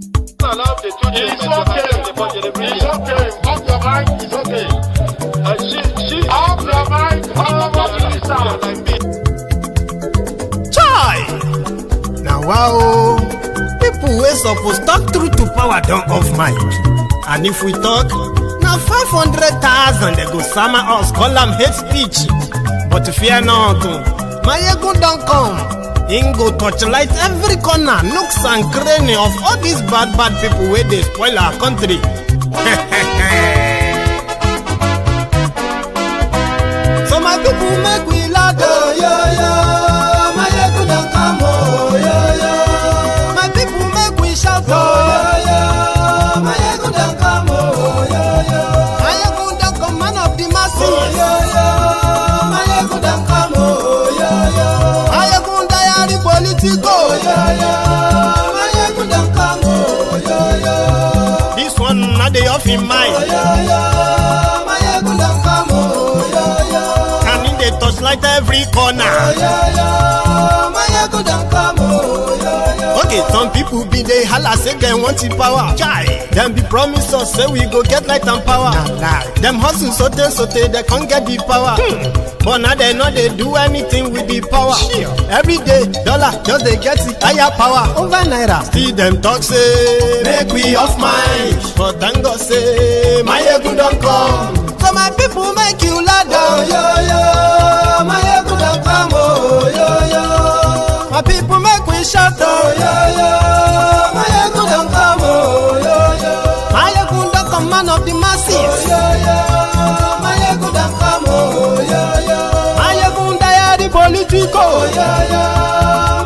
It's okay. Off your mind. It's okay. Off your mind. Chai! Now wow, people wey suppose talk truth to power don off mic. And if we talk, now 500,000 they go sama us, call am hate speech. But fear not, Mayegun don come. Him go torchlight every corner, nooks and cranny of all these bad people where they spoil our country. So my people make we laugh, oh yo yo. Mayegun don come, oh yo yo. My people make we shout, oh yo yo. Mayegun don come, oh yo yo. Mayegun don come, man of the masses, oh yo yo. Mayegun don come, oh yo yo. Mayegun diary politico, oh yo yo. Mayegun don come, oh yo yo. This one not the off in mind, oh yo yo. Mayegun don come, oh yo yo. Can in the touchlight every corner, oh yo yo. Mayegun don come, oh yo yo. Okay, some people be they holla say they want the power. Chai, them be promise us say we go get light and power. Nah. Them hustle sote they can't get the power. But now they know they do anything with the power. Sure. Every day, dollar just they get the higher power over naira. See them talk say make we off mind. But thank God say Mayegun don come. So my people make you laugh, oh yo yo. Mayegun don come, oh yo yo. My people make we shout, oh yo yo. Mayegun don come, oh yo yo. Mayegun don come, man of the masses, oh yo yo. Mayegun don come, oh yo yo. Mayegun diary politico, oh yo yo.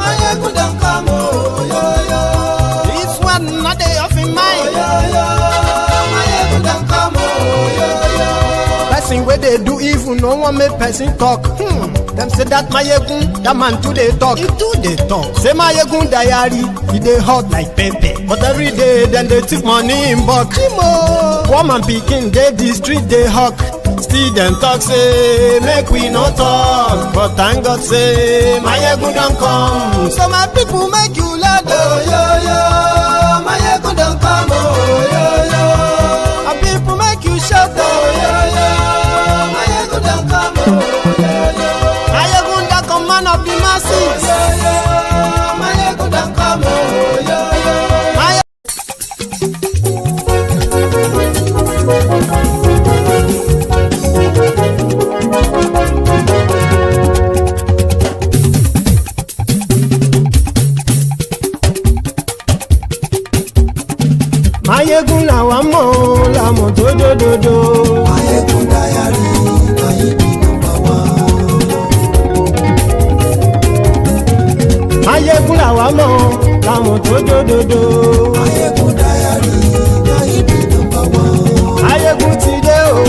Mayegun don come, oh yo yo. This one not dey off in mind, oh yo yo. Mayegun don come, oh yo yo. Person wey dey do evil no one make person talk. Them say that Mayegun, that man too they talk. He too they talk. Say Mayegun diary, he dey hot like pepper. But every day then they take money in bulk. Poor man pikin dey the street they hawk. Still them talk say make we no talk. But thank God say Mayegun don come. So my people make you laugh, oh yo yo. Mayegun don come, oh yo yo. My people make you shout, oh yo yo. Mayegun don come, oh yo yo. Mayegun don come, man of the masses, oh yo yo. Mayegun don come, oh yo yo. Mayegun làwa mọ̀ làmọ̀ tó dòdòdò. Mayegun diary, Mayegun number one. Mayegun làwa mọ̀ làmọ̀ tó dòdòdò. Mayegun diary, Mayegun number one. Mayegun ti dé o,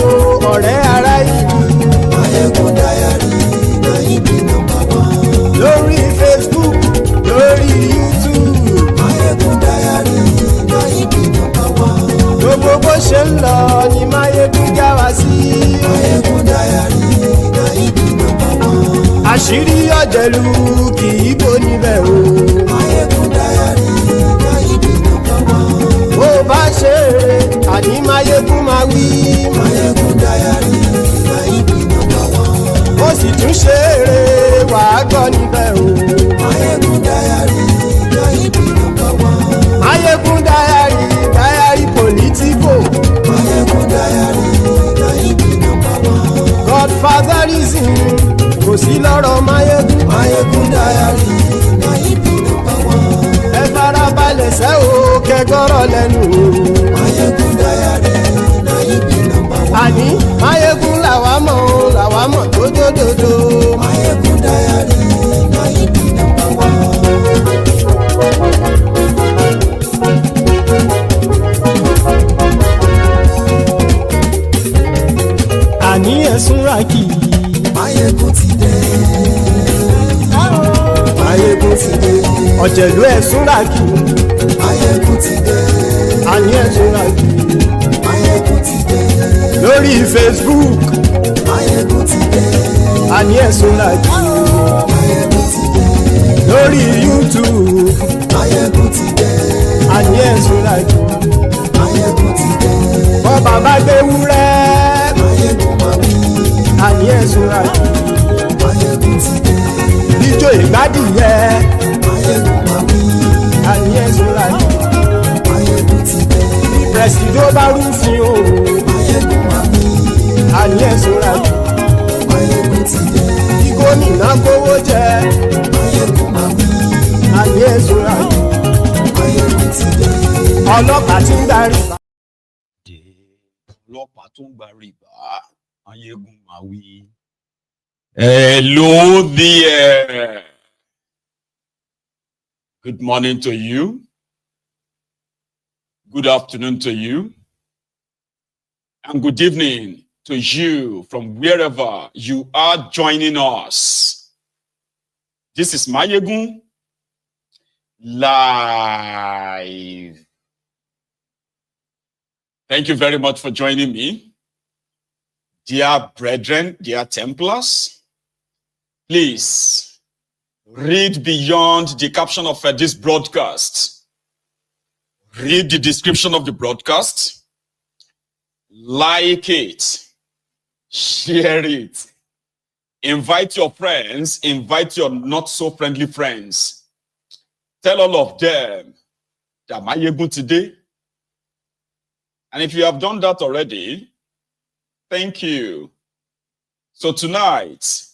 ọ̀rẹ́ ara ìlú. Mayegun diary, Mayegun number one. Lórí Facebook, lórí YouTube. Mayegun diary, Mayegun number one. Gbogbo bó ṣe ń lọ ni Mayegun já wa sí. Mayegun diary, Mayegun number one. Àṣírí ọ̀jẹ̀lú kì í bò níbẹ̀ o. Mayegun diary, Mayegun number one. Bó bá ṣe eré, àní Mayegun máa wí. Mayegun diary, Mayegun number one. Ó sì tún ṣe eré, wàá gbọ́ níbẹ̀ o. Mayegun diary, Mayegun number one. Mayegun diary politico. Mayegun diary, Mayegun number one. Godfatherism kò sí lọ́rọ̀ Mayegun. Mayegun diary, Mayegun number one. Ẹ farabalẹ̀ sẹ́ o kẹgọ́rọ̀ lẹ́nu o. Mayegun diary, Mayegun number one. Àní Mayegun làwa mọ̀ tó dòdòdò. Mayegun diary, Mayegun number one. Àní ẹ̀sùn ràkì. Mayegun ti dé. Mayegun ti dé. Ọ̀jẹ̀lú ẹ̀sùn ràkì. Mayegun ti dé. Àní ẹ̀sùn ràkì. Mayegun ti dé. Lórí Facebook. Mayegun ti dé. Àní ẹ̀sùn ràkì. Mayegun ti dé. Lórí YouTube. Mayegun ti dé. àní ẹ̀sùn làjù. Máyégún ti dé. Bọ́ bàbá gbé wúrẹ́. Máyégún máa wí. Àní ẹ̀sùn làjù. Máyégún ti dé. Ijó ìgbádìyẹ. Máyégún máa wí. Àní ẹ̀sùn làjù. Máyégún ti dé. Pẹ̀sìdó bá rúfin o. Máyégún máa wí. Àní ẹ̀sùn làjù. Máyégún ti dé. Kí gómìnà kówó jẹ. Máyégún máa wí. Àní ẹ̀sùn làjù. Máyégún ti dé. Ọlọ́pàá tí ń darí. Ọlọ́pàá tó ń gba rìbá Máyégún máa wí. Hello there. Good morning to you. Good afternoon to you. And good evening to you from wherever you are joining us. This is Máyégún live. Thank you very much for joining me. Dear brethren, dear Templars, please read beyond the caption of this broadcast. Read the description of the broadcast. Like it. Share it. Invite your friends. Invite your not so friendly friends. Tell all of them that Máyégún today. And if you have done that already, thank you. So tonight,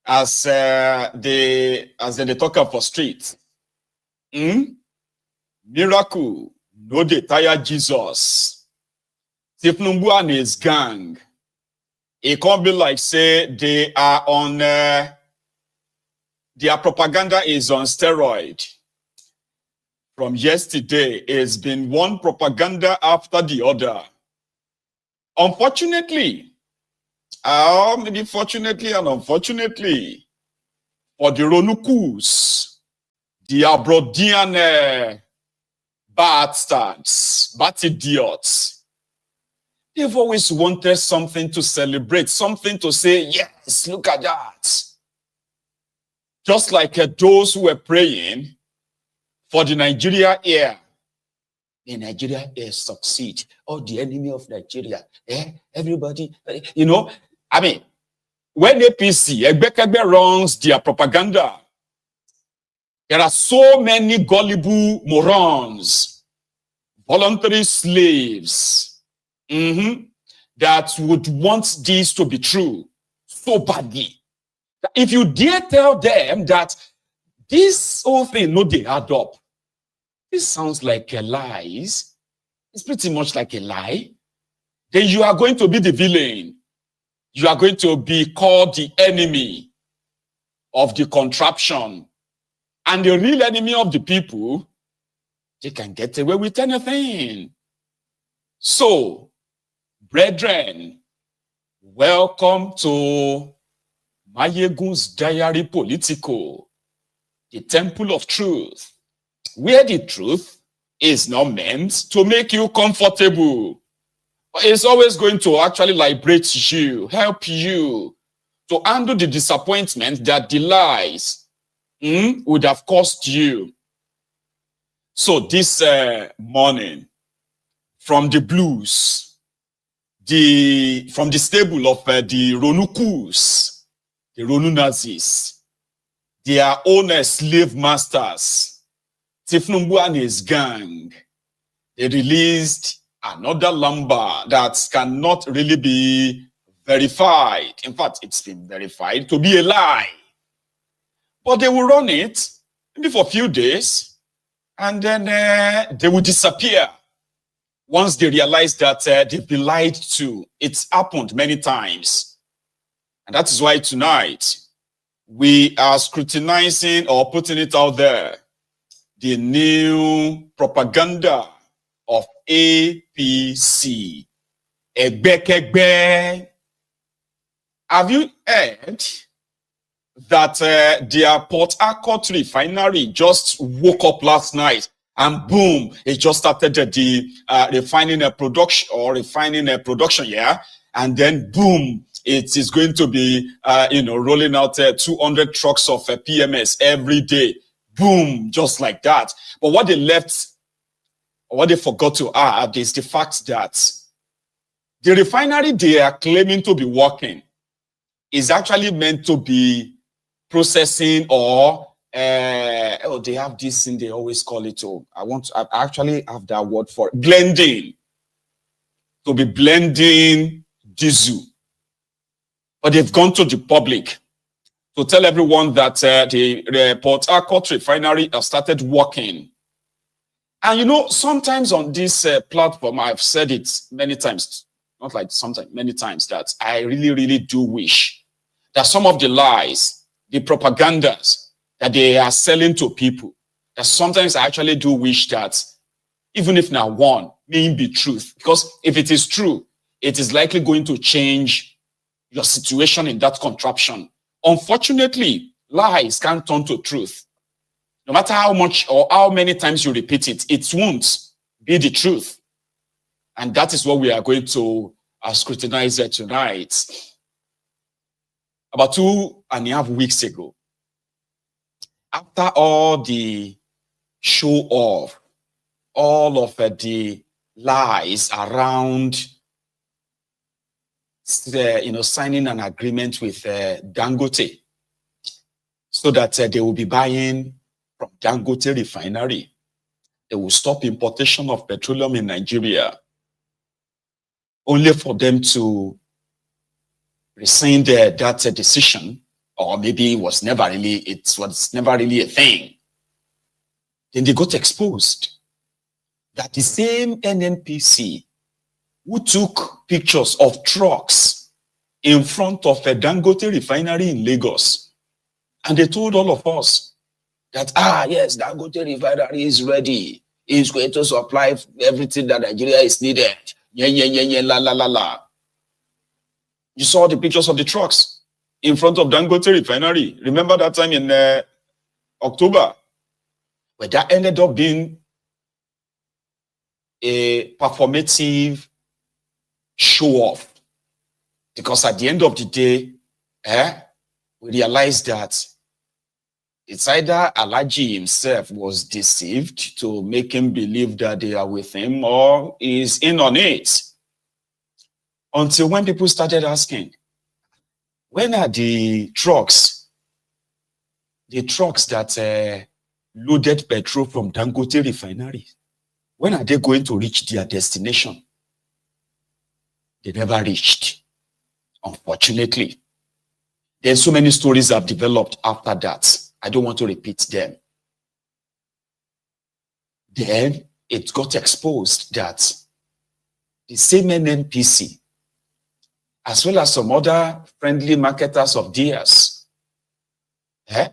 as they talk up for street, miracle no dey tire Jesus. Tifnumbu and his gang, it can't be like say they are on their propaganda is on steroid. From yesterday, it's been one propaganda after the other. Unfortunately, maybe fortunately and unfortunately, for the Ronukus, the Abrodian bastards, bad idiots, they've always wanted something to celebrate, something to say, yes, look at that. Just like those who were praying for the Nigeria air. The Nigeria air succeed. All the enemy of Nigeria. Everybody, I mean, when APC, Egbekegbe runs their propaganda, there are so many gullible morons, voluntary slaves, that would want this to be true so badly. If you dare tell them that this whole thing, no, they add up. This sounds like a lie. It's pretty much like a lie. Then you are going to be the villain. You are going to be called the enemy of the contraption. And the real enemy of the people, they can get away with anything. So, brethren, welcome to Máyégún's Diary Politico, the temple of truth, where the truth is not meant to make you comfortable, but it's always going to actually liberate you, help you to handle the disappointment that the lies would have cost you. So this morning, from the blues, from the stable of the Ronukus, the Ronu Nazis, their own slave masters, Tifnumbu and his gang, they released another number that cannot really be verified. In fact, it's been verified to be a lie. But they will run it maybe for a few days, and then they will disappear once they realize that they've been lied to. It's happened many times. And that is why tonight we are scrutinizing or putting it out there, the new propaganda of APC. Egbekegbe. Have you heard that their Portharcourt Refinery just woke up last night and boom, it just started the refining a production, yeah? And then boom, it is going to be, rolling out 200 trucks of PMS every day. Boom, just like that. But what they left or what they forgot to add is the fact that the refinery they are claiming to be working is actually meant to be processing or they have this thing they always call it. I actually have that word for it, blending. To be blending diesel. But they've gone to the public to tell everyone that the Portharcourt Refinery has started working. And you know, sometimes on this platform, I've said it many times, not like sometimes, many times, that I really, really do wish that some of the lies, the propagandas that they are selling to people, that sometimes I actually do wish that even if now one may be truth, because if it is true, it is likely going to change your situation in that contraption. Unfortunately, lies can't turn to truth. No matter how much or how many times you repeat it, it won't be the truth. And that is what we are going to scrutinize tonight. About 2.5 weeks ago, after all the show off, all of the lies around signing an agreement with Dangote so that they will be buying from Dangote Refinery. They will stop importation of petroleum in Nigeria, only for them to rescind that decision, or maybe it was never really a thing. Then they got exposed that the same NNPC who took pictures of trucks in front of a Dangote refinery in Lagos, and they told all of us that, yes, Dangote refinery is ready. It's going to supply everything that Nigeria is needed. La, la, la, la. You saw the pictures of the trucks in front of Dangote refinery. Remember that time in October, where that ended up being a performative show-off, because at the end of the day, we realized that it's either Alhaji himself was deceived to make him believe that they are with him, or is in on it. Until when people started asking, when are the trucks that loaded petrol from Dangote refinery, when are they going to reach their destination? They never reached, unfortunately. Then so many stories have developed after that. I don't want to repeat them. Then it got exposed that the same NNPC, as well as some other friendly marketers of theirs,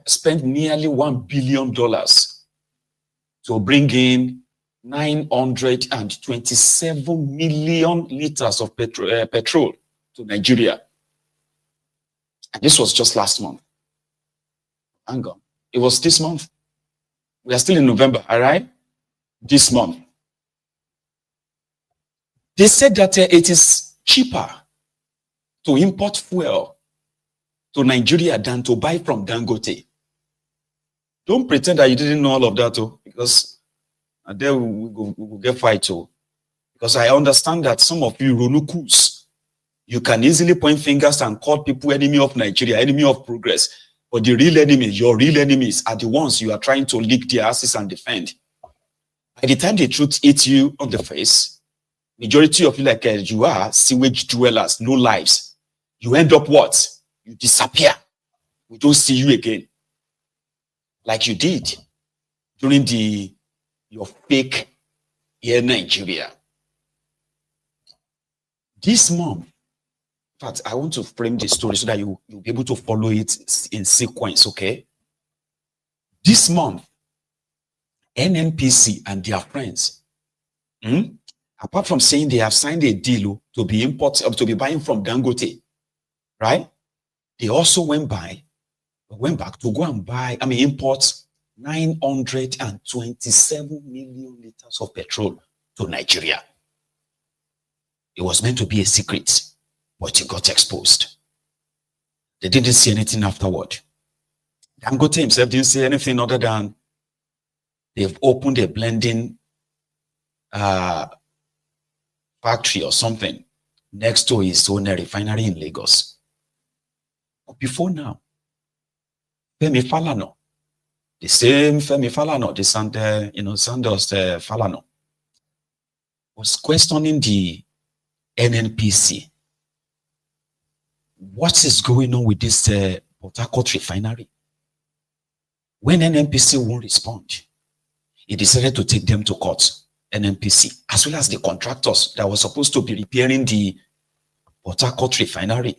spent nearly $1 billion to bring in 927 million liters of petrol to Nigeria. And this was just last month. Hang on. It was this month. We are still in November, all right? This month. They said that it is cheaper to import fuel to Nigeria than to buy from Dangote. Don't pretend that you didn't know all of that, because then we will get fight. Because I understand that some of you Ronukus, you can easily point fingers and call people enemy of Nigeria, enemy of progress. But the real enemy, your real enemies, are the ones you are trying to lick their asses and defend. By the time the truth hits you on the face, majority of you, like you are sewage dwellers, no lives. You end up what? You disappear. We don't see you again. Like you did during your fake here in Nigeria. This month, in fact, I want to frame the story so that you'll be able to follow it in sequence, okay? This month, NNPC and their friends, apart from saying they have signed a deal to be buying from Dangote, right? They also went back to go and import 927 million liters of petrol to Nigeria. It was meant to be a secret, but it got exposed. They didn't see anything afterward. Dangote himself didn't say anything other than they've opened a blending factory or something next to his own refinery in Lagos. But before now, Femi Falana, the same Femi Falana, the Sandos Falana, was questioning the NNPC. What is going on with this Portharcourt Refinery? When NNPC won't respond, he decided to take them to court, NNPC, as well as the contractors that were supposed to be repairing the Portharcourt Refinery.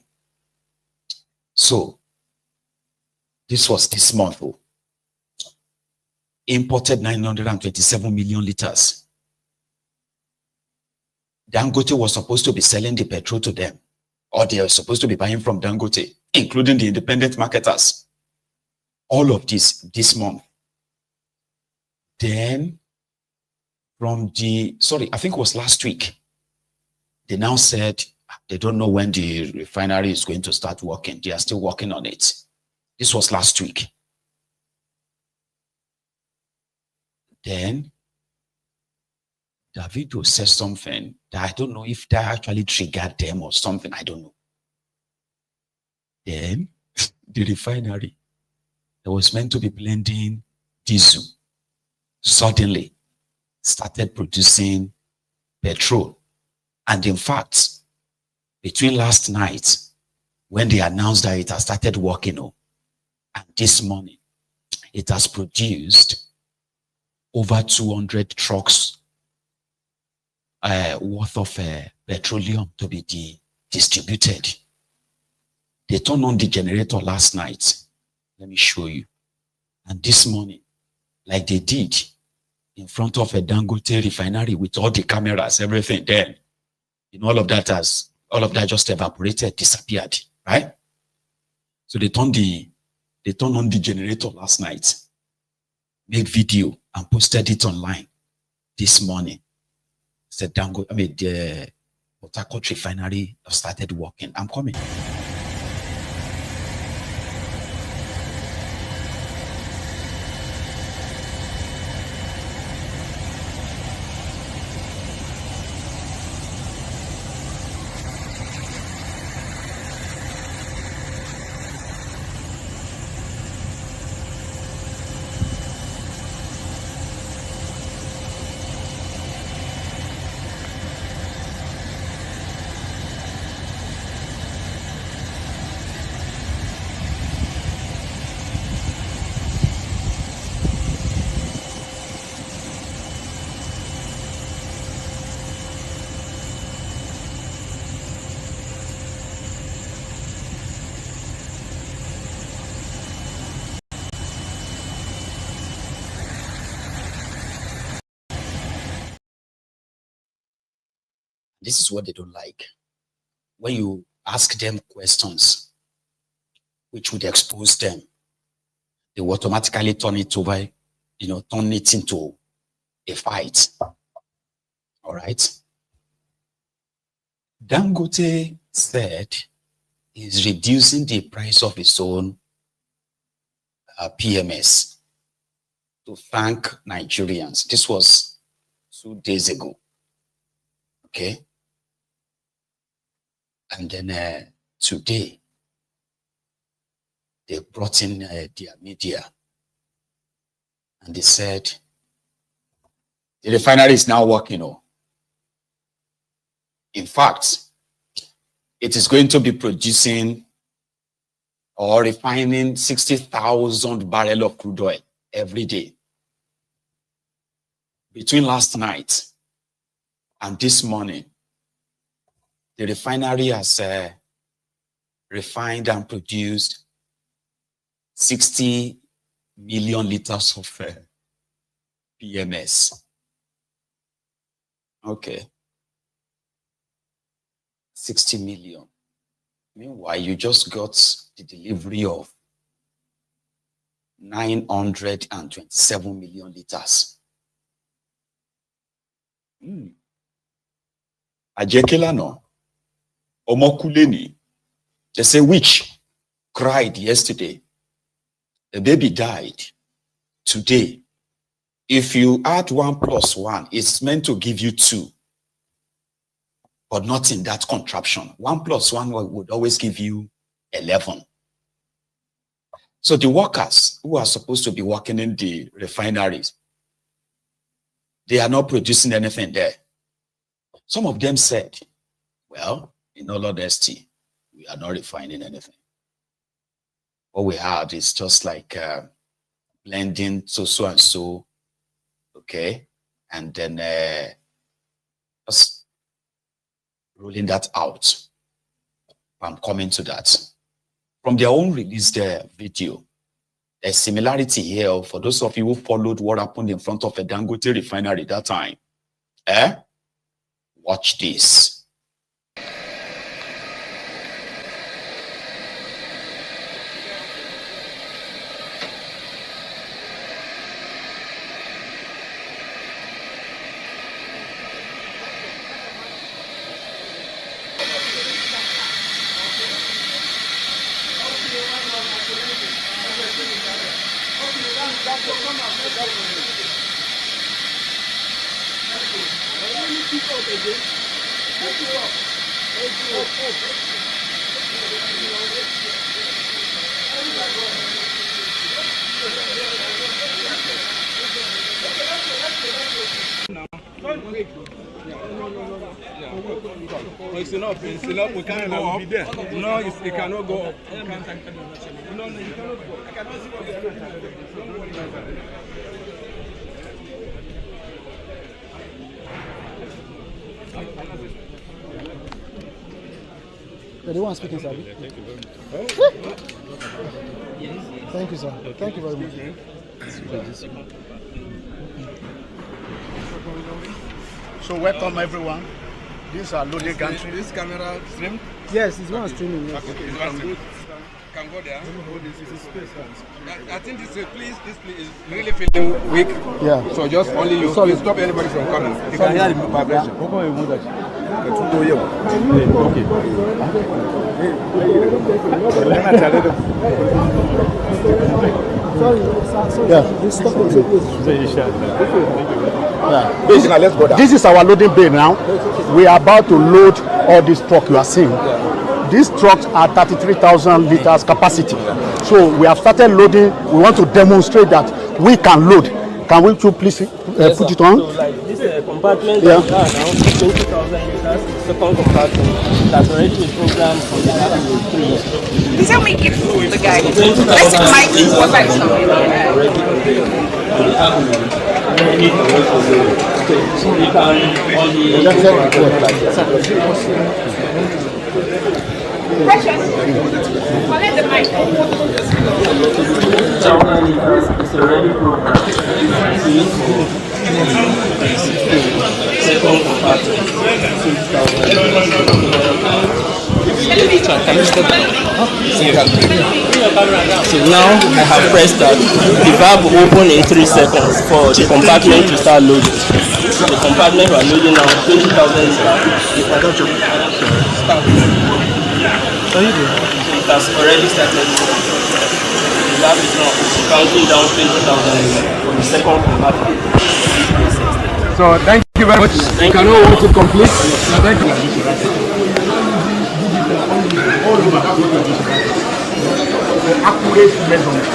So, this was this month. Imported 927 million liters. Dangote was supposed to be selling the petrol to them, or they are supposed to be buying from Dangote, including the independent marketers. All of this month. Then, I think it was last week, they now said they don't know when the refinery is going to start working. They are still working on it. This was last week. Then, Davido says something that I don't know if that actually triggered them or something. I don't know. Then, the refinery that was meant to be blending diesel suddenly started producing petrol. And in fact, between last night, when they announced that it has started working, and this morning, it has produced over 200 trucks worth of petroleum to be distributed. They turned on the generator last night. Let me show you. And this morning, like they did in front of a Dangote refinery with all the cameras, everything there, all of that just evaporated, disappeared, right? So they turned on the generator last night, made video and posted it online this morning. Said the Portharcourt Refinery started working. I'm coming. This is what they don't like. When you ask them questions which would expose them, they will automatically turn it into a fight. All right. Dangote said he's reducing the price of his own PMS to thank Nigerians. This was 2 days ago. Okay. And then today, they brought in their media and they said, the refinery is now working. In fact, it is going to be producing or refining 60,000 barrels of crude oil every day. Between last night and this morning, the refinery has refined and produced 60 million liters of PMS. Okay. 60 million. Meanwhile, you just got the delivery of 927 million liters. Ajekela no. Omokuleni. They say witch cried yesterday. The baby died today. If you add 1 plus 1, it's meant to give you 2. But not in that contraption. 1 plus 1 would always give you 11. So the workers who are supposed to be working in the refineries, they are not producing anything there. Some of them said, well, in all honesty, we are not refining anything. What we had is just like blending so and so, okay? And then just rolling that out. I'm coming to that. From their own released video, there's similarity here for those of you who followed what happened in front of a Dangote refinery that time. Watch this. It's enough, we can't go up. No, it cannot go up. No, you cannot go. I cannot see what you're doing. You're the one speaking, sir. Thank you, sir. Thank you very much. So welcome everyone. These are loading country. This camera stream? Yes, it's one streaming. Yes. Okay, it's one stream. Can go there. I think this place is really feeling weak. Yeah. So just only you please stop anybody from coming. You can hear the vibration. Basically, let's go down. This is our loading bay now. We are about to load all this truck you are seeing. These trucks are 33,000 liters capacity. So we have started loading. We want to demonstrate that we can load. Can we please put it on? So like this compartment that we are now, 20,000 liters, second compartment that's already a program from the Article 3. He said we give the guy. Let's mic is what I saw. So we can Precious. Collect the mic. it's already programmed. Second compartment, 6,000. So now I have pressed that. The valve will open in 3 seconds for the compartment to start loading. The compartment we are loading now 20,000 liters. So it has already started. The valve is now counting down 20,000 for the second compartment. So thank you very much. You can all want to complete. Thank you. Accurate measurement.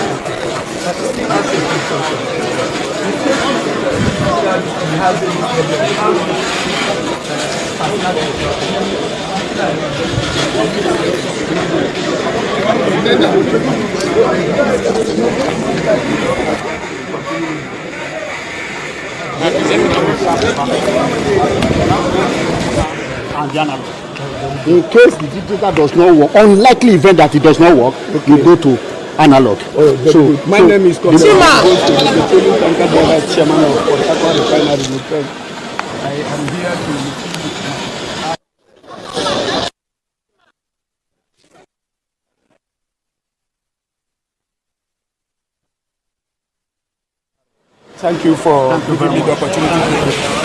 In case the digital does not work, unlikely event that it does not work, you go to analog. So my name is Chairman of Portharcourt Refinery. I am here to. Thank you for giving me the opportunity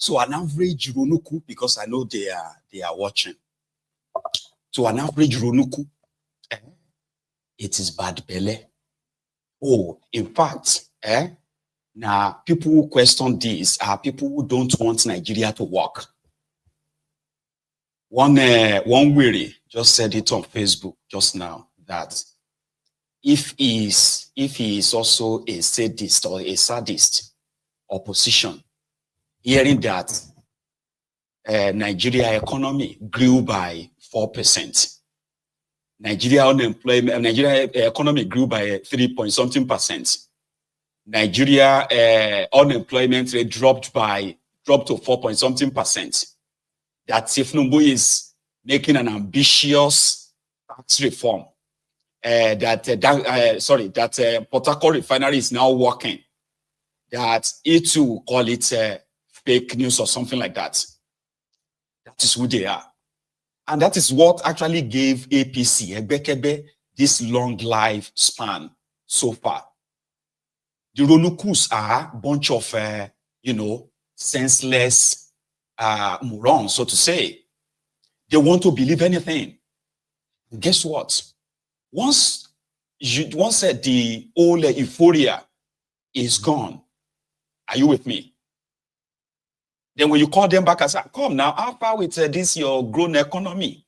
So an average Ronuku, because I know they are watching. So an average Ronuku, it is bad belly. Oh, in fact, now people who question this are people who don't want Nigeria to work. One weary just said it on Facebook just now that if he is also a sadist or a sadist opposition, hearing that Nigeria economy grew by 4%. Nigeria economy grew by 3-point-something%. Nigeria unemployment rate dropped to 4-point-something%. That Tifnumbu is making an ambitious tax reform. That Portharcourt Refinery is now working. That it will call it fake news or something like that. That is who they are. And that is what actually gave APC, Ebekebe, this long life span so far. The Ronukus are a bunch of, senseless morons, so to say. They want to believe anything. And guess what? Once the old euphoria is gone, are you with me? Then when you call them back and say, come now, how far with this your grown economy?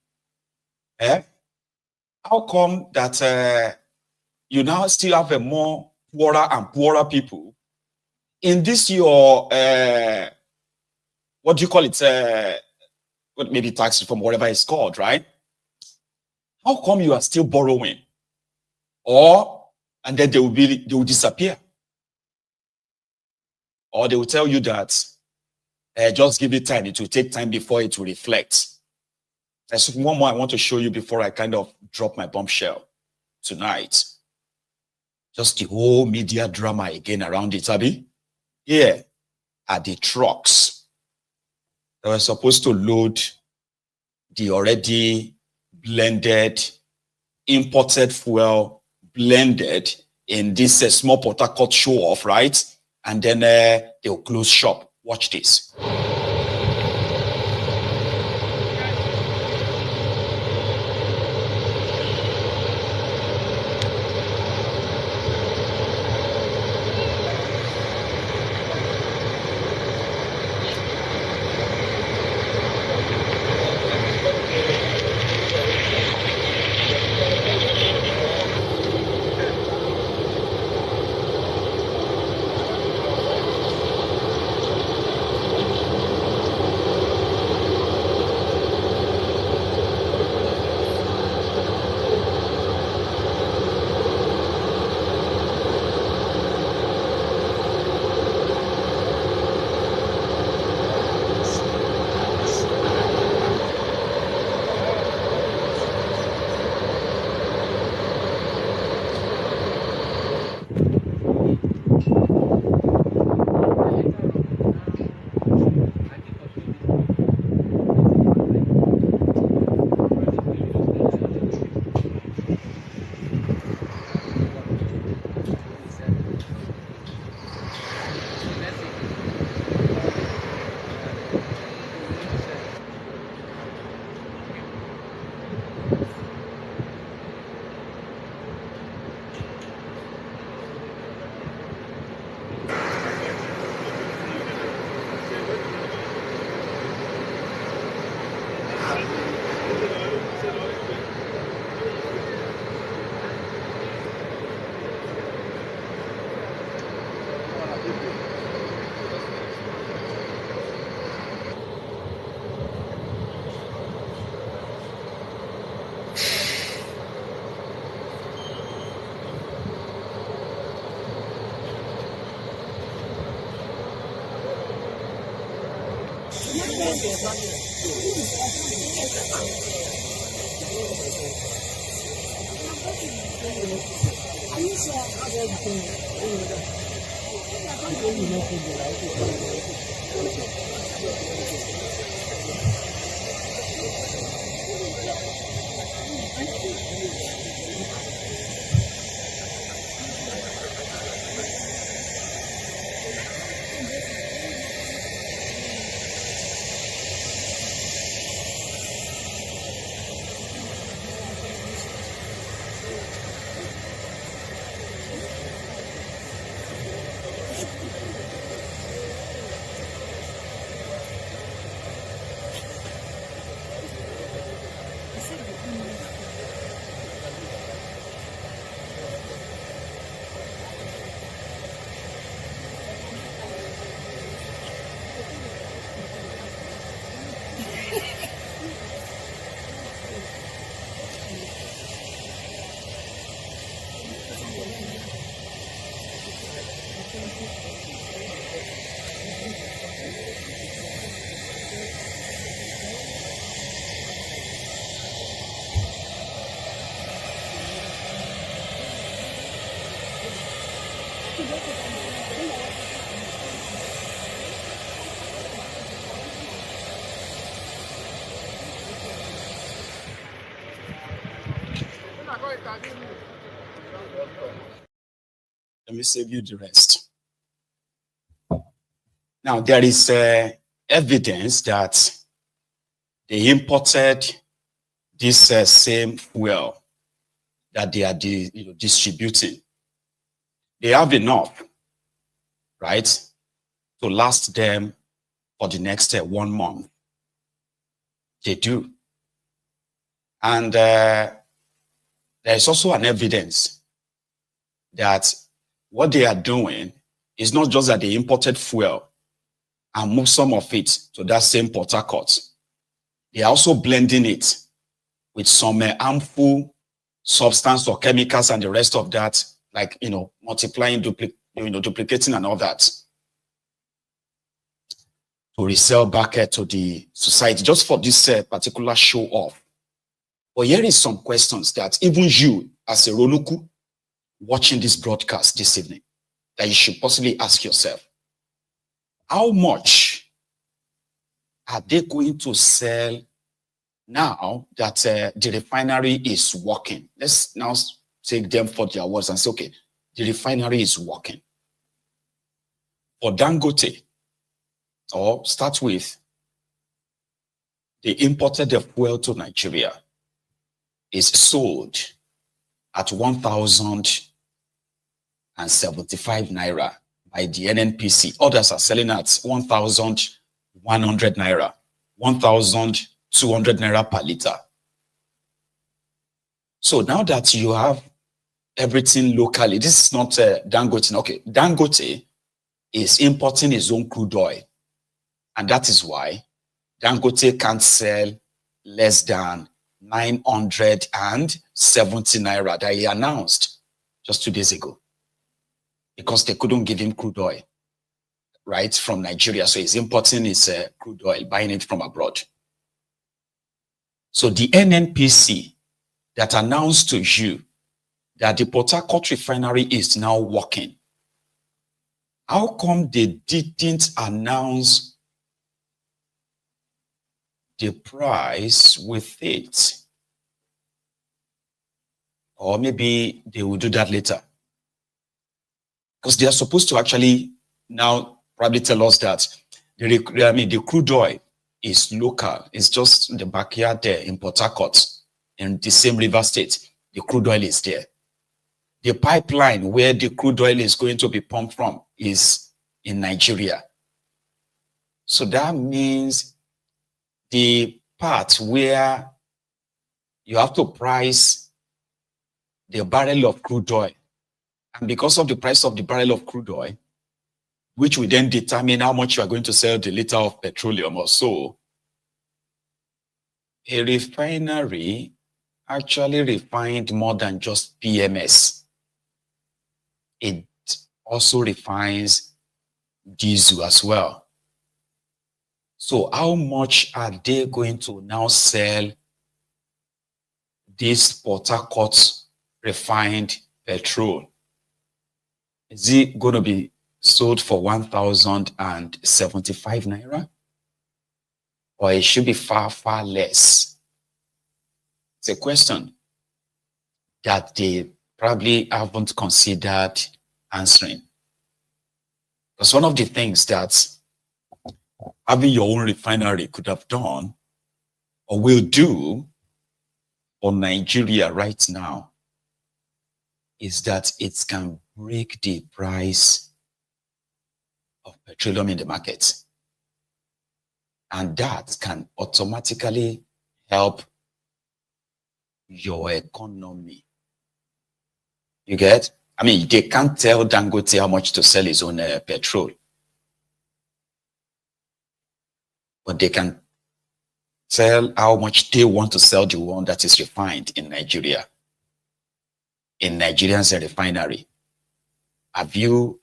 How come that you now still have a more poorer and poorer people in this your what do you call it? Maybe tax reform, whatever it's called, right? How come you are still borrowing? And then they will disappear. Or they will tell you that just give it time. It will take time before it will reflect. There's one more I want to show you before I kind of drop my bombshell tonight. Just the whole media drama again around it, Abby. Here are the trucks that were supposed to load the already blended, imported fuel, blended in this small Portharcourt show off, right? And then they'll close shop. Watch this. Let me save you the rest. Now, there is evidence that they imported this same fuel that they are distributing. They have enough, right, to last them for the next 1 month. They do. And there is also an evidence that what they are doing is not just that they imported fuel and moved some of it to that same Portharcourt. They are also blending it with some harmful substance or chemicals and the rest of that, like, multiplying, duplicating and all that, to resell back to the society just for this particular show off. But here is some questions that even you, as a Ronuku, watching this broadcast this evening, that you should possibly ask yourself. How much are they going to sell now that the refinery is working? Let's now take them for their words and say, okay, the refinery is working. For Dangote, or start with, they imported the fuel to Nigeria, is sold at 1,075 naira by the NNPC. Others are selling at 1,100 naira, 1,200 naira per liter. So now that you have everything locally, this is not Dangote. Okay, Dangote is importing his own crude oil. And that is why Dangote can't sell less than 970 naira that he announced just 2 days ago, because they couldn't give him crude oil, right, from Nigeria. So he's importing his crude oil, buying it from abroad. So the NNPC that announced to you that the Portharcourt Refinery is now working, how come they didn't announce the price with it? Or maybe they will do that later, because they are supposed to actually now probably tell us that the crude oil is local. It's just in the backyard there in Portharcourt, in the same river state. The crude oil is there. The pipeline where the crude oil is going to be pumped from is in Nigeria. So that means the part where you have to price the barrel of crude oil, and because of the price of the barrel of crude oil, which will then determine how much you are going to sell the liter of petroleum or so, a refinery actually refined more than just PMS. It also refines diesel as well. So how much are they going to now sell this Portharcourt refined petrol? Is it going to be sold for 1,075 naira? Or it should be far, far less? It's a question that they probably haven't considered answering. Because one of the things that having your own refinery could have done or will do for Nigeria right now is that it can break the price of petroleum in the market. And that can automatically help your economy. You get? I mean, they can't tell Dangote how much to sell his own petrol. But they can tell how much they want to sell the one that is refined in Nigeria, in Nigeria's refinery. Have you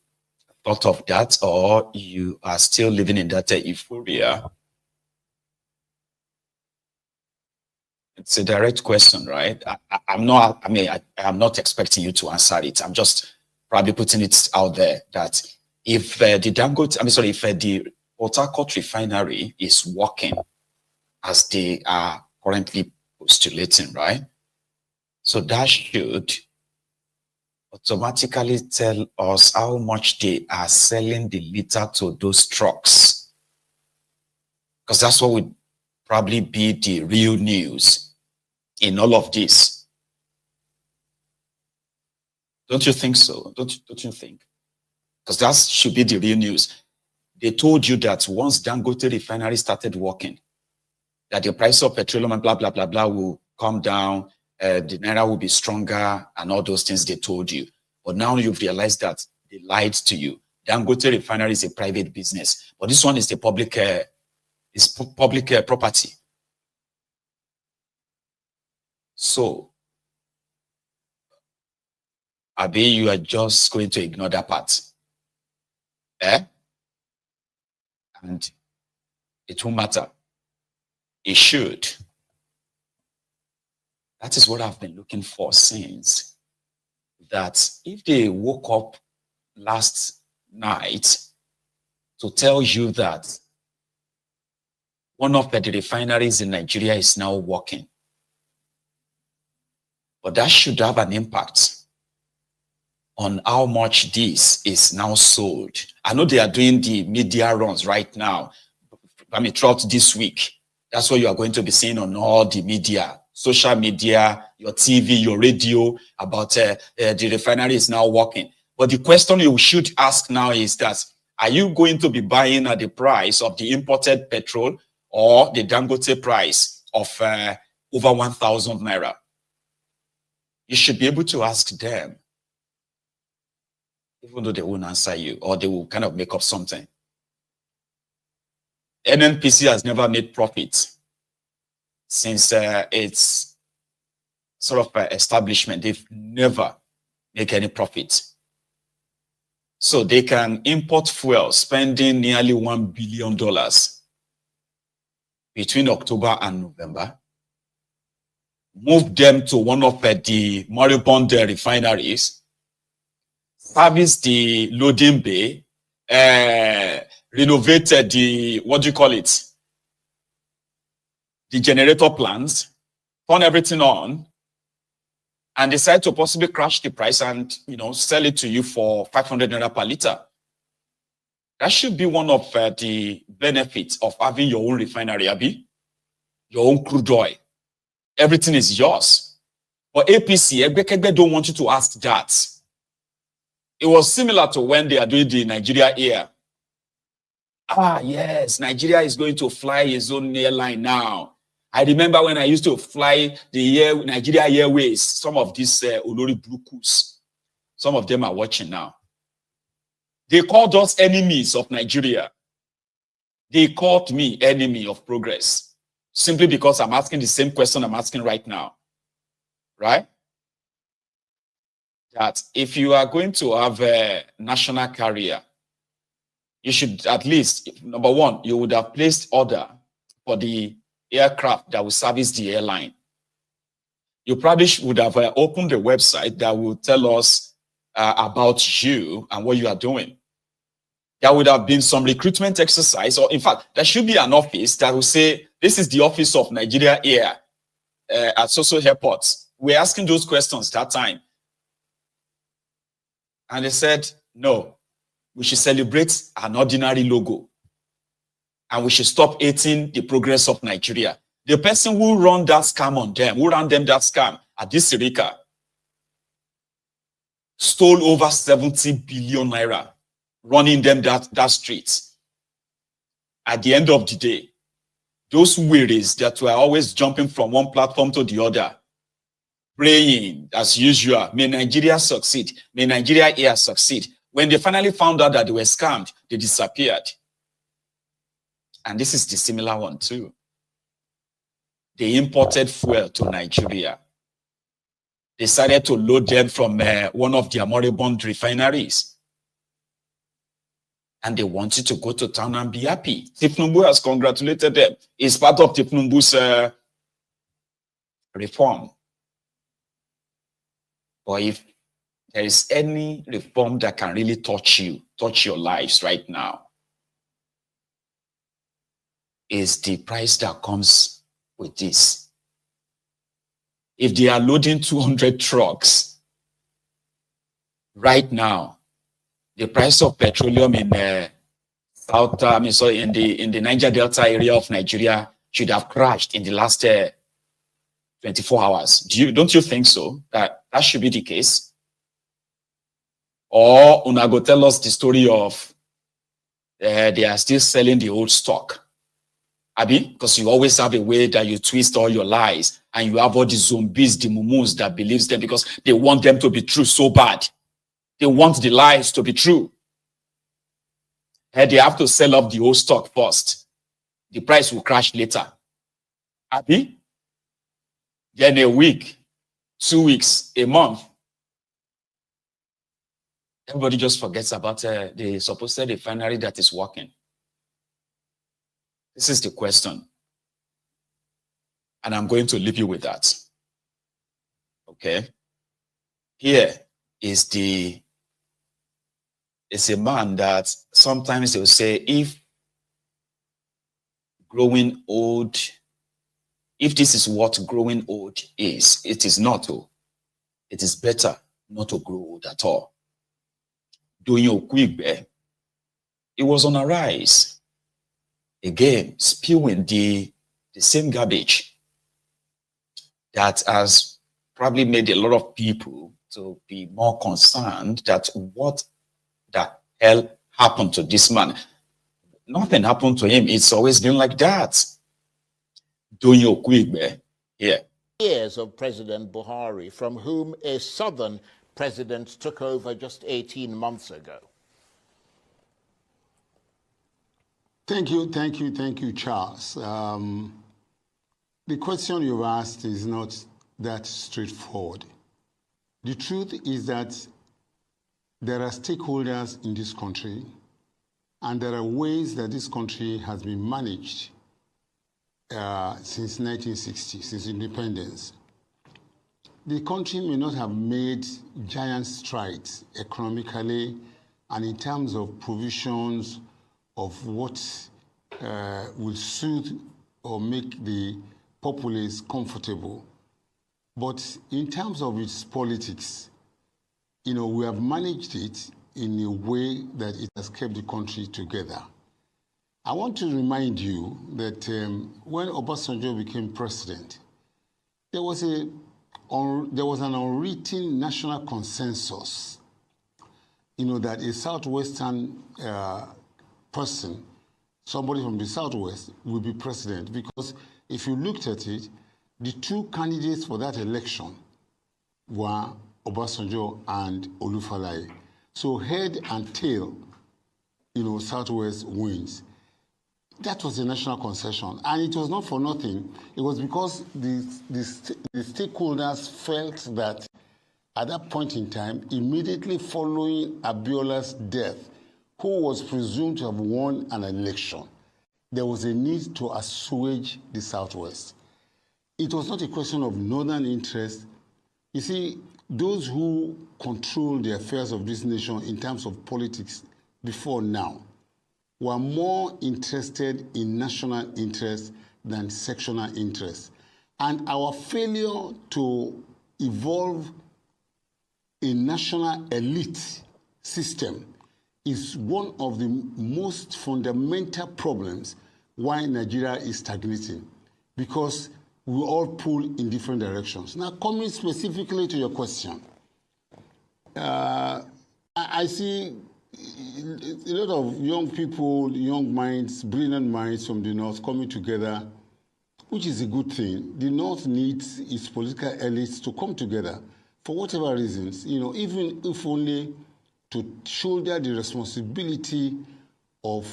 thought of that, or you are still living in that euphoria? It's a direct question, right? I'm not expecting you to answer it. I'm just probably putting it out there that if the Portharcourt Refinery is working as they are currently postulating, right? So that should automatically tell us how much they are selling the liter to those trucks. Because that's what would probably be the real news in all of this. Don't you think so? Don't you think? Because that should be the real news. They told you that once Dangote Refinery started working, that the price of petroleum and blah, blah, blah, blah will come down, the Naira will be stronger, and all those things they told you. But now you've realized that they lied to you. Dangote Refinery is a private business, but this one is the public property. So, Abi, you are just going to ignore that part. And it won't matter. It should. That is what I've been looking for since. That if they woke up last night to tell you that one of the refineries in Nigeria is now working, but that should have an impact on how much this is now sold. I know they are doing the media runs right now. I mean, throughout this week, that's what you are going to be seeing on all the media, social media, your TV, your radio, about the refinery is now working. But the question you should ask now is that, are you going to be buying at the price of the imported petrol or the Dangote price of over 1,000 Naira? You should be able to ask them, even though they won't answer you, or they will kind of make up something. NNPC has never made profit since its sort of establishment. They've never made any profit. So they can import fuel, spending nearly $1 billion between October and November, move them to one of the moribund refineries, service the loading bay, renovated the, what do you call it? The generator plants, turn everything on, and decide to possibly crash the price and, you know, sell it to you for 500 Naira per liter. That should be one of the benefits of having your own refinery, Abi. Your own crude oil. Everything is yours. But APC, Ekbekegbe don't want you to ask that. It was similar to when they are doing the Nigeria Air. Ah, yes, Nigeria is going to fly its own airline now. I remember when I used to fly the Nigeria Airways, some of these Olori Brukus, some of them are watching now. They called us enemies of Nigeria. They called me enemy of progress, simply because I'm asking the same question I'm asking right now, right? That if you are going to have a national carrier, you should at least, number one, you would have placed order for the aircraft that will service the airline. You probably would have opened a website that will tell us about you and what you are doing. There would have been some recruitment exercise, or in fact, there should be an office that will say, this is the office of Nigeria Air at social airports. We're asking those questions that time. And they said, no, we should celebrate an ordinary logo. And we should stop hating the progress of Nigeria. The person who ran that scam on them, who ran them that scam at this Sirika, stole over 70 billion Naira, running them that street. At the end of the day, those wearies that were always jumping from one platform to the other, praying as usual, may Nigeria succeed, may Nigeria Air succeed. When they finally found out that they were scammed, they disappeared. And this is the similar one too. They imported fuel to Nigeria. They decided to load them from one of their moribund refineries. And they wanted to go to town and be happy. Tifnumbu has congratulated them. It's part of Tifnumbu's reform. But if there is any reform that can really touch you, touch your lives right now, is the price that comes with this. if they are loading 200 trucks right now, the price of petroleum in in the Niger Delta area of Nigeria should have crashed in the last 24 hours. Don't you think so? That should be the case? Or una go tell us the story of they are still selling the old stock. Abi, because you always have a way that you twist all your lies, and you have all the zombies, the mumus that believes them because they want them to be true so bad. They want the lies to be true. And they have to sell off the old stock first. The price will crash later. Abi? Then a week, 2 weeks, a month. Everybody just forgets about the supposed refinery that is working. This is the question. And I'm going to leave you with that. Okay? Here is it's a man that sometimes they'll say, if growing old, if this is what growing old is, it is not. It is better not to grow old at all. Doyin Okuigbe, it was on a rise. Again, spewing the same garbage that has probably made a lot of people to be more concerned that what the hell happened to this man. Nothing happened to him. It's always been like that. Doyin Okuigbe, here. Years of President Buhari, from whom a southern president took over just 18 months ago. Thank you, Charles. The question you've asked is not that straightforward. The truth is that there are stakeholders in this country, and there are ways that this country has been managed since 1960, since independence. The country may not have made giant strides economically and in terms of provisions of what will suit or make the populace comfortable. But in terms of its politics, we have managed it in a way that it has kept the country together. I want to remind you that when Obasanjo became president, there was an unwritten national consensus, that a Southwestern person, somebody from the Southwest, will be president. Because if you looked at it, the two candidates for that election were Obasanjo and Olufalaye. So head and tail, Southwest wins. That was a national concession. And it was not for nothing. It was because the stakeholders felt that at that point in time, immediately following Abiola's death, who was presumed to have won an election, there was a need to assuage the Southwest. It was not a question of northern interest. You see, those who control the affairs of this nation in terms of politics before now were more interested in national interest than sectional interest. And our failure to evolve a national elite system is one of the most fundamental problems why Nigeria is stagnating, because we all pull in different directions. Now, coming specifically to your question, I see a lot of young people, young minds, brilliant minds from the North coming together, which is a good thing. The North needs its political elites to come together for whatever reasons, even if only to shoulder the responsibility of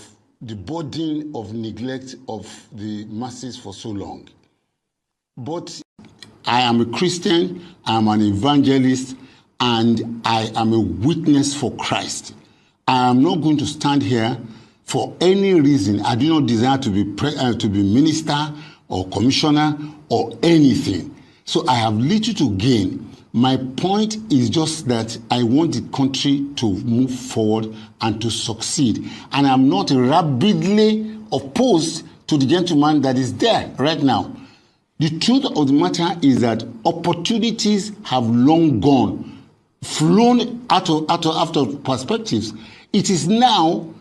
the burden of neglect of the masses for so long. But I am a Christian, I am an evangelist, and I am a witness for Christ. I am not going to stand here for any reason. I do not desire to be minister or commissioner or anything. So I have little to gain. My point is just that I want the country to move forward and to succeed. And I'm not rabidly opposed to the gentleman that is there right now. The truth of the matter is that opportunities have long gone, flown out of perspectives. It is now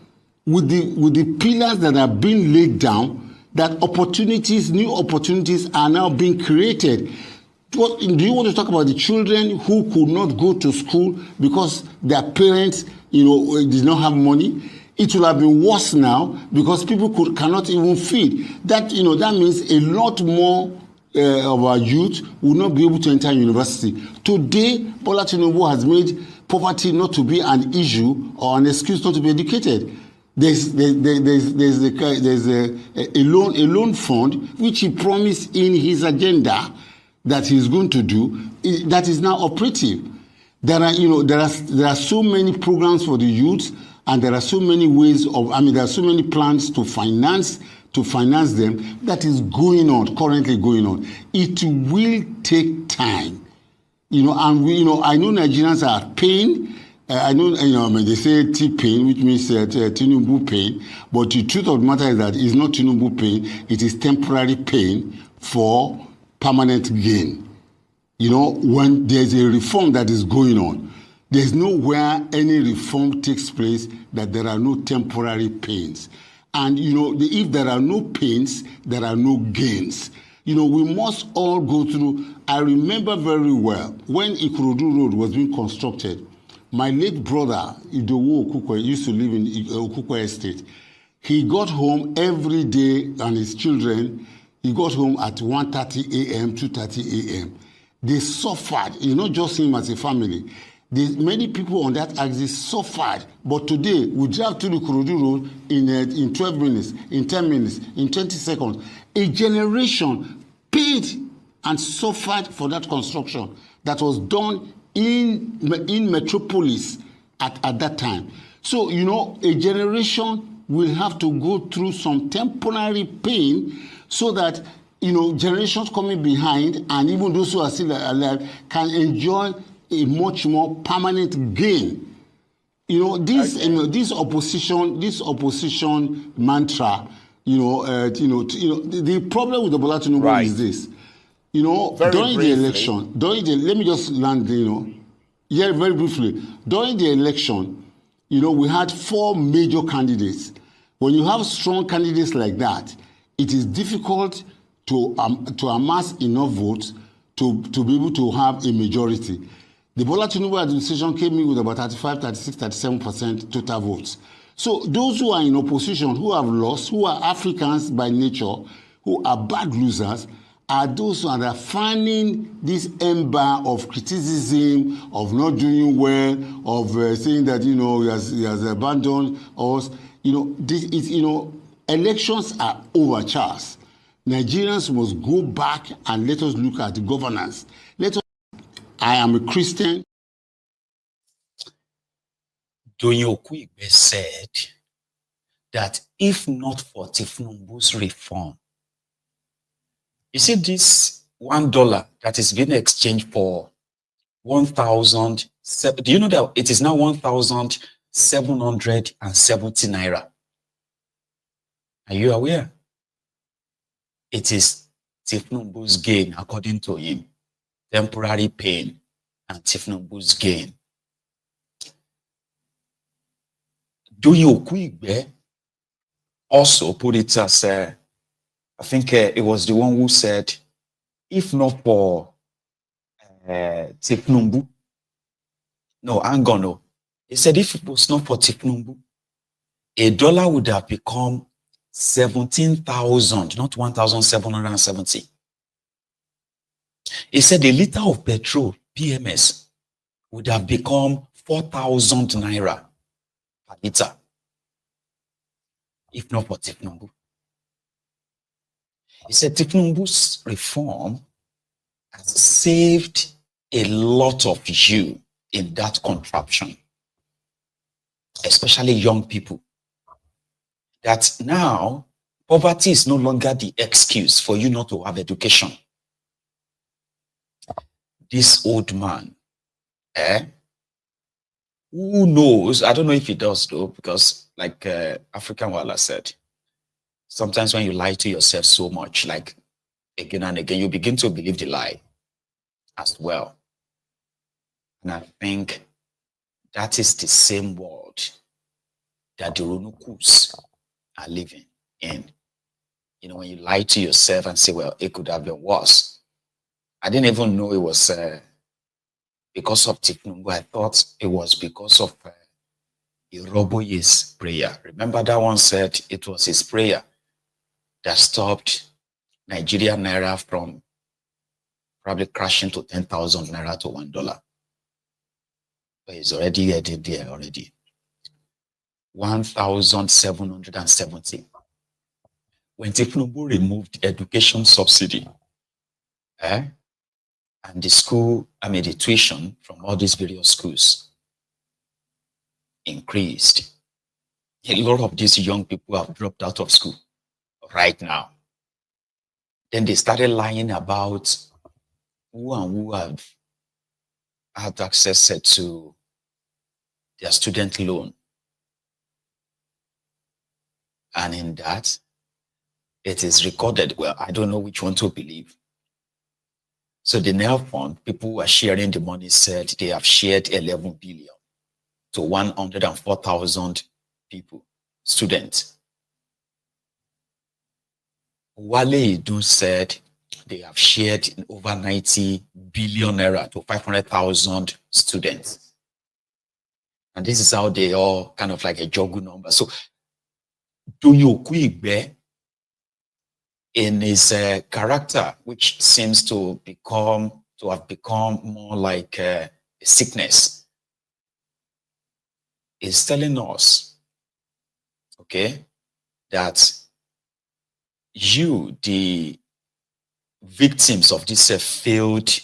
with the pillars that are being laid down that opportunities, new opportunities are now being created. Do you want to talk about the children who could not go to school because their parents, did not have money? It will have been worse now because people cannot even feed. That means a lot more of our youth will not be able to enter university. Today, Bola Tinubu has made poverty not to be an issue or an excuse not to be educated. There's a loan fund which he promised in his agenda that he's going to do that is now operative. There are so many programs for the youth, and there are so many ways there are so many plans to finance them that is currently going on. It will take time, and I know Nigerians are paying. I know, they say T-pain, which means Tinubu pain, but the truth of the matter is that it's not Tinubu pain, it is temporary pain for permanent gain. When there's a reform that is going on, there's nowhere any reform takes place that there are no temporary pains. And, if there are no pains, there are no gains. We must all go through. I remember very well when Ikorodu Road was being constructed, my late brother, Yeye Bello, used to live in Okuigbe Estate. He got home every day, and his children, he got home at 1:30 a.m., 2:30 a.m. They suffered. It's not just him as a family. Many people on that axis suffered. But today, we drive to the Ikorodu Road in 12 minutes, in 10 minutes, in 20 seconds. A generation paid and suffered for that construction that was done in Metropolis at that time. So, a generation will have to go through some temporary pain so that, generations coming behind and even those who are still alive can enjoy a much more permanent gain. This opposition mantra, the problem with the Bola Tinubu is this. During the election, let me just land, very briefly. During the election, we had 4 major candidates. When you have strong candidates like that, it is difficult to amass enough votes to be able to have a majority. The Bola Tinubu administration came in with about 35, 36, 37% total votes. So those who are in opposition, who have lost, who are Africans by nature, who are bad losers, are those who are fanning this ember of criticism, of not doing well, of saying that, he has abandoned us. Elections are over, Charles. Nigerians must go back and let us look at the governance. I am a Christian. Doyin Okuigbe said that if not for Tinubu's reform, you see this $1 that is being exchanged for 1,000. Do you know that it is now 1,770 naira? Are you aware? It is Tinubu's gain, according to him. Temporary pain and Tinubu's gain. Doyin Okuigbe also put it as, I think it was the one who said, if not for Tinubu, no, hang on, no. He said if it was not for Tinubu, $1 would have become 17,000, not 1,770. He said a liter of petrol, PMS, would have become 4,000 naira per liter, if not for Tinubu. He said Tinubu's reform has saved a lot of you in that contraption, especially young people. That now poverty is no longer the excuse for you not to have education. This old man, who knows? I don't know if he does though, because like African Wala said, sometimes when you lie to yourself so much, like again and again, you begin to believe the lie as well. And I think that is the same world that the Ronukus are living in. You know, when you lie to yourself and say, well, it could have been worse. I didn't even know it was because of Tiknumbu. I thought it was because of Iroboye's prayer. Remember that one said it was his prayer that stopped Nigerian Naira from probably crashing to 10,000 Naira to $1. But he's already headed there already. 1,770. When Tiknumbu removed education subsidy, and the the tuition from all these various schools increased, a lot of these young people have dropped out of school right now. Then they started lying about who have had access to their student loan. And in that, it is recorded. Well, I don't know which one to believe. So the NEL fund, people who are sharing the money said they have shared 11 billion to 104,000 people, students. Wale Idun said they have shared over 90 billion naira to 500,000 students. And this is how they all kind of like a juggle number. So Doyin Okuigbe, in his character, which seems to have become more like a sickness, is telling us, okay, that you, the victims of this failed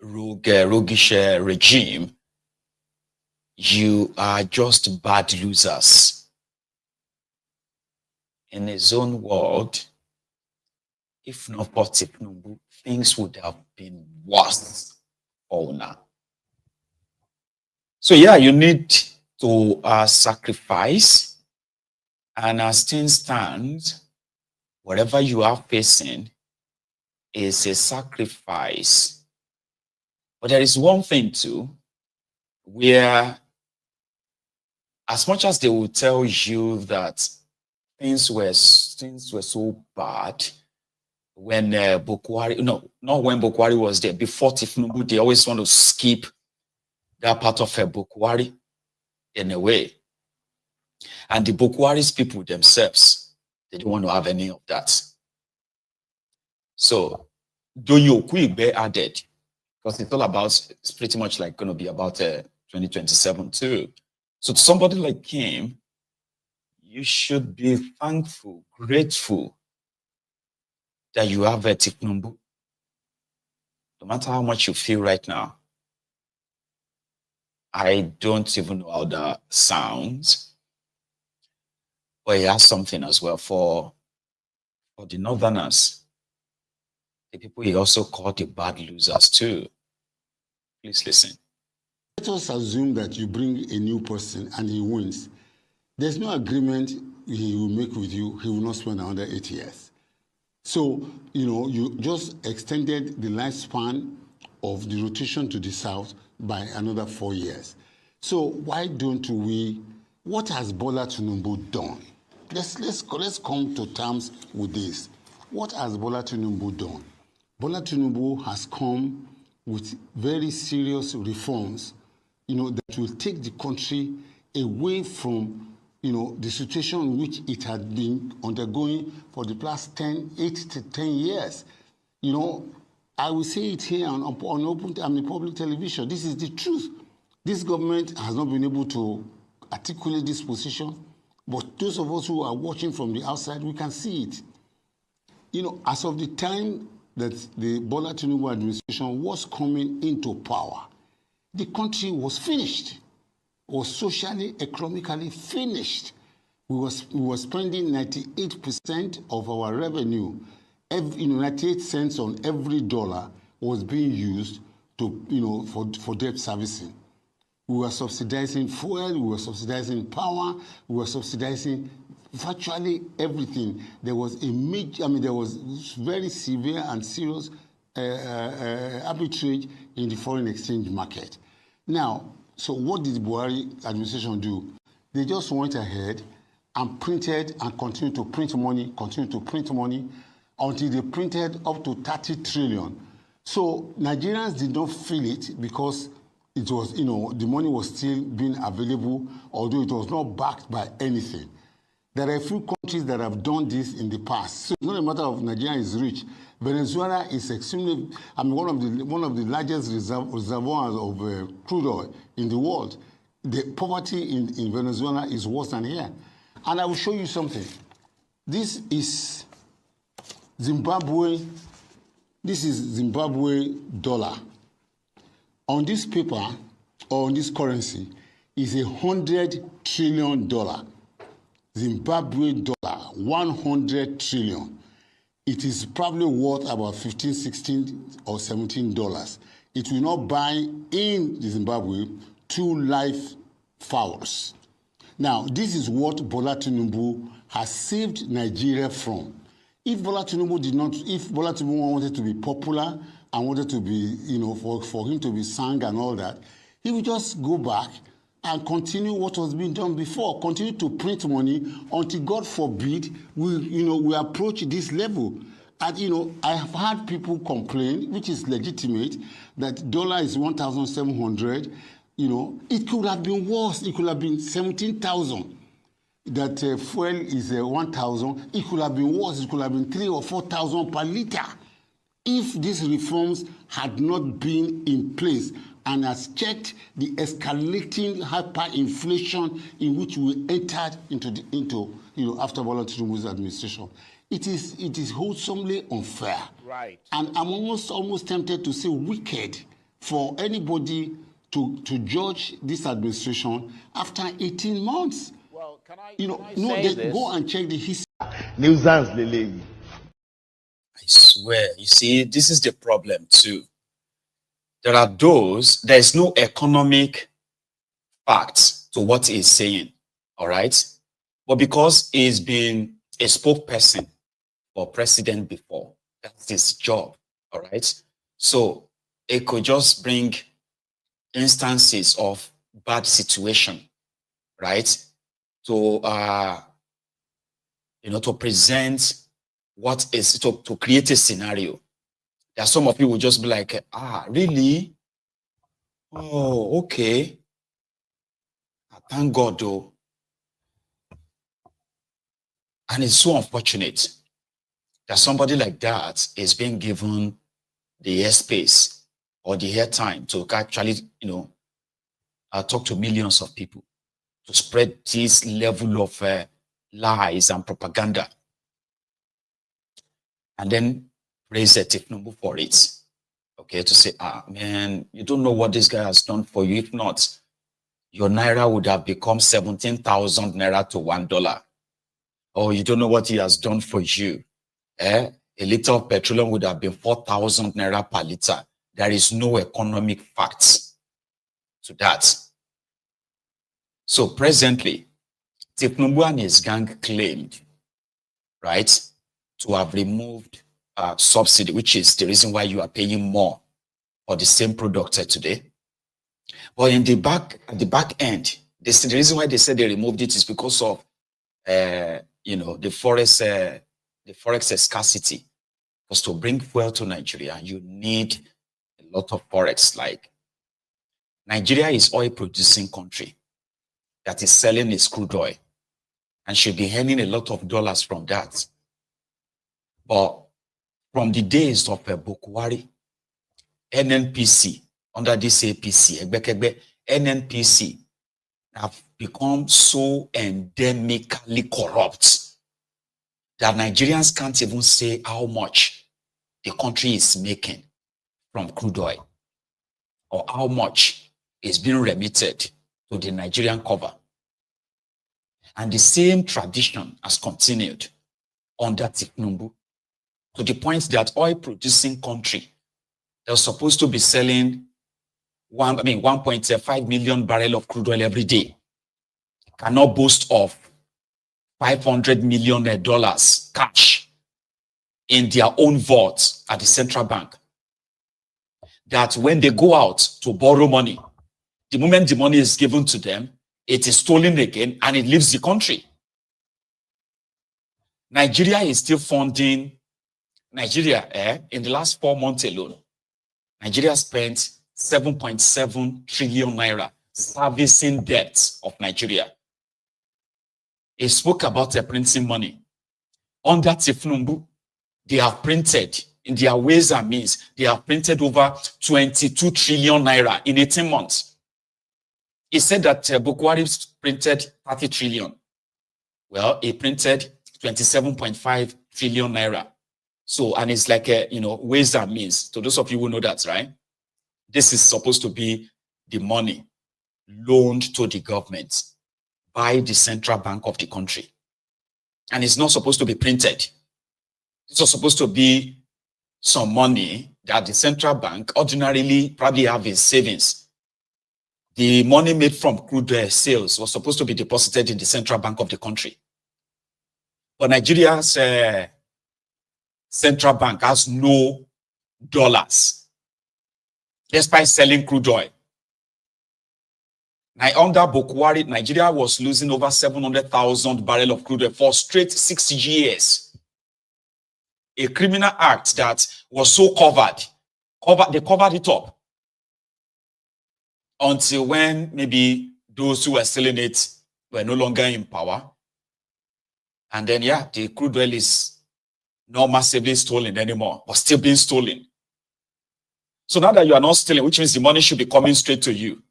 roguish regime, you are just bad losers. In his own world, if not for Tiknumbu, things would have been worse for now. So yeah, you need to sacrifice, and as things stand, whatever you are facing is a sacrifice. But there is one thing too, where as much as they will tell you that things were so bad when Bokwari, no, not when Bokwari was there, before Tiknumbu, they always want to skip that part of Bokwari in a way. And the Bokwari's people themselves, they don't want to have any of that. So Doyin Okuigbe added, because it's all about, it's pretty much like going to be about 2027 too. So to somebody like him, you should be thankful, grateful that you have a Tiknumbu. No matter how much you feel right now, I don't even know how that sounds, but he has something as well for the Northerners, the people he also called the bad losers too. Please listen. Let us assume that you bring a new person and he wins. There's no agreement he will make with you. He will not spend another 8 years. So, you know, you just extended the lifespan of the rotation to the south by another 4 years. So why don't we, what has Bola Tinubu done? Let's come to terms with this. What has Bola Tinubu done? Bola Tinubu has come with very serious reforms, you know, that will take the country away from, you know, the situation in which it had been undergoing for the past 8 to 10 years. You know, I will say it here on public television. This is the truth. This government has not been able to articulate this position, but those of us who are watching from the outside, we can see it. You know, as of the time that the Bola Tinubu administration was coming into power, the country was finished. Was socially, economically finished. We were spending 98% of our revenue, 98 cents on every dollar was being used to, you know, for debt servicing. We were subsidizing fuel, we were subsidizing power, we were subsidizing virtually everything. There was a major, there was very severe and serious arbitrage in the foreign exchange market. Now, so what did the Buhari administration do? They just went ahead and printed and continued to print money, until they printed up to 30 trillion. So Nigerians did not feel it because it was, the money was still being available, although it was not backed by anything. There are a few countries that have done this in the past. So it's not a matter of Nigeria is rich. Venezuela is extremely, one of the largest reservoirs of crude oil in the world. The poverty in Venezuela is worse than here. And I will show you something. This is Zimbabwe. This is Zimbabwe dollar. On this paper, or on this currency, is $100 trillion. Zimbabwe dollar, 100 trillion. It is probably worth about $15, $16, or $17. It will not buy in Zimbabwe 2 live fowls. Now, this is what Bola Tinubu has saved Nigeria from. If Bola Tinubu wanted to be popular and wanted to be, for him to be sang and all that, he would just go back and continue what was being done before, continue to print money until, God forbid, we approach this level. And, I have had people complain, which is legitimate, that dollar is 1,700. It could have been worse. It could have been 17,000. That fuel is 1,000. It could have been worse. It could have been 3,000 or 4,000 per liter if these reforms had not been in place and has checked the escalating hyperinflation in which we entered into after Bola Tinubu's administration. It is wholesomely unfair. Right. And I'm almost tempted to say wicked for anybody to judge this administration after 18 months. Well, can I go and check the history. I swear, you see, this is the problem too. There is no economic fact to what he's saying, all right? But because he's been a spokesperson for president before, that's his job, all right? So it could just bring instances of bad situation, right? To present what is to create a scenario. There are some of you will just be like, really? Oh, okay. Thank God though. And it's so unfortunate that somebody like that is being given the airspace or the airtime to actually, talk to millions of people, to spread this level of lies and propaganda. And then praise Tinubu for it. Okay, to say, man, you don't know what this guy has done for you. If not, your naira would have become 17,000 naira to $1. Oh, you don't know what he has done for you. A liter of petroleum would have been 4,000 naira per liter. There is no economic facts to that. So presently, Tinubu and his gang claimed, right, to have removed subsidy, which is the reason why you are paying more for the same product today. But in at the back end, the reason why they said they removed it is because of the forex scarcity. Because to bring fuel to Nigeria, you need a lot of forex. Like Nigeria is oil producing country that is selling its crude oil and should be earning a lot of dollars from that. But from the days of Bukwari, NNPC, under this APC, NNPC have become so endemically corrupt that Nigerians can't even say how much the country is making from crude oil or how much is being remitted to the Nigerian cover. And the same tradition has continued under Tinubu, to the point that oil-producing country they're supposed to be selling 1.5 million barrels of crude oil every day cannot boast of $500 million cash in their own vaults at the central bank. That when they go out to borrow money, the moment the money is given to them, it is stolen again and it leaves the country. Nigeria is still funding in the last 4 months alone. Nigeria spent 7.7 trillion naira servicing debts of Nigeria. He spoke about the printing money. Under Tifnumbu, they have printed, in their ways and means, they have printed over 22 trillion naira in 18 months. He said that Bukwari printed 30 trillion. Well, he printed 27.5 trillion naira. So, and it's like ways and means. So those of you who know that, right? This is supposed to be the money loaned to the government by the central bank of the country. And it's not supposed to be printed. It's not supposed to be some money that the central bank ordinarily probably have in savings. The money made from crude sales was supposed to be deposited in the central bank of the country. But Nigeria's central bank has no dollars, despite selling crude oil. Now, under Bukwari, Nigeria was losing over 700,000 barrels of crude oil for straight 6 years. A criminal act that was so covered, they covered it up. Until when maybe those who were selling it were no longer in power. And then, yeah, the crude oil is not massively stolen anymore, but still being stolen. So now that you are not stealing, which means the money should be coming straight to you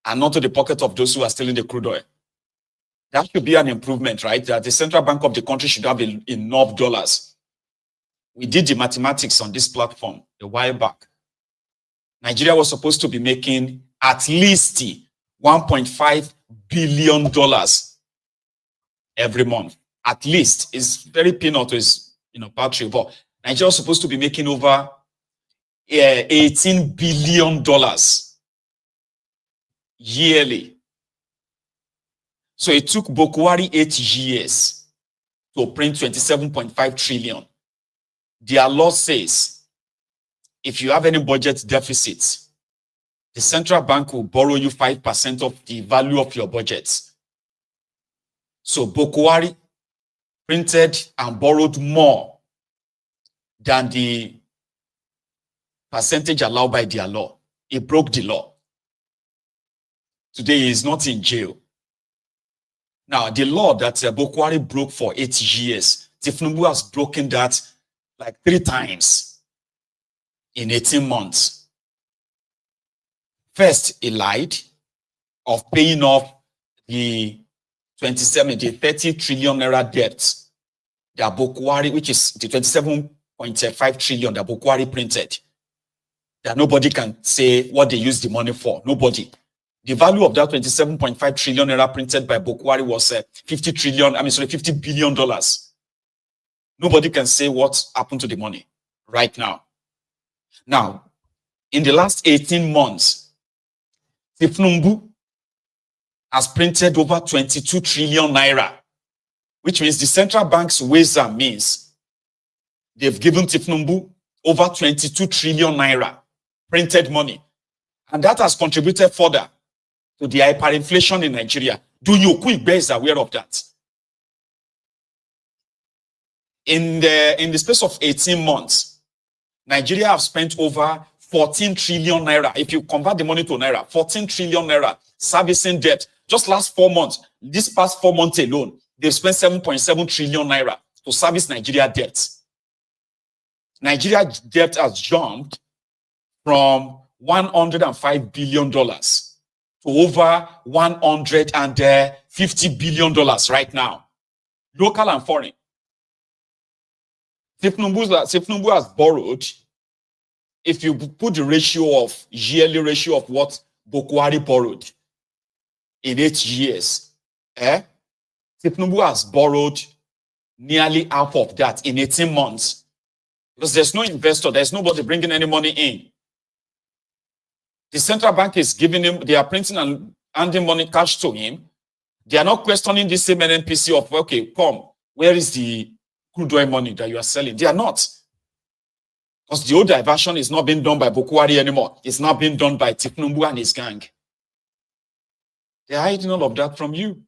and not to the pocket of those who are stealing the crude oil. That should be an improvement, right? That the central bank of the country should have enough dollars. We did the mathematics on this platform a while back. Nigeria was supposed to be making at least $1.5 billion every month. At least. It's very peanut, is paltry, but Nigeria was supposed to be making over $18 billion yearly. So it took Bukwari 8 years to print 27.5 trillion. Their law says, if you have any budget deficits, the central bank will borrow you 5% of the value of your budget. So Bukwari printed and borrowed more than the percentage allowed by their law. He broke the law. Today he is not in jail. Now, the law that Bukwari broke for 8 years, Tifnumbu has broken that like 3 times in 18 months. First, he lied of paying off the 30 trillion naira debt that Bukwari, which is the 27.5 trillion that Bukwari printed, that nobody can say what they used the money for. Nobody. The value of that 27.5 trillion naira printed by Bukwari was $50 billion. Nobody can say what happened to the money right now. Now, in the last 18 months, Tifnumbu has printed over 22 trillion naira, which means the central bank's ways and means, they've given Tifnumbu over 22 trillion naira printed money. And that has contributed further to the hyperinflation in Nigeria. Doyin Okuigbe is aware of that. In the space of 18 months, Nigeria have spent over 14 trillion naira. If you convert the money to naira, 14 trillion naira servicing debt. Just last 4 months, this past 4 months alone, they've spent 7.7 trillion naira to service Nigeria debt. Nigeria debt has jumped from $105 billion to over $150 billion right now, local and foreign. Tifnumbu has borrowed, if you put the yearly ratio of what Bukwari borrowed in 8 years, Tifnumbu has borrowed nearly half of that in 18 months. Because there's no investor, there's nobody bringing any money in. The central bank is giving him, they are printing and handing money cash to him, They are not questioning the same NNPC of, okay, come, where is the crude oil money that you are selling? They are not. Because the old diversion is not being done by Bokwari anymore. It's not being done by Tiknumbu and his gang. They are hiding all of that from you.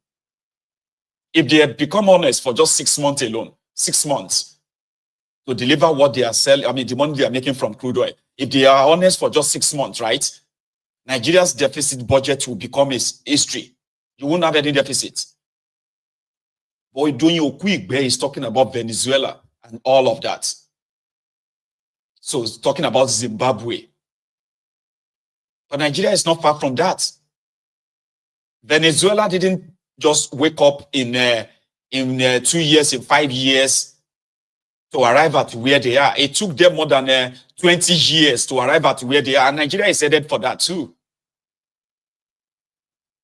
If they had become honest for just 6 months alone, 6 months, to deliver what they are selling, I mean, the money they are making from crude oil, if they are honest for just 6 months, right, Nigeria's deficit budget will become history. You won't have any deficit. Boy, Doyin Okuigbe is talking about Venezuela and all of that. So it's talking about Zimbabwe. But Nigeria is not far from that. Venezuela didn't just wake up in 2 years, in 5 years to arrive at where they are. It took them more than 20 years to arrive at where they are. And Nigeria is headed for that too.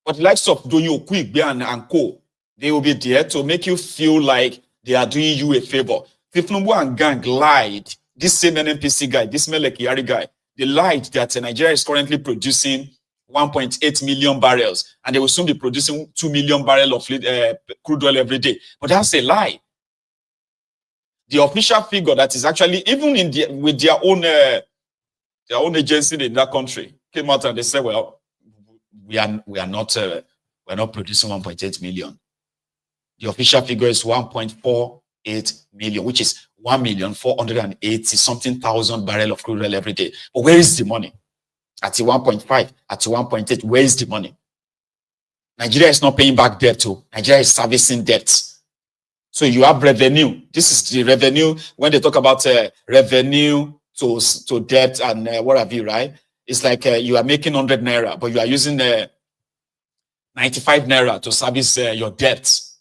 But the likes of Doyin Okuigbe and co, they will be there to make you feel like they are doing you a favor. Tifnumbu and gang lied. This same NNPC guy, this Melekiyari guy, they lied that Nigeria is currently producing 1.8 million barrels, and they will soon be producing 2 million barrels of crude oil every day. But that's a lie. The official figure that is actually, even in with their own agency in that country, came out and they said, well, we are not producing 1.8 million. The official figure is 1.48 million, which is 1,480 something thousand barrels of crude oil every day. But where is the money? At 1.5, at 1.8, where is the money? Nigeria is not paying back debt too. Nigeria is servicing debts. So you have revenue. This is the revenue. When they talk about revenue to debt and what have you, right? It's like you are making 100 naira, but you are using 95 naira to service your debts.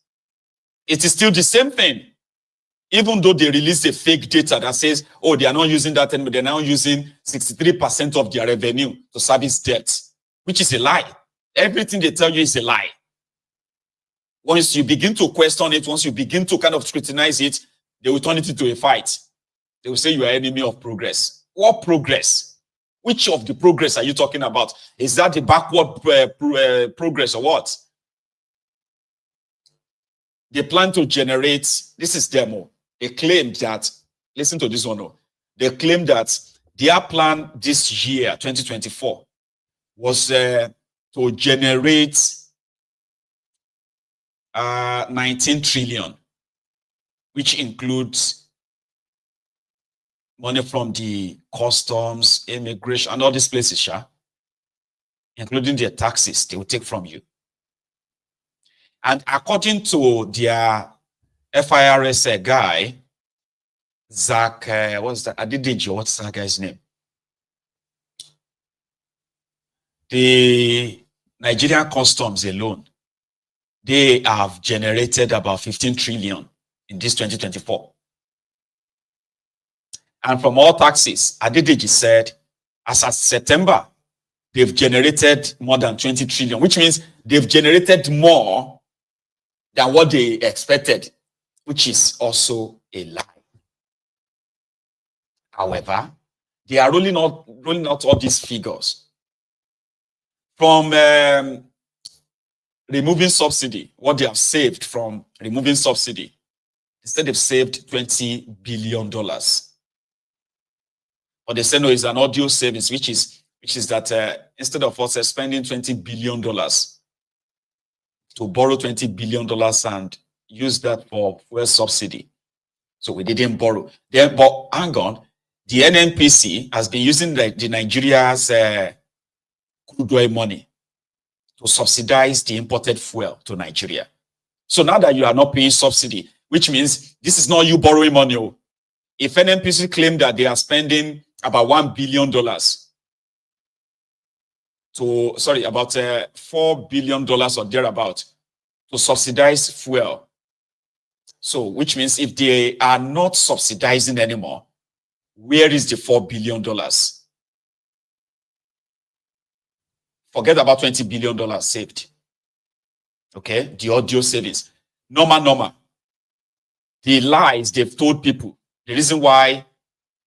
It is still the same thing. Even though they release a fake data that says, oh, they are not using that anymore, they're now using 63% of their revenue to service debts, which is a lie. Everything they tell you is a lie. Once you begin to question it, once you begin to kind of scrutinize it, they will turn it into a fight. They will say you are enemy of progress. What progress? Which of the progress are you talking about? Is that the backward progress or what? They plan to generate, this is demo. They claim that, listen to this one. They claim that their plan this year, 2024, was to generate 19 trillion, which includes money from the customs, immigration, and all these places, including their taxes they will take from you. And according to their FIRS guy, Zach, what's that? Adidiji, what's that guy's name? The Nigerian customs alone, they have generated about 15 trillion in this 2024. And from all taxes, Adidiji said, as of September, they've generated more than 20 trillion, which means they've generated more than what they expected, which is also a lie. However, they are rolling out all these figures. From removing subsidy, what they have saved from removing subsidy, instead they've saved $20 billion. But they say no, it's an audio savings, which is that instead of us spending $20 billion to borrow $20 billion and use that for fuel subsidy. So we didn't borrow. Then, but hang on, the NNPC has been using the Nigeria's crude oil money to subsidize the imported fuel to Nigeria. So now that you are not paying subsidy, which means this is not you borrowing money. If NNPC claim that they are spending about $1 billion about $4 billion or thereabout to subsidize fuel. So, which means if they are not subsidizing anymore, where is the $4 billion? Forget about $20 billion saved. Okay, the audio savings. Normal. The lies they've told people. The reason why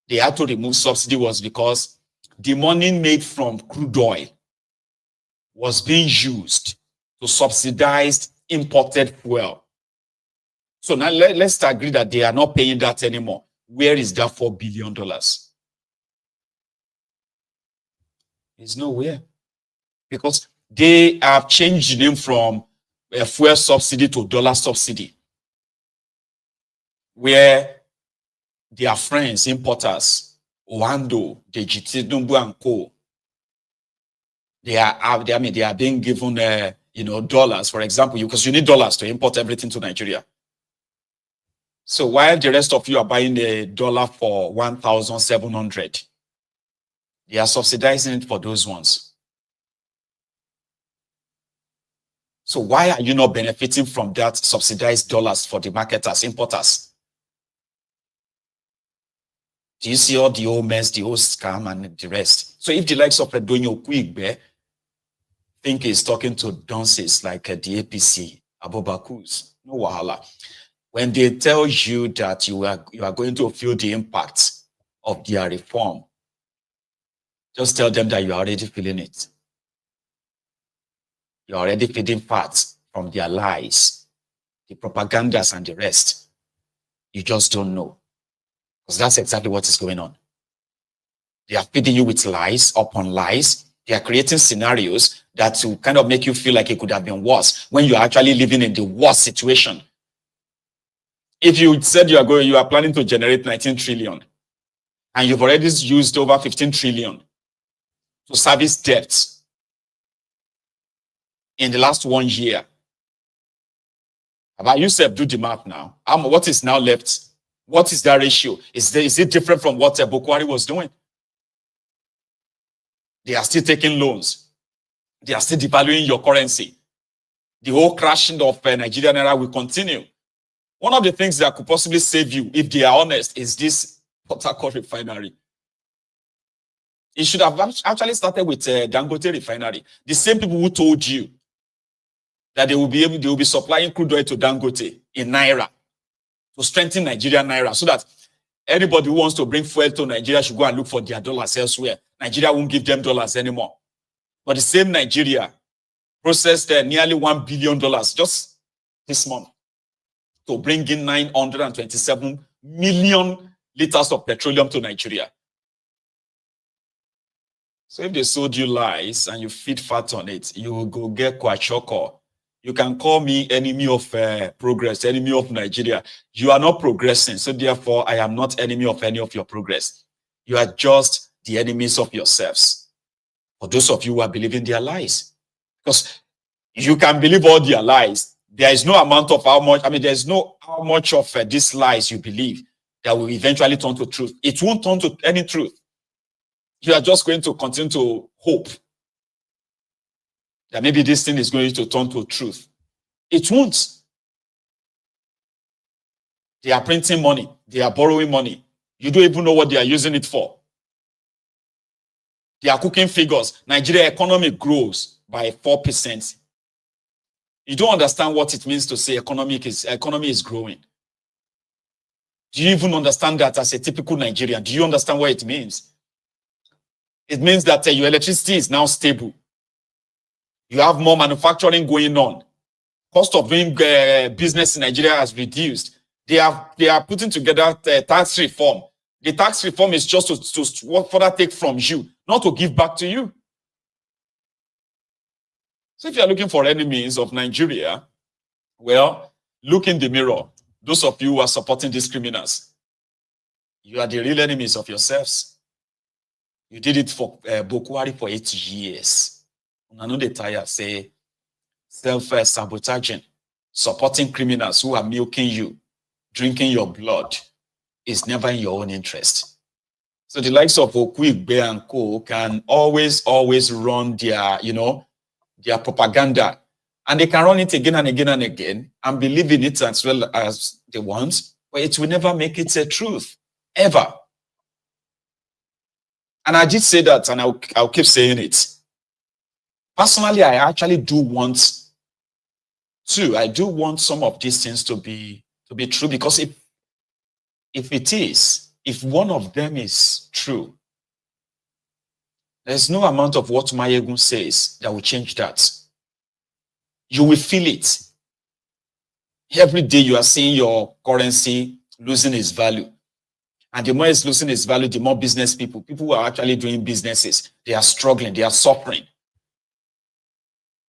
they had to remove subsidy was because the money made from crude oil was being used to subsidize imported fuel. So now let's agree that they are not paying that anymore. Where is that $4 billion? It's nowhere. Because they have changed the name from a fuel subsidy to dollar subsidy, where their friends, importers, Oando, Dejiti, Dumbu and Co., they are being given dollars, for example, because you need dollars to import everything to Nigeria. So while the rest of you are buying a dollar for 1,700, they are subsidizing it for those ones. So why are you not benefiting from that subsidized dollars for the marketers, importers? Do you see all the old mess, the old scam and the rest? So if the likes of Doyin Okuigbe think he's talking to dunces like the APC, Abubakus, no wahala. When they tell you that you are going to feel the impact of their reform, just tell them that you are already feeling it. You're already feeding parts from their lies, the propagandas and the rest. You just don't know. Because that's exactly what is going on. They are feeding you with lies upon lies. They are creating scenarios that will kind of make you feel like it could have been worse when you're actually living in the worst situation. If you said you are planning to generate 19 trillion and you've already used over 15 trillion to service debts in the last 1 year, about yourself, do the math now. What is now left? What is that ratio? Is it different from what Bukwari was doing? They are still taking loans. They are still devaluing your currency. The whole crashing of Nigerian naira will continue. One of the things that could possibly save you, if they are honest, is this Portharcourt Refinery. It should have actually started with Dangote Refinery. The same people who told you that they will be supplying crude oil to Dangote in naira to strengthen Nigerian naira, so that anybody who wants to bring fuel to Nigeria should go and look for their dollars elsewhere. Nigeria won't give them dollars anymore. But the same Nigeria processed nearly $1 billion just this month to bring in 927 million liters of petroleum to Nigeria. So if they sold you lies and you feed fat on it, you will go get kwachoko. You can call me enemy of progress, enemy of Nigeria. You are not progressing, so therefore I am not enemy of any of your progress. You are just the enemies of yourselves. For those of you who are believing their lies. Because you can believe all their lies. There is no amount of there's no how much of these lies you believe that will eventually turn to truth. It won't turn to any truth. You are just going to continue to hope that maybe this thing is going to turn to truth. It won't. They are printing money. They are borrowing money. You don't even know what they are using it for. They are cooking figures. Nigeria economy grows by 4%. You don't understand what it means to say economy is growing. Do you even understand that as a typical Nigerian? Do you understand what it means? It means that your electricity is now stable. You have more manufacturing going on. Cost of doing business in Nigeria has reduced. They are putting together tax reform. The tax reform is just to further take from you, not to give back to you. So if you are looking for enemies of Nigeria, well, look in the mirror. Those of you who are supporting these criminals, you are the real enemies of yourselves. You did it for Bukwari for 8 years. I know they tire, say, self-sabotaging, supporting criminals who are milking you, drinking your blood is never in your own interest. So the likes of Okuigbe and Co. can always run their, their propaganda. And they can run it again and again and again and believe in it as well as they want, but it will never make it a truth, ever. And I did say that, and I'll keep saying it. Personally, I actually do want some of these things to be true, because if one of them is true, there's no amount of what Mayegun says that will change that. You will feel it. Every day you are seeing your currency losing its value. And the more it's losing its value, the more business people who are actually doing businesses, they are struggling, they are suffering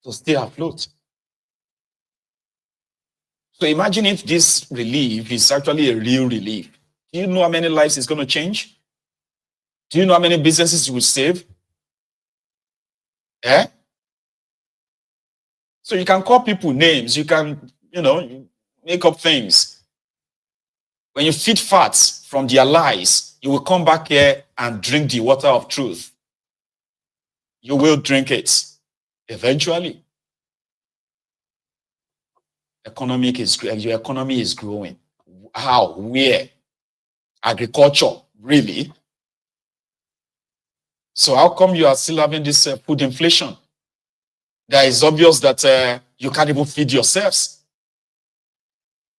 to stay afloat. So imagine if this relief is actually a real relief. Do you know how many lives it's going to change? Do you know how many businesses it will save? Eh? So you can call people names, you can, make up things. When you feed fats from their lies, you will come back here and drink the water of truth. You will drink it eventually. Your economy is growing. How? Where? Agriculture, really? So how come you are still having this food inflation? That is obvious that you can't even feed yourselves.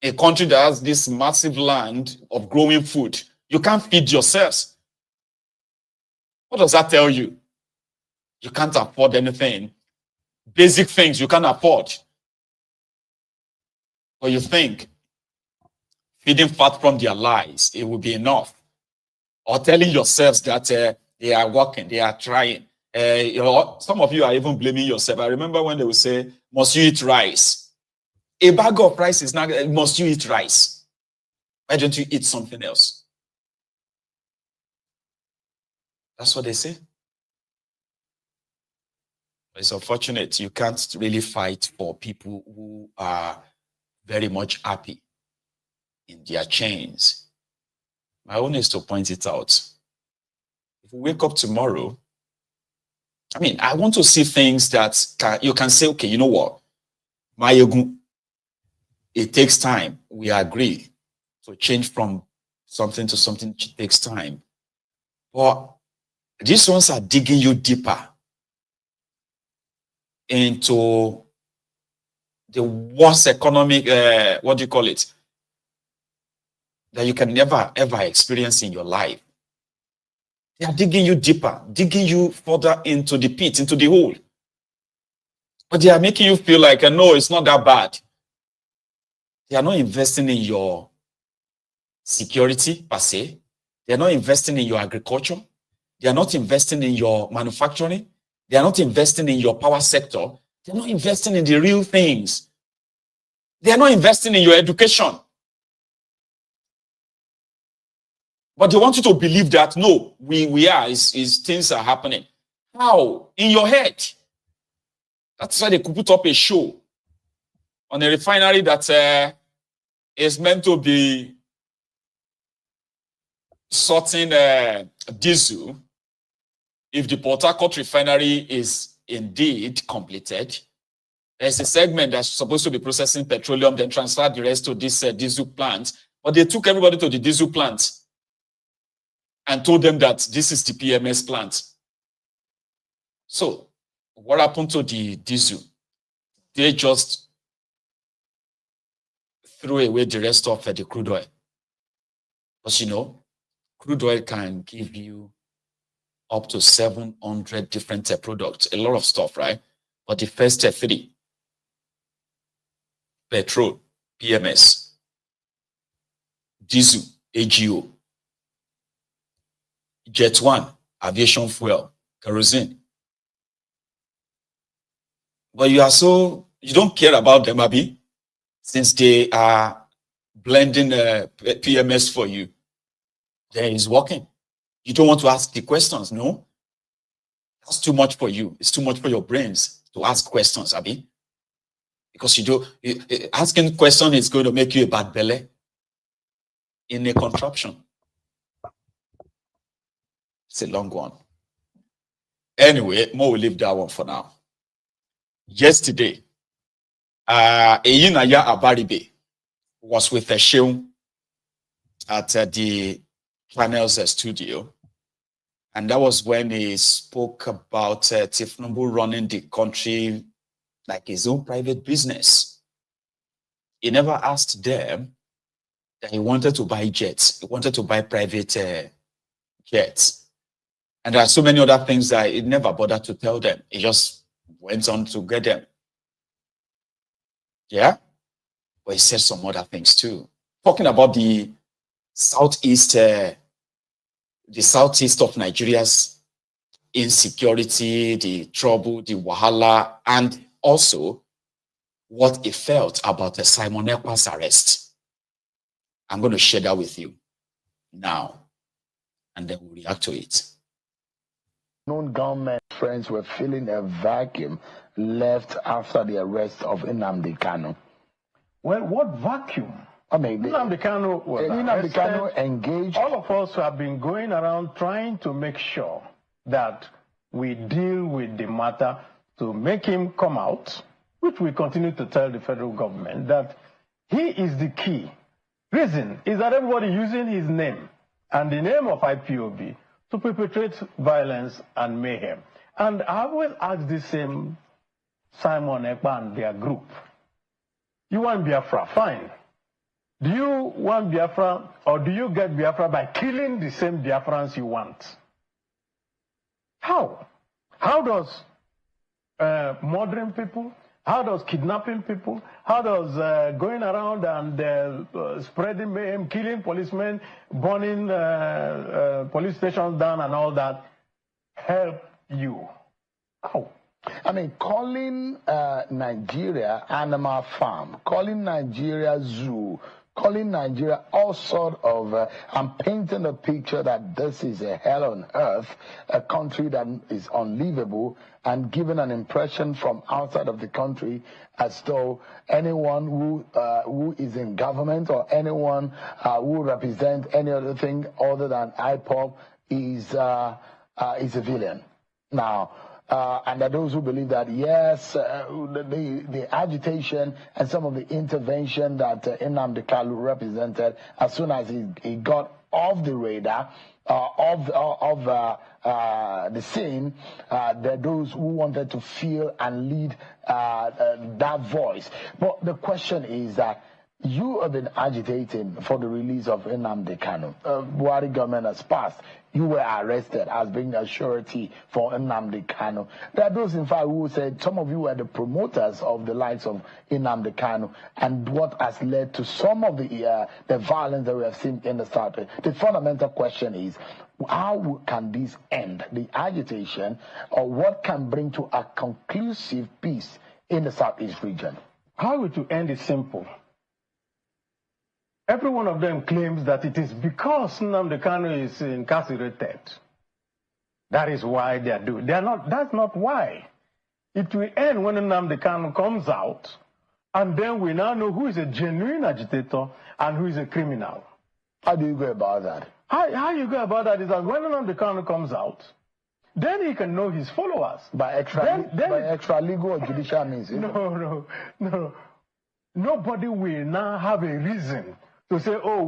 A country that has this massive land of growing food, you can't feed yourselves. What does that tell you? You can't afford anything. Basic things you can't afford. But you think feeding fat from their lies, it will be enough. Or telling yourselves that they are working, they are trying. Some of you are even blaming yourself. I remember when they would say, must you eat rice? A bag of rice is not, must you eat rice? Why don't you eat something else? That's what they say. It's unfortunate. You can't really fight for people who are very much happy in their chains. My own is to point it out. If we wake up tomorrow, I want to see things that you can say, okay, you know what? It takes time. We agree. To change from something to something takes time. But these ones are digging you deeper into the worst economic, what do you call it? That you can never, ever experience in your life. They are digging you deeper, digging you further into the pit, into the hole. But they are making you feel like, no, it's not that bad. They are not investing in your security, per se. They are not investing in your agriculture. They are not investing in your manufacturing. They are not investing in your power sector. They are not investing in the real things. They are not investing in your education. But they want you to believe that, no, we are, things are happening. How? In your head. That's why they could put up a show on a refinery that is meant to be sorting diesel. If the Portharcourt Refinery is indeed completed, there's a segment that's supposed to be processing petroleum, then transfer the rest to this diesel plant. But they took everybody to the diesel plant and told them that this is the PMS plant. So what happened to the diesel? They just threw away the rest of the crude oil. Because, crude oil can give you up to 700 different products, a lot of stuff, right? But the first three, petrol, PMS, diesel, AGO, Jet 1, aviation fuel, kerosene. But you don't care about them, Abi, since they are blending PMS for you. Then it's working. You don't want to ask the questions, no? That's too much for you. It's too much for your brains to ask questions, Abi. Because asking questions is going to make you a bad belly in a contraption. It's a long one. Anyway, we'll leave that one for now. Yesterday, Eyinaya Abaribe was with Sheung at the Channels studio. And that was when he spoke about Tifnumbu running the country like his own private business. He never asked them that he wanted to buy jets. He wanted to buy private jets. And there are so many other things that he never bothered to tell them. He just went on to get them. Yeah? but he said some other things too. Talking about the southeast of Nigeria's insecurity, the trouble, the wahala, and also what he felt about Simon Ekpa's arrest. I'm going to share that with you now, and then we'll react to it. Non-government friends were feeling a vacuum left after the arrest of Nnamdi Kanu. Well, what vacuum? I mean, Nnamdi Kanu was Nnamdi Kanu engaged. All of us have been going around trying to make sure that we deal with the matter to make him come out, which we continue to tell the federal government that he is the key. Reason is that everybody using his name and the name of IPOB to perpetrate violence and mayhem. And I will ask the same Simon Ekpa and their group. You want Biafra? Fine. Do you want Biafra, or do you get Biafra by killing the same Biafrans you want? How? How does murdering people, how does kidnapping people, how does going around and spreading mayhem, killing policemen, burning police stations down and all that help you? How? I mean, calling Nigeria Animal Farm, calling Nigeria Zoo, calling Nigeria all sort of, I'm painting a picture that this is a hell on earth, a country that is unlivable, and giving an impression from outside of the country as though anyone who is in government or anyone who represents any other thing other than IPOB is a villain. Now, and there are those who believe that, yes, the agitation and some of the intervention that Nnamdi Kanu represented, as soon as he got off the radar, of the scene, there are those who wanted to feel and lead that voice. But the question is that you have been agitating for the release of Nnamdi Kanu. Buhari government has passed. You were arrested as being a surety for Nnamdi Kanu. There are those, in fact, who said some of you were the promoters of the likes of Nnamdi Kanu, and what has led to some of the violence that we have seen in the South. The fundamental question is, how can this end, the agitation, or what can bring to a conclusive peace in the Southeast region? How to end is simple. Every one of them claims that it is because Nnamdi Kanu is incarcerated. That is why they are doing. They are not. That's not why. It will end when Nnamdi Kanu comes out, and then we now know who is a genuine agitator and who is a criminal. How do you go about that? How you go about that is that when Nnamdi Kanu comes out, then he can know his followers. By extra legal or judicial means? No. Nobody will now have a reason to say, oh,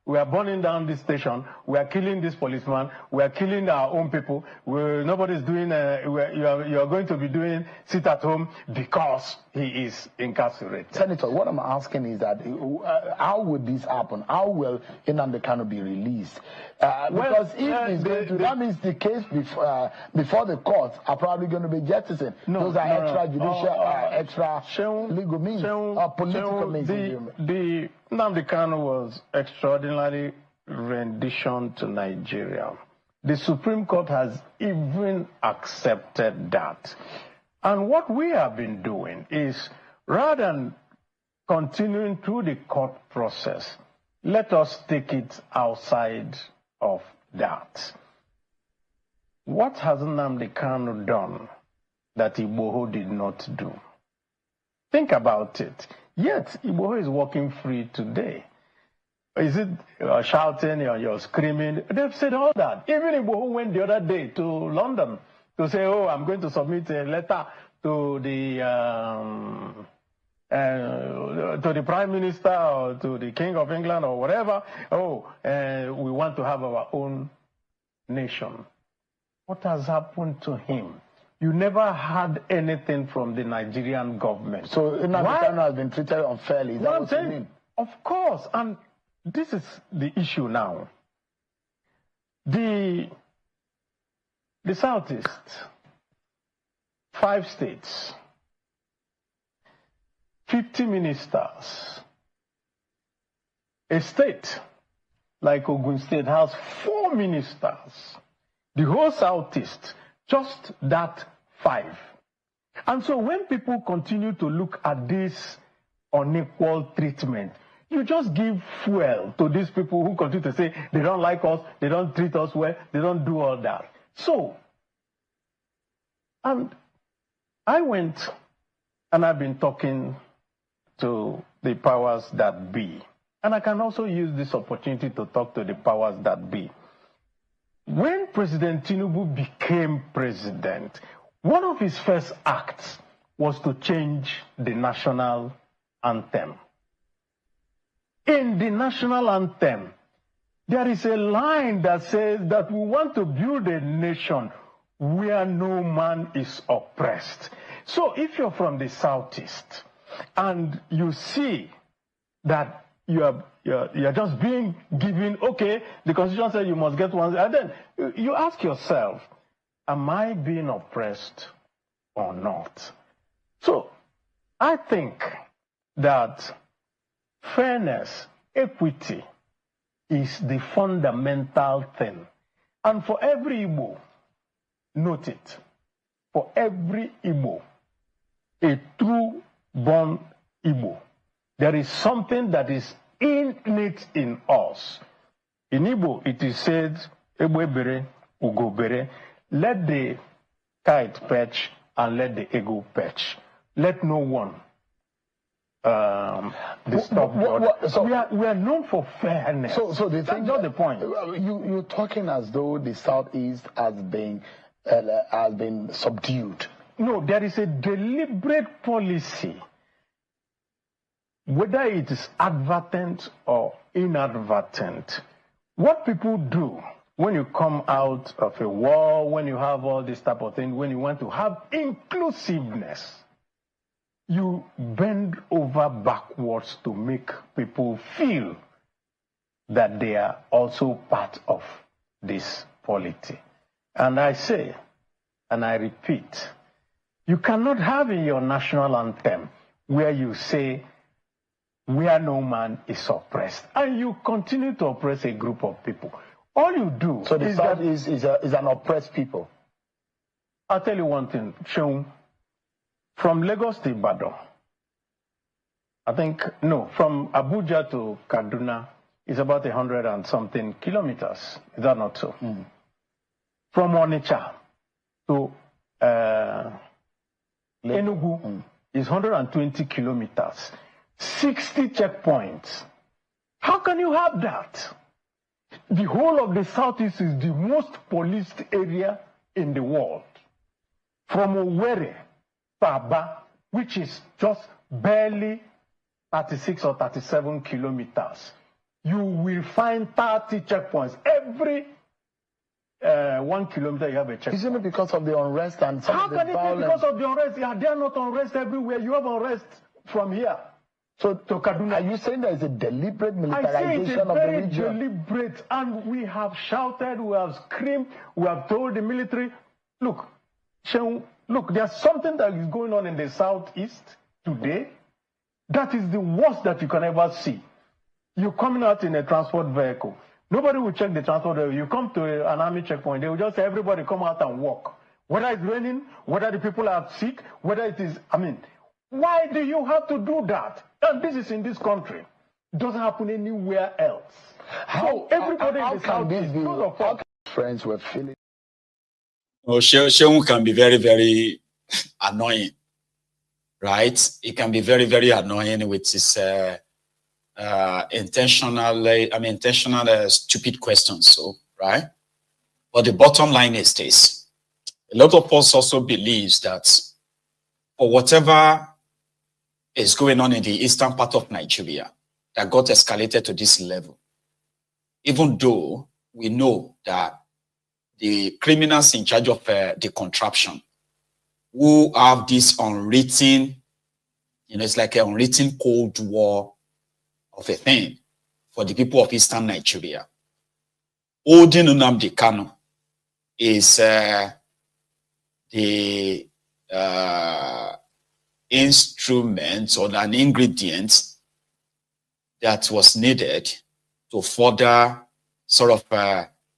we are burning down this station, we are killing this policeman, we are killing our own people, nobody's doing, you are going to be doing sit at home because he is incarcerated. Senator, what I'm asking is that how would this happen? How will Nnamdi Kanu be released? Because if he's going to, that means the case before the courts are probably going to be jettisoned. Those are extrajudicial, extra legal means, political means. The Nnamdi Kanu was extraordinarily rendition to Nigeria. The Supreme Court has even accepted that. And what we have been doing is, rather than continuing through the court process, let us take it outside of that. What has Nnamdi Kanu done that Igboho did not do? Think about it. Yet, Igboho is walking free today. Is it shouting or you're screaming? They've said all that. Even Igboho went the other day to London to say, oh, I'm going to submit a letter to the Prime Minister or to the King of England or whatever. Oh, we want to have our own nation. What has happened to him? You never had anything from the Nigerian government. So Nnamdi Kanu has been treated unfairly. Is that what you mean? Of course, and this is the issue now. The Southeast, 5 states, 50 ministers. A state like Ogun State has 4 ministers. The whole Southeast, just that 5. And so when people continue to look at this unequal treatment, you just give fuel to these people who continue to say they don't like us, they don't treat us well, they don't do all that. So, and I went and I've been talking to the powers that be. And I can also use this opportunity to talk to the powers that be. When President Tinubu became president, one of his first acts was to change the national anthem. In the national anthem, there is a line that says that we want to build a nation where no man is oppressed. So if you're from the Southeast and you see that you're just being given, okay, the Constitution says you must get one, and then you ask yourself, am I being oppressed or not? So I think that fairness, equity is the fundamental thing. And for every Igbo, note it, for every Igbo, a true born Igbo, there is something that is innate in us. In Igbo, it is said, Egbe bere, ugo bere, let the kite perch and let the eagle perch. Let no one disturb the other. So we are known for fairness. So the thing, that's not the point. You're talking as though the Southeast has been subdued. No, there is a deliberate policy, whether it is advertent or inadvertent. What people do when you come out of a war, when you have all this type of thing, when you want to have inclusiveness, you bend over backwards to make people feel that they are also part of this polity. And I say, and I repeat, you cannot have in your national anthem where you say, where no man is oppressed, and you continue to oppress a group of people. All you do so the South is an oppressed people. I'll tell you one thing, Seun, from Lagos to Ibadan, from Abuja to Kaduna is about 100 and something kilometers. Is that not so? Mm. From Onitsha to Enugu is 120 kilometers. 60 checkpoints. How can you have that? The whole of the Southeast is the most policed area in the world. From Owerri to Aba, which is just barely 36 or 37 kilometers, you will find 30 checkpoints. Every 1 kilometer you have a checkpoint. Isn't it because of the unrest and some How of the can violence? It be because of the unrest? Yeah, they are not unrest everywhere. You have unrest from here. So to Kaduna. Are you saying there is a deliberate I say it's militarization a of the very region? deliberate, and we have shouted, we have screamed, we have told the military, look, there's something that is going on in the Southeast today that is the worst that you can ever see. You're coming out in a transport vehicle. Nobody will check the transport vehicle. You come to an army checkpoint, they will just say, everybody come out and walk. Whether it's raining, whether the people are sick, whether it is, why do you have to do that? And this is in this country. It doesn't happen anywhere else. So everybody in the South friends were feeling. Oh, Sheung can be very, very annoying, right? It can be very, very annoying with his intentional stupid questions. So, right? But the bottom line is this: a lot of us also believes that for whatever is going on in the eastern part of Nigeria that got escalated to this level, even though we know that the criminals in charge of the contraption who have this unwritten, it's like an unwritten Cold War of a thing for the people of eastern Nigeria. Holding Nnamdi Kanu is the instrument or an ingredient that was needed to further sort of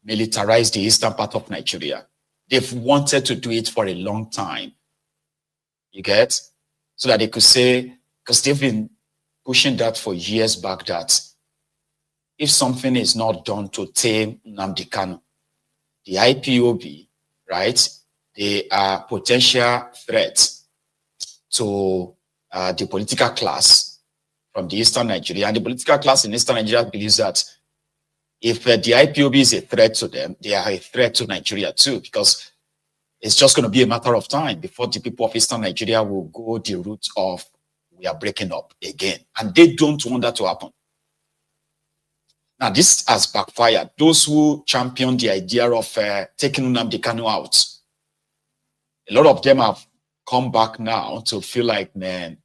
militarize the eastern part of Nigeria. They've wanted to do it for a long time. You get? So that they could say, because they've been pushing that for years back, that if something is not done to tame Nnamdi Kanu, the IPOB, right, they are potential threats to the political class from the eastern Nigeria. And the political class in eastern Nigeria believes that if the IPOB is a threat to them, they are a threat to Nigeria too, because it's just going to be a matter of time before the people of eastern Nigeria will go the route of we are breaking up again. And they don't want that to happen. Now, this has backfired. Those who champion the idea of taking Nnamdi Kanu out, a lot of them have come back now to feel like, man,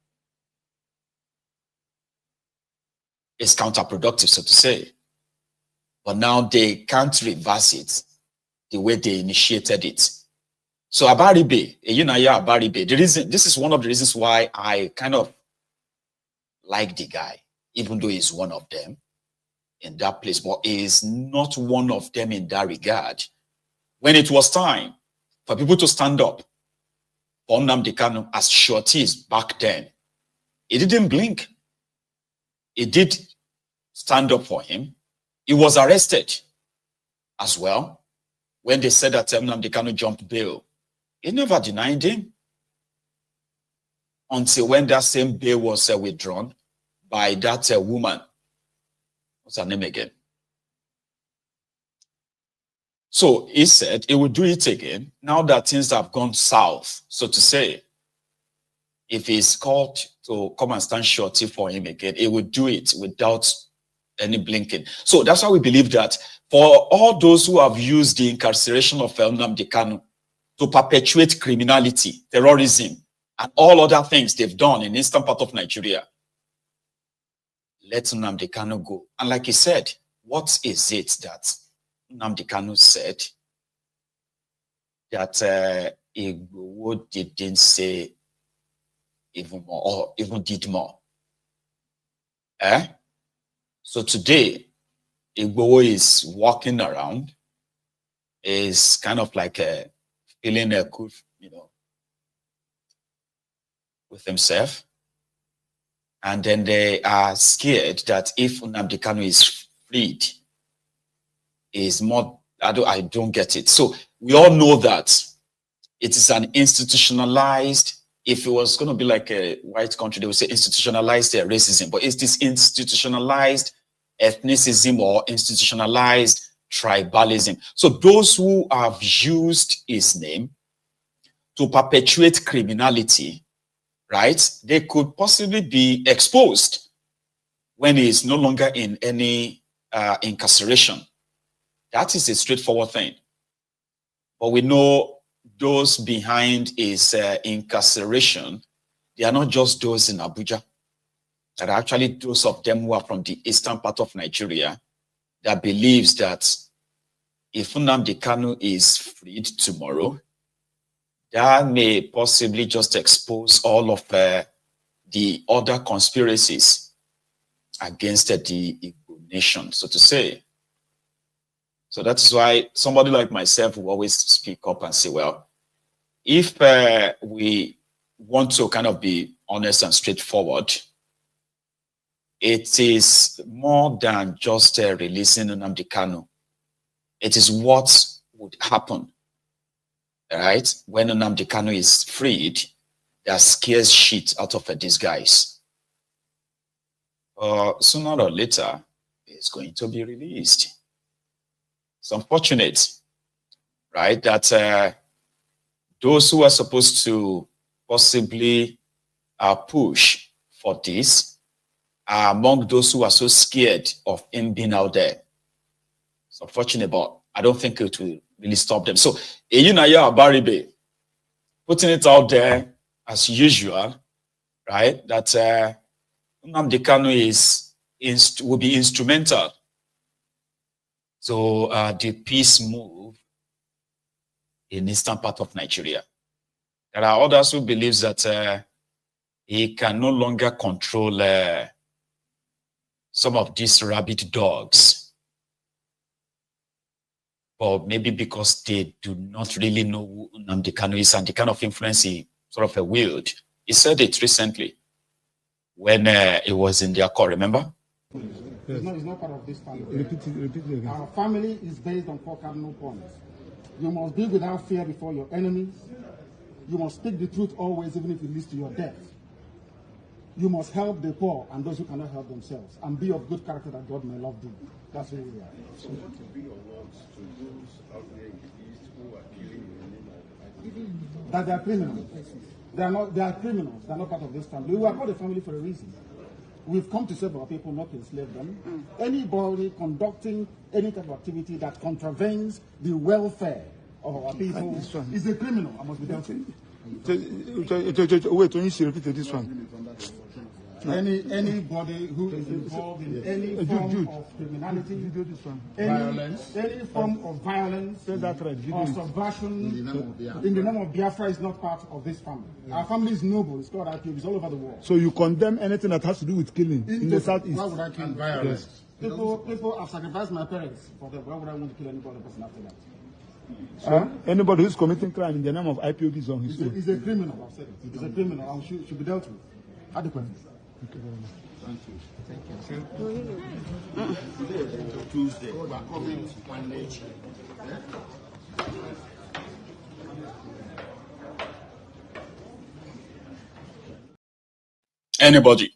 it's counterproductive, so to say. But now they can't reverse it the way they initiated it. So Abaribe, Eyinaya Abaribe, this is one of the reasons why I kind of like the guy, even though he's one of them in that place, but he is not one of them in that regard. When it was time for people to stand up for Nnamdi Kanu as shorties back then, he didn't blink. He did stand up for him. He was arrested as well when they said that Nnamdi Kanu jumped bail. He never denied him until when that same bail was withdrawn by that woman. What's her name again? So he said he would do it again now that things have gone south, so to say. If he's called to come and stand shorty for him again, he would do it without any blinking. So that's why we believe that for all those who have used the incarceration of Nnamdi Kanu to perpetuate criminality, terrorism, and all other things they've done in the eastern part of Nigeria, let Nnamdi Kanu go. And like he said, what is it that Nnamdi Kanu said that Igboho didn't say even more, or even did more? So today, Igboho is walking around, is kind of like feeling a good, with himself. And then they are scared that if Nnamdi Kanu is freed, is more, I don't get it. So we all know that it is an institutionalized, if it was going to be like a white country, they would say institutionalized racism, but it's this institutionalized ethnicism or institutionalized tribalism. So those who have used his name to perpetuate criminality, right, they could possibly be exposed when he is no longer in any incarceration. That is a straightforward thing. But we know those behind his incarceration, they are not just those in Abuja. There are actually those of them who are from the eastern part of Nigeria that believes that if Nnamdi Kanu is freed tomorrow, that may possibly just expose all of the other conspiracies against the Igbo nation, so to say. So that's why somebody like myself will always speak up and say, well, if we want to kind of be honest and straightforward, it is more than just releasing Nnamdi Kanu. It is what would happen, right? When Nnamdi Kanu is freed, that scares shit out of these guys. Sooner or later, it's going to be released. It's unfortunate, right, that those who are supposed to possibly push for this are among those who are so scared of him being out there. It's unfortunate, but I don't think it will really stop them. So, Eyinaya Abaribe, putting it out there as usual, right, that Nnamdi Kanu will be instrumental to the peace move in eastern part of Nigeria. There are others who believe that he can no longer control some of these rabid dogs. Or maybe because they do not really know who Nnamdi Kanu is and the kind of influence he sort of wield. He said it recently when it was in their court, remember? It's not part of this family. Repeat it again. Our family is based on 4 cardinal points. You must be without fear before your enemies. You must speak the truth always, even if it leads to your death. You must help the poor and those who cannot help themselves, and be of good character that God may love thee. That's who we are. So to be your words to those out there in the East who are killing you, that they are criminals. They are criminals. They are not part of this family. We are called a family for a reason. We've come to save our people, not to enslave them. Anybody conducting any type of activity that contravenes the welfare of our people is a criminal. I must be dealt with. Wait, when you say repeat this one. Anybody who is involved in any form of criminality, any form of violence or subversion in the name of Biafra is not part of this family. Our family is noble. It's called IPOB. It's all over the world. So you condemn anything that has to do with killing in the southeast? Why would I kill violence? Yes. People have sacrificed my parents for them. Why would I want to kill any other person after that? So anybody who's committing crime in the name of IPOB is on his own. He's a criminal. I've said it. He's a criminal and should be dealt with. Adequately. Thank you very much. Thank you. Today, Tuesday, we're coming one day. Anybody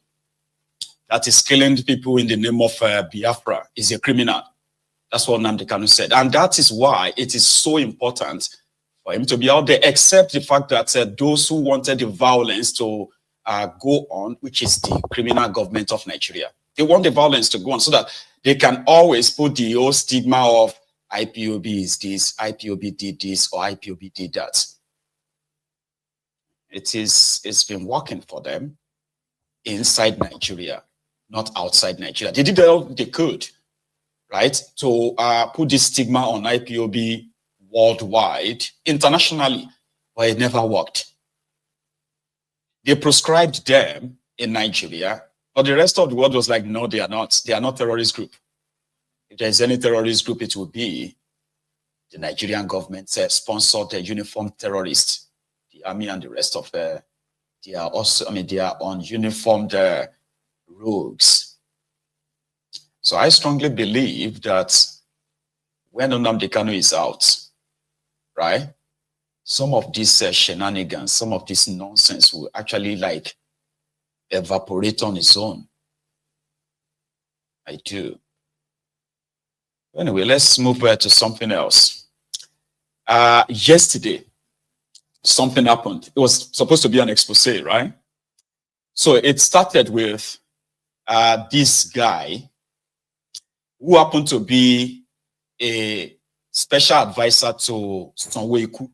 that is killing people in the name of Biafra is a criminal. That's what Nnamdi Kanu said. And that is why it is so important for him to be out there, except the fact that those who wanted the violence to go on, which is the criminal government of Nigeria. They want the violence to go on so that they can always put the old stigma of IPOB is this, IPOB did this, or IPOB did that. It's been working for them inside Nigeria, not outside Nigeria. They did all they could, right, to put this stigma on IPOB worldwide, internationally, but it never worked. They proscribed them in Nigeria, but the rest of the world was like, no, they are not. They are not a terrorist group. If there is any terrorist group, it will be the Nigerian government sponsored the uniformed terrorists, the army and the rest of the. They are also, they are on uniformed rogues. So I strongly believe that when Nnamdi Kanu is out, right, some of these shenanigans, some of this nonsense will actually like evaporate on its own. I do. Anyway, let's move to something else. Yesterday, something happened. It was supposed to be an expose, right? So it started with this guy who happened to be a special advisor to Sanwo-Iku.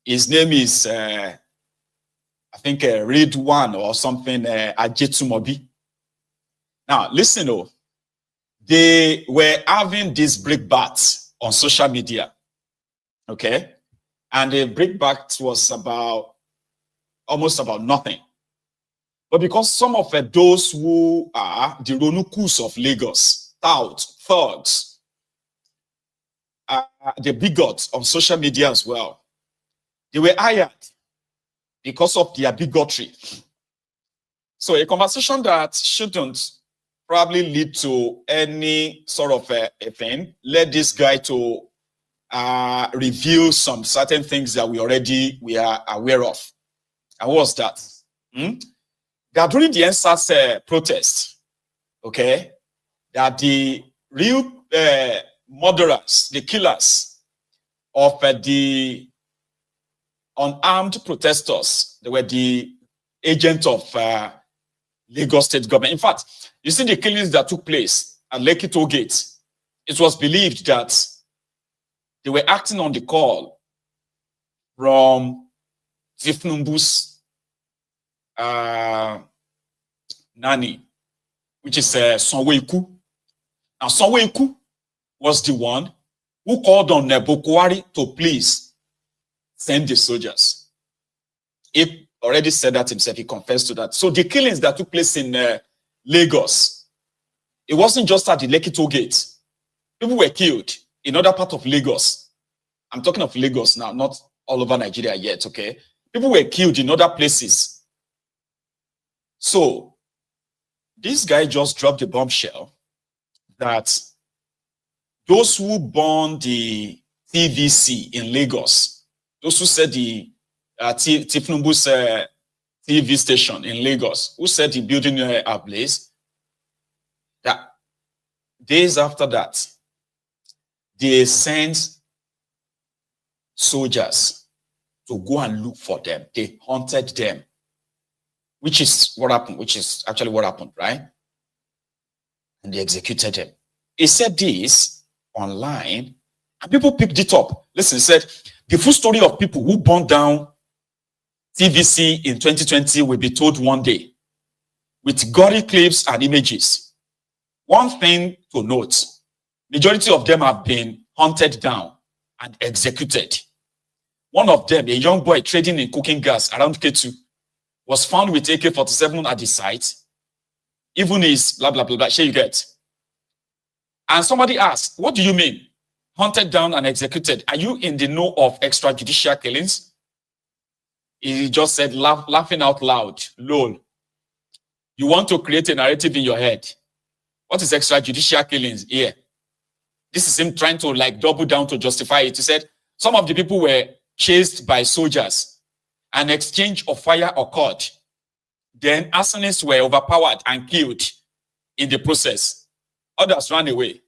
His name is, I think, Ridwan or something, Ajetumobi. Now, listen, they were having this breakbacks on social media, okay? And the breakbacks was almost about nothing. But because some of those who are the Ronukus of Lagos, thugs, the bigots on social media as well, they were hired because of their bigotry. So a conversation that shouldn't probably lead to any sort of a thing led this guy to reveal some certain things that we are aware of. And what was that? That during the NSAS protest, okay, that the real murderers, the killers of the unarmed protesters, they were the agents of Lagos State government. In fact, you see the killings that took place at Lekki Toll Gate, it was believed that they were acting on the call from Tifnumbu's nanny, which is Sanwo-Iku. Now, Sanwo-Iku was the one who called on Boko Haram to please send the soldiers. If already said that himself. He confessed to that. So the killings that took place in Lagos, it wasn't just at the Lekki toll gate. People were killed in other parts of Lagos. I'm talking of Lagos now, not all over Nigeria yet, okay? People were killed in other places. So this guy just dropped a bombshell that those who burned the TVC in Lagos, those who said the Tifnumbu's TV station in Lagos, who set the building ablaze, that days after that, they sent soldiers to go and look for them. They hunted them, which is what happened, which is actually what happened, right? And they executed them. He said this online, and people picked it up. Listen, he said, the full story of people who burned down TVC in 2020 will be told one day, with gory clips and images. One thing to note, majority of them have been hunted down and executed. One of them, a young boy trading in cooking gas around K2, was found with AK-47 at the site. Even his blah, blah, blah, blah, share you get. And somebody asked, what do you mean? Hunted down and executed. Are you in the know of extrajudicial killings? He just said, laughing out loud, lol. You want to create a narrative in your head. What is extrajudicial killings here? This is him trying to like double down to justify it. He said, some of the people were chased by soldiers. An exchange of fire occurred. Then arsonists were overpowered and killed in the process. Others ran away.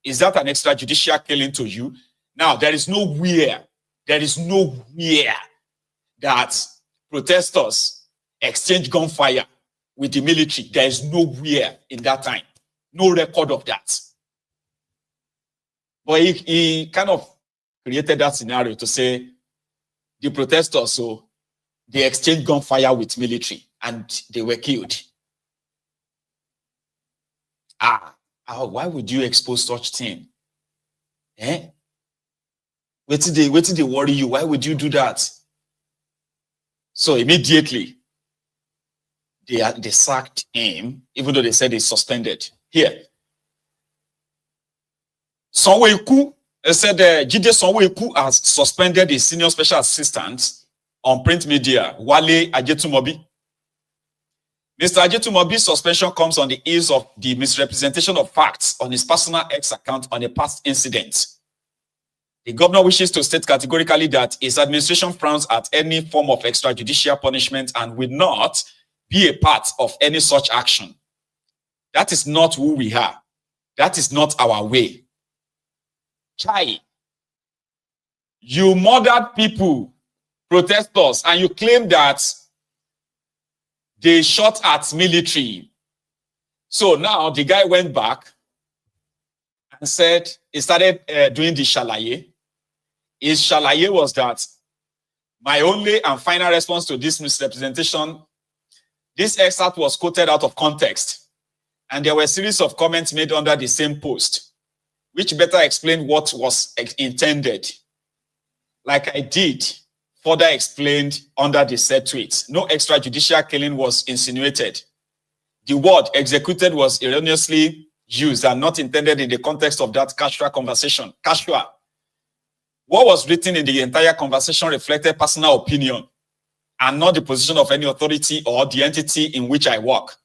Is that an extrajudicial killing to you? Now, there is nowhere that protesters exchange gunfire with the military. There is nowhere in that time. No record of that. But he kind of created that scenario to say the protesters, so they exchanged gunfire with military and they were killed. Why would you expose such thing? Wait till they worry you. Why would you do that? So immediately, they sacked him, even though they said he's suspended. Here. Sanwo-Iku said Jide Sanwo-Iku has suspended his senior special assistant on print media, Wale Ajetumobi. Mr. Ajetumobi's suspension comes on the heels of the misrepresentation of facts on his personal X account on a past incident. The governor wishes to state categorically that his administration frowns at any form of extrajudicial punishment and will not be a part of any such action. That is not who we are. That is not our way. Chai, you murdered people, protesters, and you claim that they shot at military. So now the guy went back and said, he started doing the shalaye. His shalaye was that my only and final response to this misrepresentation, this excerpt was quoted out of context, and there were a series of comments made under the same post, which better explained what was intended. Like I did, further explained under the said tweet. No extrajudicial killing was insinuated. The word executed was erroneously used and not intended in the context of that casual conversation. Casual. What was written in the entire conversation reflected personal opinion and not the position of any authority or the entity in which I work.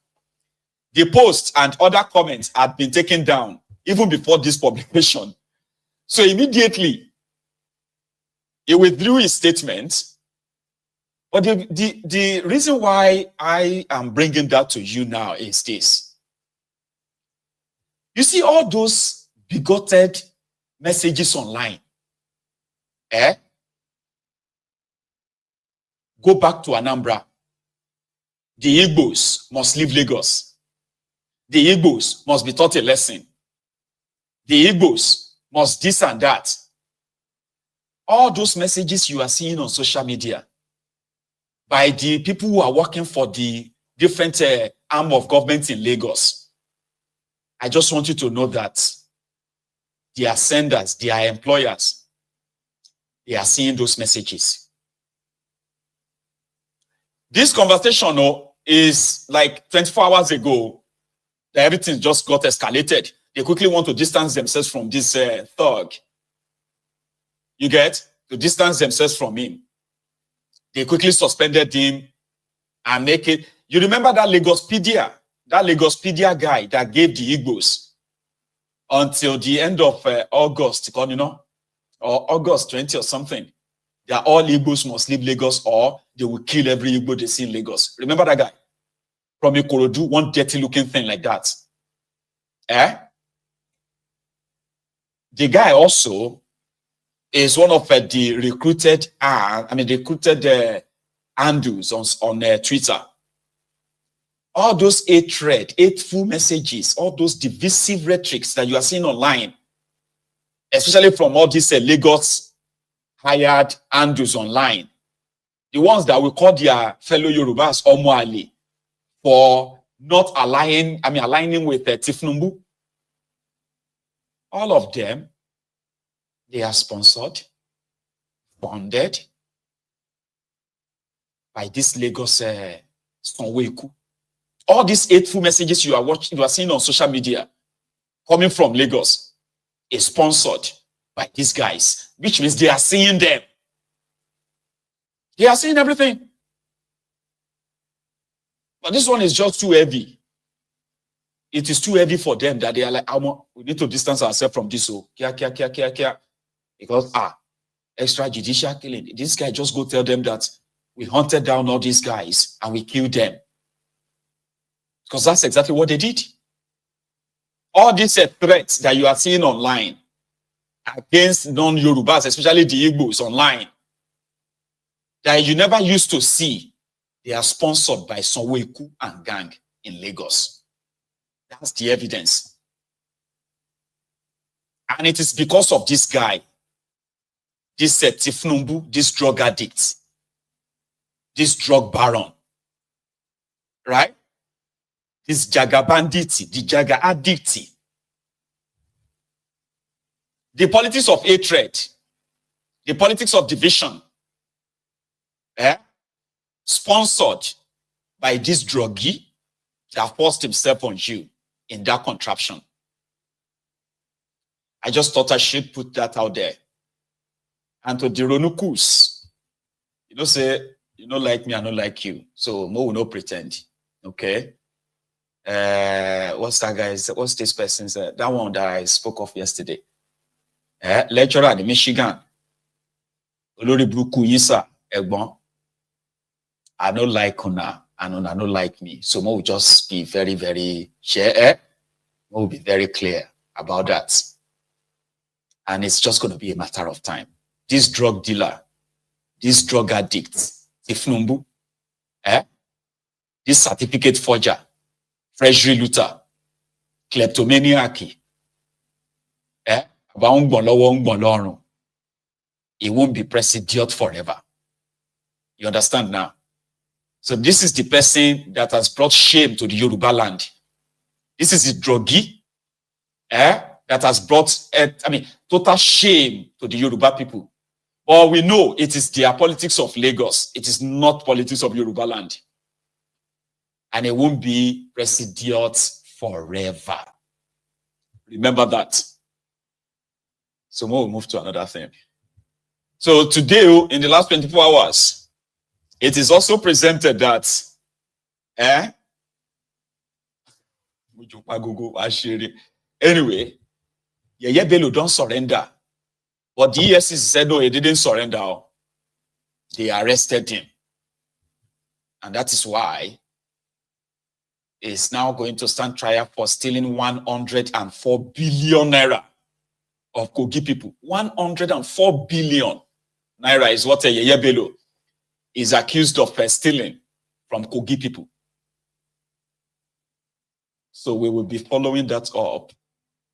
The post and other comments had been taken down even before this publication. So immediately, he withdrew his statement. But the reason why I am bringing that to you now is this. You see all those bigoted messages online. Go back to Anambra. The Igbos must leave Lagos. The Igbos must be taught a lesson. The Igbos must this and that. All those messages you are seeing on social media by the people who are working for the different arm of government in Lagos. I just want you to know that they are senders, they are employers. They are seeing those messages. This conversation is like 24 hours ago. Everything just got escalated. They quickly want to distance themselves from this thug. You get? To distance themselves from him. They quickly suspended him and make it. You remember that Lagospedia guy that gave the Igbos until the end of August, you know, or August 20 or something. That all Igbos must leave Lagos or they will kill every Igbo they see in Lagos. Remember that guy? From Ikorodu, one dirty looking thing like that. The guy also is one of the recruited handles on Twitter. All those hateful messages, all those divisive rhetorics that you are seeing online, especially from all these Lagos hired handles online, the ones that will call their fellow Yorubas Omoali for not aligning with Tifnumbu. All of them, they are sponsored, funded by this Lagos Sonweku. All these hateful messages you are seeing on social media coming from Lagos is sponsored by these guys, which means they are seeing them. They are seeing everything. But this one is just too heavy. It is too heavy for them that they are like, we need to distance ourselves from this. Because extrajudicial killing. This guy just go tell them that we hunted down all these guys and we killed them. Because that's exactly what they did. All these threats that you are seeing online against non-Yorubas, especially the Igbos online, that you never used to see, they are sponsored by Sonweku and gang in Lagos. That's the evidence. And it is because of this guy, this Tifnumbu, this drug addict, this drug baron, right? This Jaga banditi, the Jaga addicti. The politics of hatred, the politics of division, sponsored by this druggie that forced himself on you in that contraption. I just thought I should put that out there. And to the Ronukus, you know, say, you don't like me, I don't like you. So, Mo will not pretend. Okay? What's that guy's? What's this person's? That one that I spoke of yesterday. Lecturer at the Michigan. Olori Bruku Yisa Egbon. I don't like Una, and Una don't like me. So Mo will just be very, very Mo will be very clear about that. And it's just going to be a matter of time. This drug dealer, this drug addict, Tifnumbu, this certificate forger, treasury looter, kleptomaniac, he won't be president forever. You understand now? So this is the person that has brought shame to the Yoruba land. This is the druggie that has brought, total shame to the Yoruba people. But we know it is their politics of Lagos. It is not politics of Yoruba land. And it won't be president forever. Remember that. So we'll move to another thing. So today, in the last 24 hours, it is also presented that anyway, Yeye Bello don't surrender. But the EFCC said no, he didn't surrender. They arrested him. And that is why he's now going to stand trial for stealing 104 billion naira of Kogi people. 104 billion naira is what Yeye Bello is accused of stealing from Kogi people. So we will be following that up.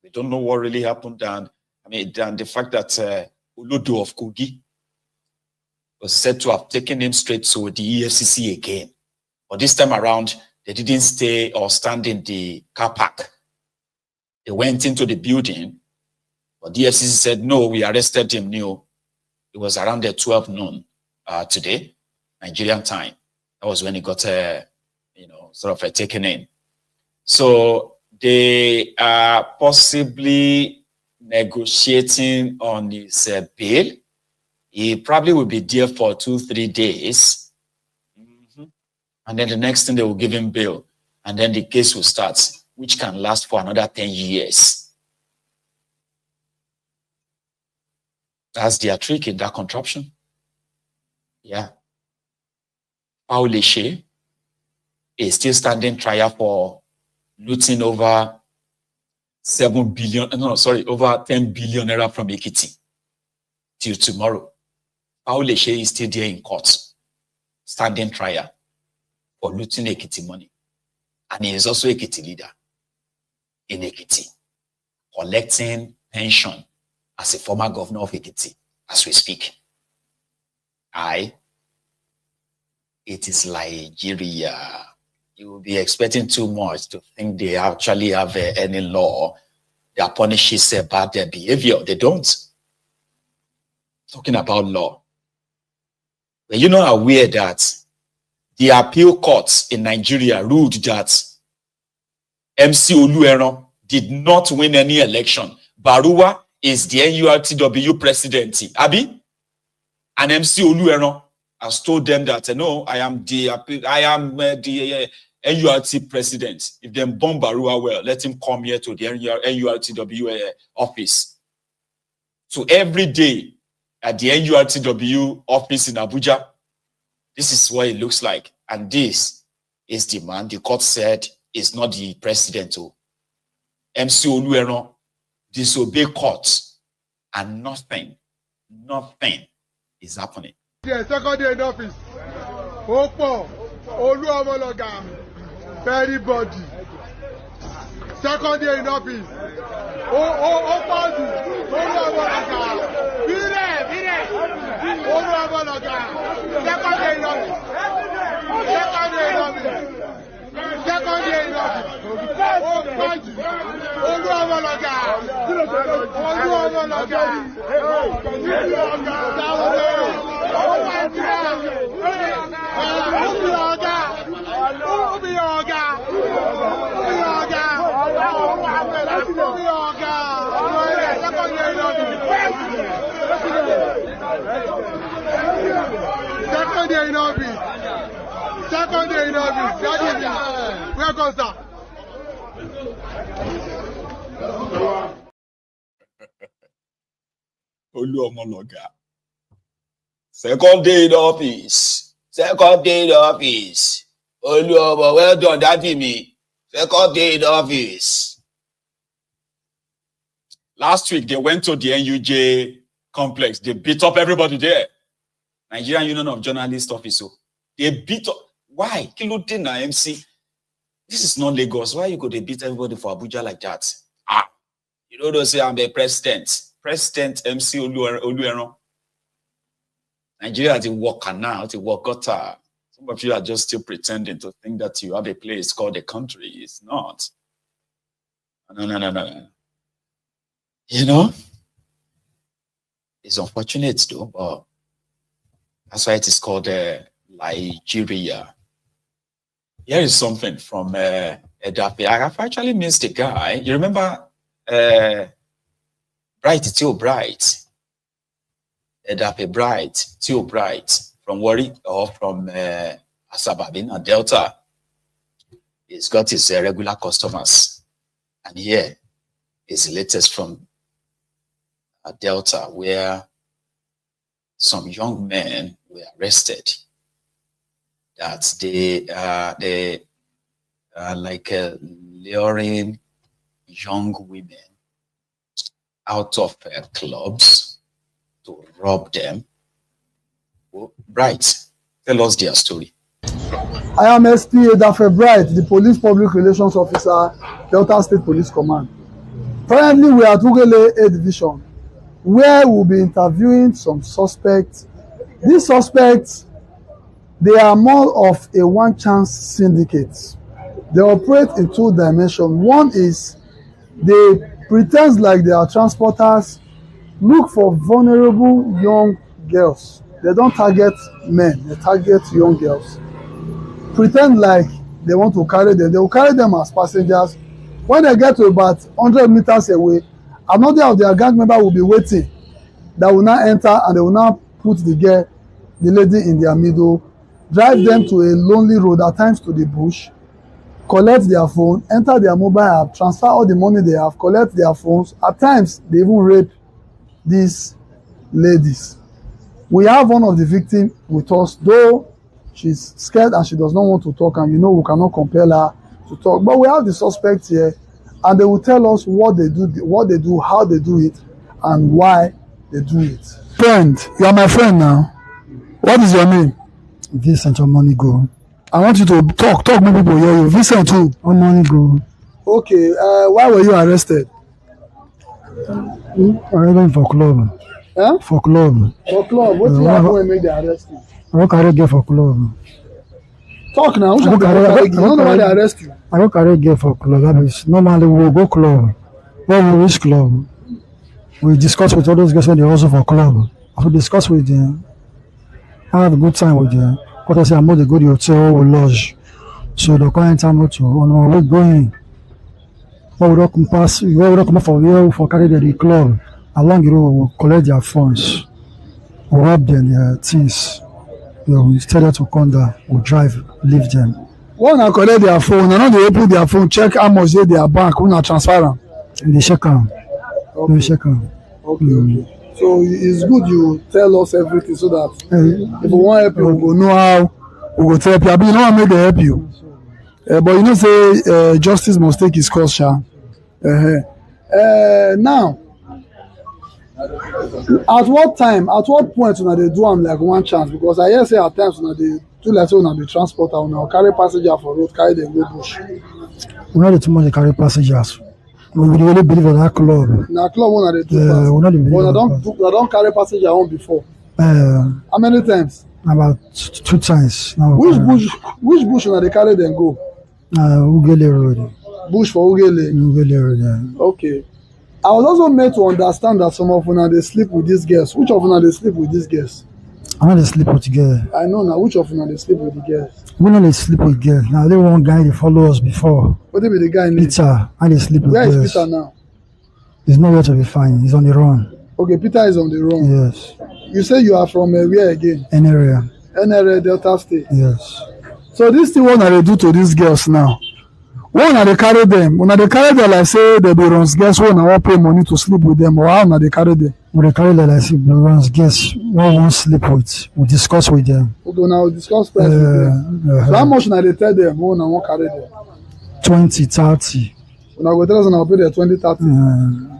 We don't know what really happened, and the fact that Olodo of Kogi was said to have taken him straight to the EFCC again. But this time around, they didn't stay or stand in the car park. They went into the building, but the EFCC said, no, we arrested him. It was around 12 noon today, Nigerian time. That was when he got, sort of taken in. So they are possibly negotiating on his bail. He probably will be there for 2-3 days. And then the next thing, they will give him bail. And then the case will start, which can last for another 10 years. That's their trick in that contraption. Yeah. Paulishe is still standing trial for looting over 10 billion naira from Ekiti till tomorrow. Paulishe is still there in court, standing trial for looting Ekiti money. And he is also Ekiti leader in Ekiti, collecting pension as a former governor of Ekiti as we speak. It is Nigeria. You will be expecting too much to think they actually have any law that punishes bad behavior. They don't. Talking about law. But you know aware that the appeal courts in Nigeria ruled that MC Olueron did not win any election. Baruwa is the NURTW president. Abi? And MC Olueron has told them that, no, I am the NURT president. If they bomb Baruwa, well, let him come here to the NURTW office. So every day at the NURTW office in Abuja, this is what it looks like. And this is the man the court said is not the president. MC Olueron disobey courts and nothing is happening. The second day in office, Opo, Oluomologa, everybody. Second day in office, Opodu, Oluomologa, Oluomologa. Second day in office. Second day in office. Second day in office. Opodu, Oluomologa, Oluomologa. Second day in office. Second day in office. That is it. Welcome, sir. Oluomologa. Second day in office. Second day in office. Oluomo, well done, daddy me. Second day in office. Last week, they went to the NUJ complex. They beat up everybody there. Nigerian Union of Journalists office. They beat up. Why? Kilodina MC. This is not Lagos. Why you go to beat everybody for Abuja like that? You don't say I'm the president. President MC Olueron. Nigeria is a worker now. It's a worker. Some of you are just still pretending to think that you have a place called a country. It's not. No. You know? It's unfortunate though, but that's why it is called Nigeria. Here is something from Edafe. I have actually missed the guy. You remember Bright, Tio Bright? Edafe Bright, Tio Bright from Warri or from Asababin and Delta. He's got his regular customers. And here is the latest from Delta, where some young men were arrested. That they are like luring young women out of clubs to rob them. Bright, tell us their story. I am SP Edafe Bright, the Police Public Relations Officer, Delta State Police Command. Currently, we are at Ugele A Division, where we will be interviewing some suspects. These suspects, they are more of a one-chance syndicate. They operate in two dimensions. One is they pretend like they are transporters, look for vulnerable young girls. They don't target men, they target young girls. pretend like they want to carry them. They will carry them as passengers. When they get to about 100 meters away, another of their gang member will be waiting. That will now enter and they will now put the lady in their middle, drive them to a lonely road, at times to the bush, collect their phone, enter their mobile app, transfer all the money they have, collect their phones. At times, they even rape these ladies. We have one of the victims with us, though she's scared and she does not want to talk, and we cannot compel her to talk. But we have the suspect here, and they will tell us what they do, how they do it, and why they do it. Friend, you are my friend now. What is your name? Vincent Omonigo. I want you to talk, make people hear you. Vincent who? Omonigo. Okay, why were you arrested? Arrested for club. Huh? For club. For club? What did you happen when make the arrest you? I don't carry girl for club. Talk now. You don't know why they arrest you. I don't carry girl for club. That means normally we will go club. When we reach club, we discuss with all those guys when they also for club. I will discuss with them. I have a good time with them. What I say, I'm going to go to the hotel or lodge. So the client time to on we're going. What would come pass? We will come for here for carry the club. Along the road, we'll collect their phones. We'll rob them their things. We tell them to come down. We'll drive, leave them. When I collect their phone, I know they open their phone, check how much they their bank, when I transfer them. They check them. Okay. They check them. Okay. So it's good you tell us everything so that if we want help you, we go know how we go to help you. I mean, you know I make they help you. But say justice must take its course, Sha. Now, at what point when they do them like one chance? Because I hear say at times when they do like so when they transporter, when they carry passenger for road, carry them go bush. We not too much they carry passengers. We really believe in that club. Na club when they do pass. But I don't carry passenger on before. How many times? About 2 times. Now, which bush when they carry them go? Ugele Road. Bush for Ugele. Ugele Road. Yeah. Okay. I was also made to understand that some of them they sleep with these girls. Which of them they sleep with these girls? I know they sleep with girls. I know now. Which of them they sleep with the girls? We know they sleep with girls. Now they one guy they follow us before. What be the guy name? Peter. And they sleep with girls. Where is Peter now? He's nowhere to be found. He's on the run. Okay, Peter is on the run. Yes. You say you are from where again? An area. Delta State. Yes. So this thing what they do to these girls now? When they carry them? When they carry them like say they be runs girls when I want pay money to sleep with them, or how they carry them? When they carry them like say they runs girls one won't sleep with. We discuss with them. Okay, now we discuss price with them. So how much now they tell them when I want carry them? 20, 30. When I go tell us I pay them 20, 30.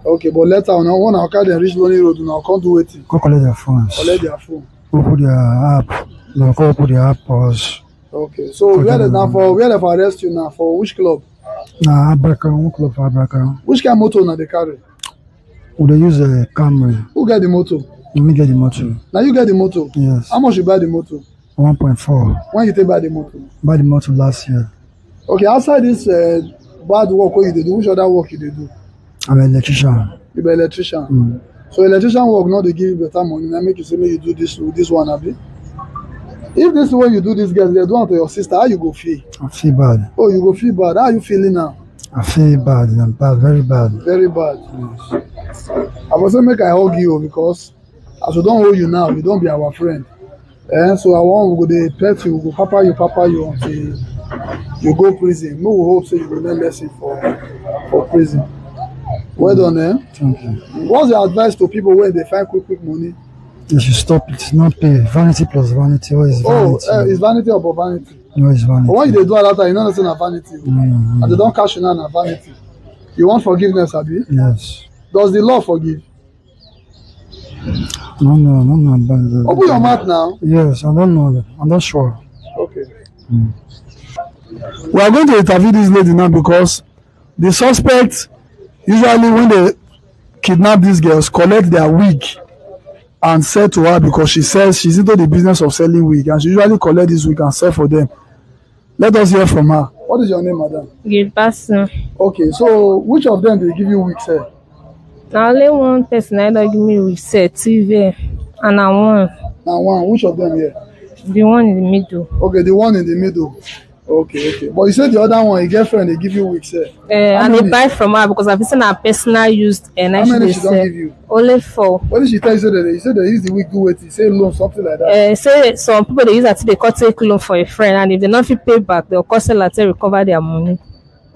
Okay, but later when I carry them reach Lonely Road, I can't do it. Go collect their phones. Collect their phone. Go put their app. They'll go put their app for us. Okay, so where they for arrest you now? For which club? Nah, Abraka, one club for Abraka. Which kind of motor now they carry? They use a Camry. Who get the motor? Me get the motor. Now you get the motor? Yes. How much you buy the motor? 1.4. When you take buy the motor? Buy the motor last year. Okay, outside this bad work what you do, which other work you do? I'm an electrician. You be electrician? So electrician work not they give you better money, now make you say you do this one, abi? If this is when you do this, guys, they do it to your sister, how you go feel? I feel bad. Oh, you go feel bad. How are you feeling now? I feel bad. I'm bad, very bad. Very bad. Yes. I was saying make I hug you because as we don't hold you now, you don't be our friend. So I want we go pet you, we go papa you until you go prison. No hope so you will learn lesson for prison. Well done, Thank you. What's your advice to people when they find quick money? You should stop it. Not pay. Vanity plus vanity. Or is vanity? It's vanity or vanity? No, it's vanity. But when you do a lot, you know it's not vanity. And they don't cash you now on vanity. You want forgiveness, Abi? Yes. Does the law forgive? No. Open your mouth now. Yes, I don't know. I'm not sure. Okay. We are going to interview this lady now because the suspects usually when they kidnap these girls collect their wig and sell to her because she says she's into the business of selling wig and she usually collect this wig and sell for them. Let us hear from her. What is your name, madam? Gilberto. Okay, so which of them they give you wig sell? Now only one person that give me wig sell TV and I one. Now one, which of them here? The one in the middle. Okay, the one in the middle. Okay. But you said the other one, your girlfriend, they give you weeks. And they buy from her because I've seen her personal used and how many she don't give you? Only 4. What did she tell you? You said they use the week do it. You say loan, something like that. Say some people they use that they can't take loan for a friend, and if they not fit pay back, they'll call seller to recover their money.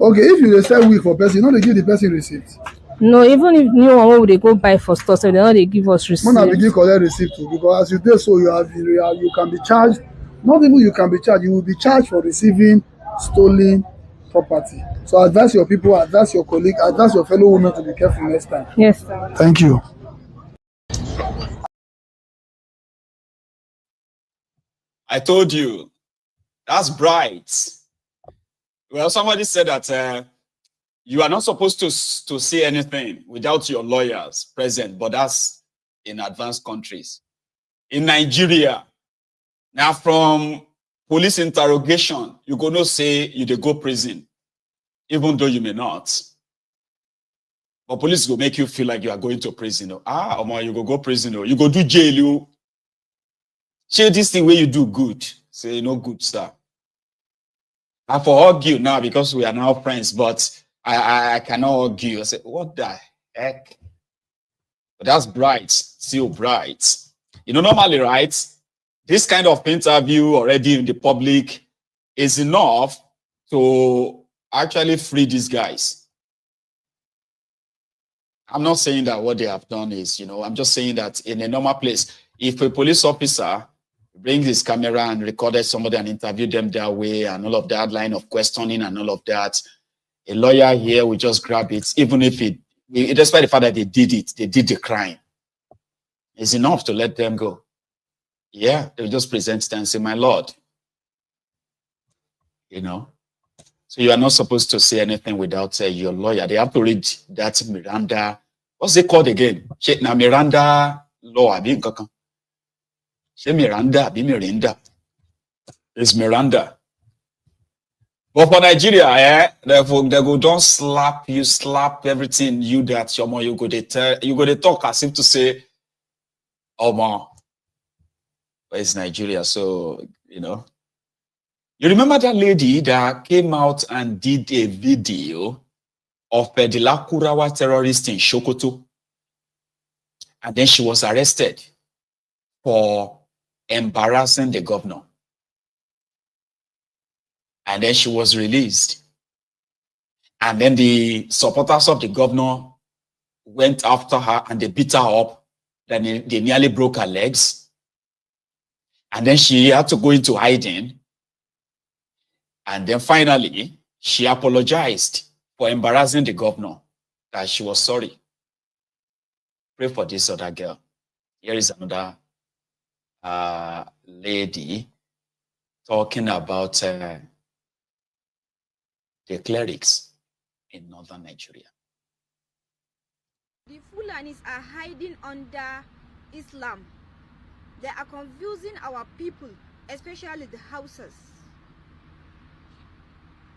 Okay, if you sell week for person, you know they give the person receipt. No, even if new one would they go buy for store, so they know they give us receipt. When I begin collect receipt too, because as you do so, you can be charged. Not even you can be charged. You will be charged for receiving stolen property. So advise your people, advise your colleague, advise your fellow women to be careful next time. Yes, sir. Thank you. I told you, that's bright. Well, somebody said that you are not supposed to say anything without your lawyers present, but that's in advanced countries. In Nigeria, now from police interrogation, you go no say you dey go prison, even though you may not. But police will make you feel like you are going to prison. You go prison, you go do jail. You share this thing where you do good. Say no good, sir. I for argue now because we are now friends, but I cannot argue. I say, what the heck? But that's bright, still bright. Normally, right? This kind of interview already in the public is enough to actually free these guys. I'm not saying that what they have done is, I'm just saying that in a normal place, if a police officer brings his camera and recorded somebody and interviewed them that way and all of that line of questioning and all of that, a lawyer here will just grab it, even if despite the fact that they did the crime. It's enough to let them go. Yeah, they'll just present them and say, my Lord. So you are not supposed to say anything without your lawyer. They have to read that Miranda. What's it called again? Miranda law. Miranda. It's Miranda. But for Nigeria, they go don't slap everything you go to talk as if to say, but it's Nigeria, so you remember that lady that came out and did a video of the Lakurawa terrorist in Sokoto, and then she was arrested for embarrassing the governor. And then she was released. And then the supporters of the governor went after her and they beat her up. Then they nearly broke her legs. And then she had to go into hiding. And then finally, she apologized for embarrassing the governor, that she was sorry. Pray for this other girl. Here is another lady talking about the clerics in northern Nigeria. The Fulanis are hiding under Islam. They are confusing our people, especially the houses.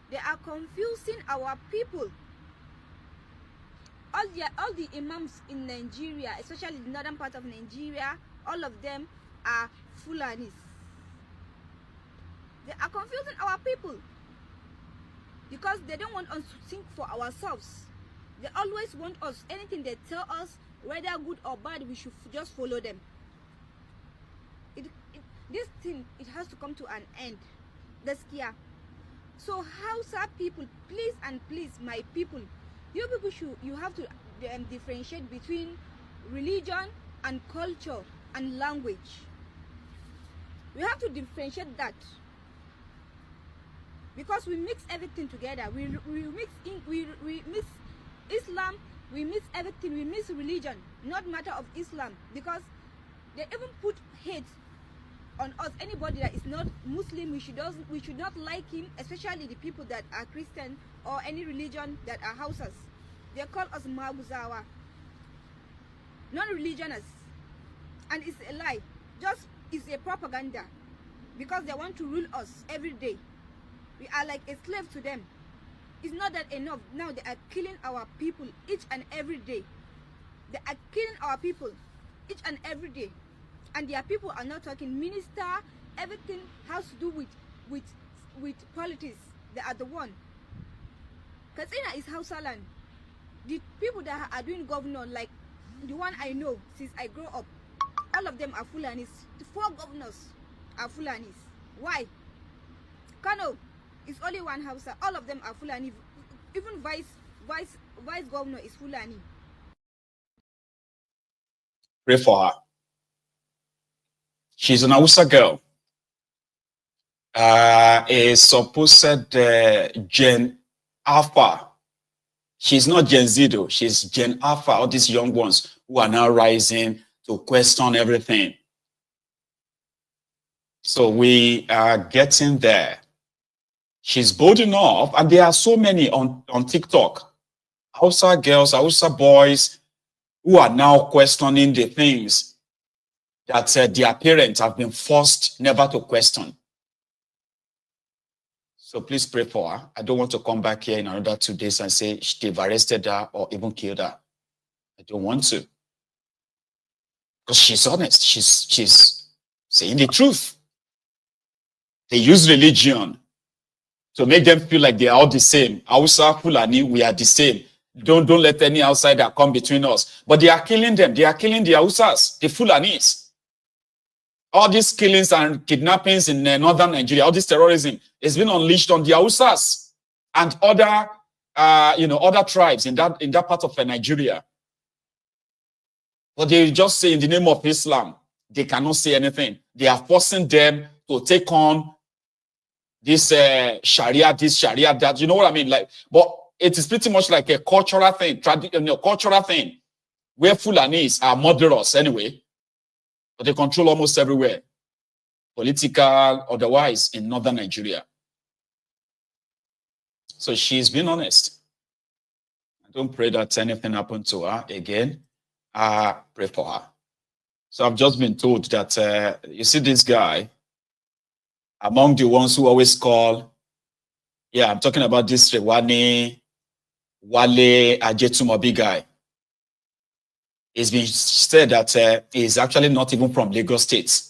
They are confusing our people. All the imams in Nigeria, especially the northern part of Nigeria, all of them are Fulanis. They are confusing our people because they don't want us to think for ourselves. They always want us, anything they tell us, whether good or bad, we should just follow them. This thing, it has to come to an end. That's clear. So Hausa people, please and please, my people, you people you have to differentiate between religion and culture and language. We have to differentiate that, because we mix everything together. We mix Islam, we mix everything, we mix religion, not matter of Islam, because they even put hate on us. Anybody that is not Muslim, we should not like him, especially the people that are Christian or any religion that are Hausas. They call us Maguzawa, non-religionists, and it's a lie. It's a propaganda, because they want to rule us every day. We are like a slave to them. It's not that enough. Now they are killing our people each and every day. They are killing our people each and every day. And their people are not talking. Minister everything has to do with politics. They are the one. Katsina is Hausa land. The people that are doing governor, like the one I know since I grew up, all of them are Fulanis. The 4 governors are Fulanis. Why? Kano is only one Hausa. All of them are Fulani. Even vice governor is Fulani. Pray for her. She's an Hausa girl. A supposed Gen Alpha. She's not Gen Z though. She's Gen Alpha. All these young ones who are now rising to question everything. So we are getting there. She's bold enough, and there are so many on TikTok. Hausa girls, Hausa boys who are now questioning the things that their parents have been forced never to question. So please pray for her. I don't want to come back here in another 2 days and say they've arrested her or even killed her. I don't want to. Because she's honest. She's saying the truth. They use religion to make them feel like they are all the same. Hausa, Fulani, we are the same. Don't let any outsider come between us. But they are killing them. They are killing the Hausas, the Fulanis. All these killings and kidnappings in northern Nigeria, all this terrorism is being unleashed on the Hausas and other, other tribes in that part of Nigeria. But they just say in the name of Islam, they cannot say anything. They are forcing them to take on this Sharia, this Sharia, that. You know what I mean? Like, but it is pretty much like a cultural thing, cultural thing, where Fulanis are murderers anyway. But they control almost everywhere, political, otherwise, in northern Nigeria. So she's been honest. I don't pray that anything happened to her again. I pray for her. So I've just been told that, you see this guy, among the ones who always call, yeah, I'm talking about this Wale Ajetumobi guy. It's been said that he's actually not even from Lagos State.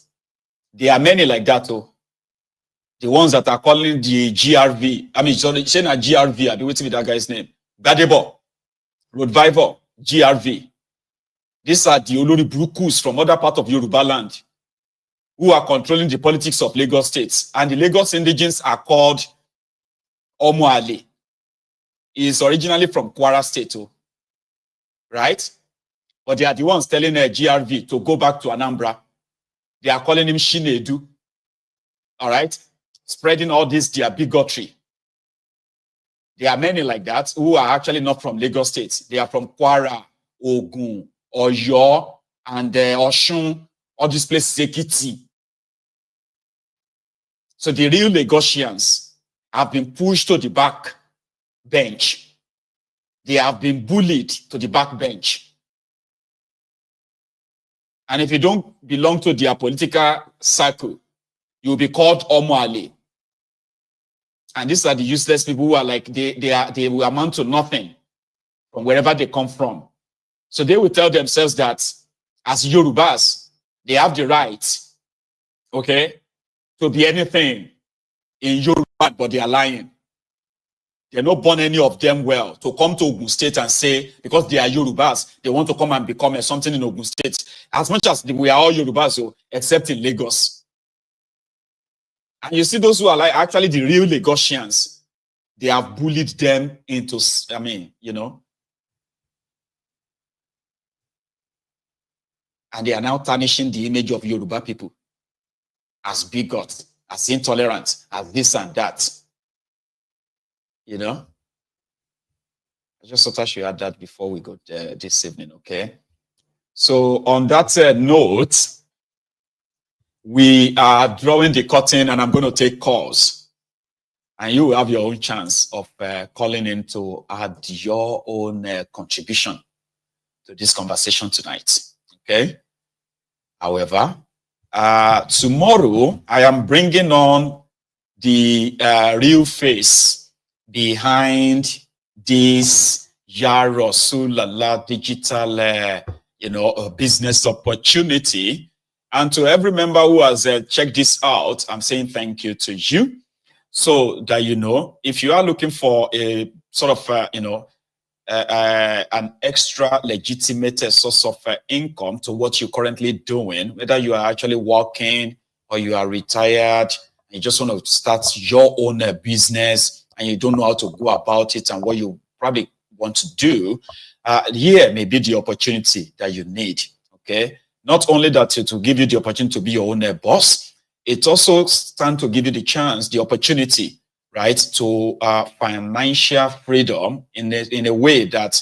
There are many like that, too. The ones that are calling the GRV. I mean, saying a GRV, I'll be waiting with that guy's name. Gadebo, Roadviver, GRV. These are the Olori Brukus from other part of Yoruba land who are controlling the politics of Lagos State. And the Lagos indigenes are called Omoale. He is originally from Kwara State, too. Right? But they are the ones telling GRV to go back to Anambra. They are calling him Shinedu. All right? Spreading all this, their bigotry. There are many like that who are actually not from Lagos State. They are from Kwara, Ogun, Oyo, and Oshun, all these places, Ekiti. So the real Lagosians have been pushed to the back bench. They have been bullied to the back bench. And if you don't belong to their political circle, you'll be called Omoale. And these are the useless people who are like, they will amount to nothing from wherever they come from. So they will tell themselves that as Yorubas, they have the right, okay, to be anything in Yoruba, but they are lying. They're not born any of them well to come to Ogun State and say, because they are Yorubas, they want to come and become something in Ogun State. As much as we are all Yorubas, except in Lagos. And you see those who are like actually the real Lagosians, they have bullied them into, I mean, you know. And they are now tarnishing the image of Yoruba people as bigots, as intolerant, as this and that. You know? I just thought I should add that before we go this evening, okay? So on that note, we are drawing the curtain and I'm going to take calls. And you will have your own chance of calling in to add your own contribution to this conversation tonight, okay? However, tomorrow I am bringing on the real face behind this Yarosulala digital, business opportunity And to every member who has checked this out, I'm saying thank you to you. So that you know, if you are looking for a sort of, an extra legitimate source of income to what you're currently doing, whether you are actually working or you are retired, you just want to start your own business and you don't know how to go about it and what you probably want to do, here may be the opportunity that you need, okay? Not only that it will give you the opportunity to be your own boss, it also stands to give you the chance, the opportunity, right, to financial freedom in a way that,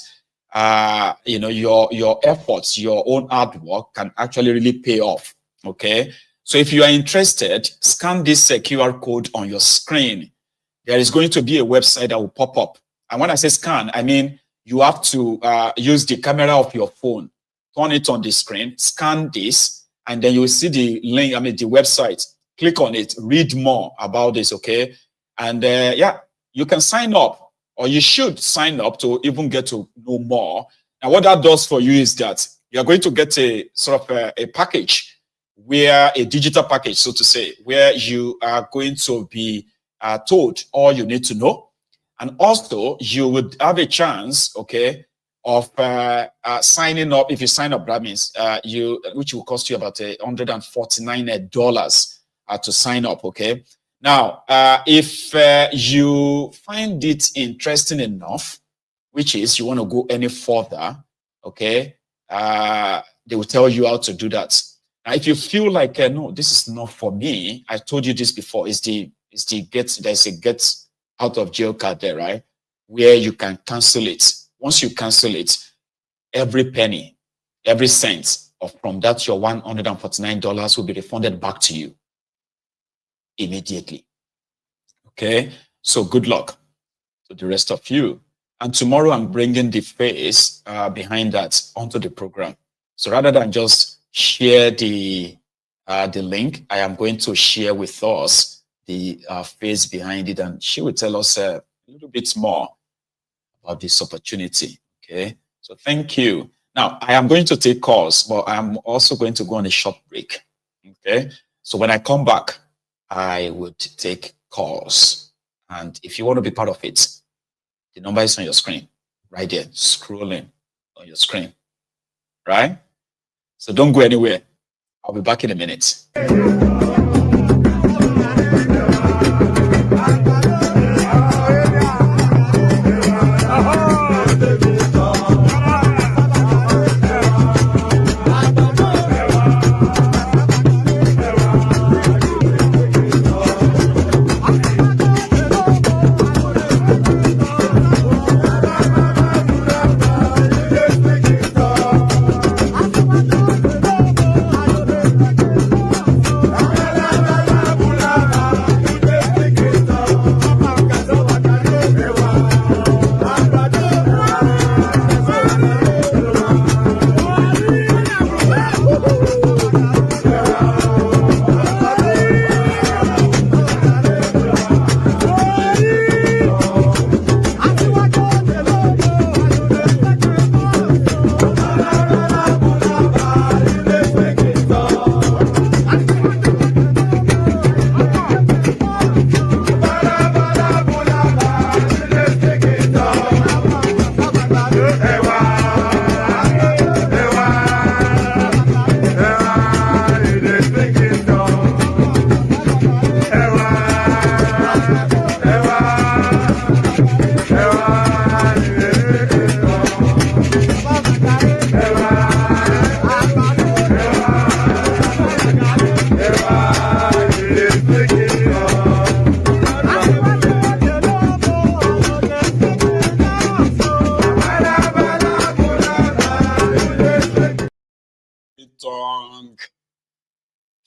your efforts, your own hard work can actually really pay off, okay? So if you are interested, scan this QR code on your screen. There is going to be a website that will pop up. And when I say scan, I mean you have to use the camera of your phone, turn it on the screen, scan this, and then you will see the link, the website. Click on it, read more about this, okay? And you can sign up, or you should sign up to even get to know more. And what that does for you is that you're going to get a sort of a package, where a digital package, so to say, where you are going to be told all you need to know. And also you would have a chance, okay, of signing up. If you sign up, that means which will cost you about $149 to sign up, okay? Now, if you find it interesting enough, which is you want to go any further, okay, they will tell you how to do that. Now, if you feel like, no, this is not for me, I told you this before, there's a get out of jail card there, right? Where you can cancel it. Once you cancel it, every penny, every cent from that, your $149 will be refunded back to you immediately. Okay? So good luck to the rest of you. And tomorrow I'm bringing the face behind that onto the program. So rather than just share the link, I am going to share with us the face behind it, and she will tell us a little bit more about this opportunity. Okay, so thank you. Now I am going to take calls, but I'm also going to go on a short break. Okay, so when I come back, I would take calls, and if you want to be part of it, the number is on your screen, right there, scrolling on your screen, right? So don't go anywhere. I'll be back in a minute.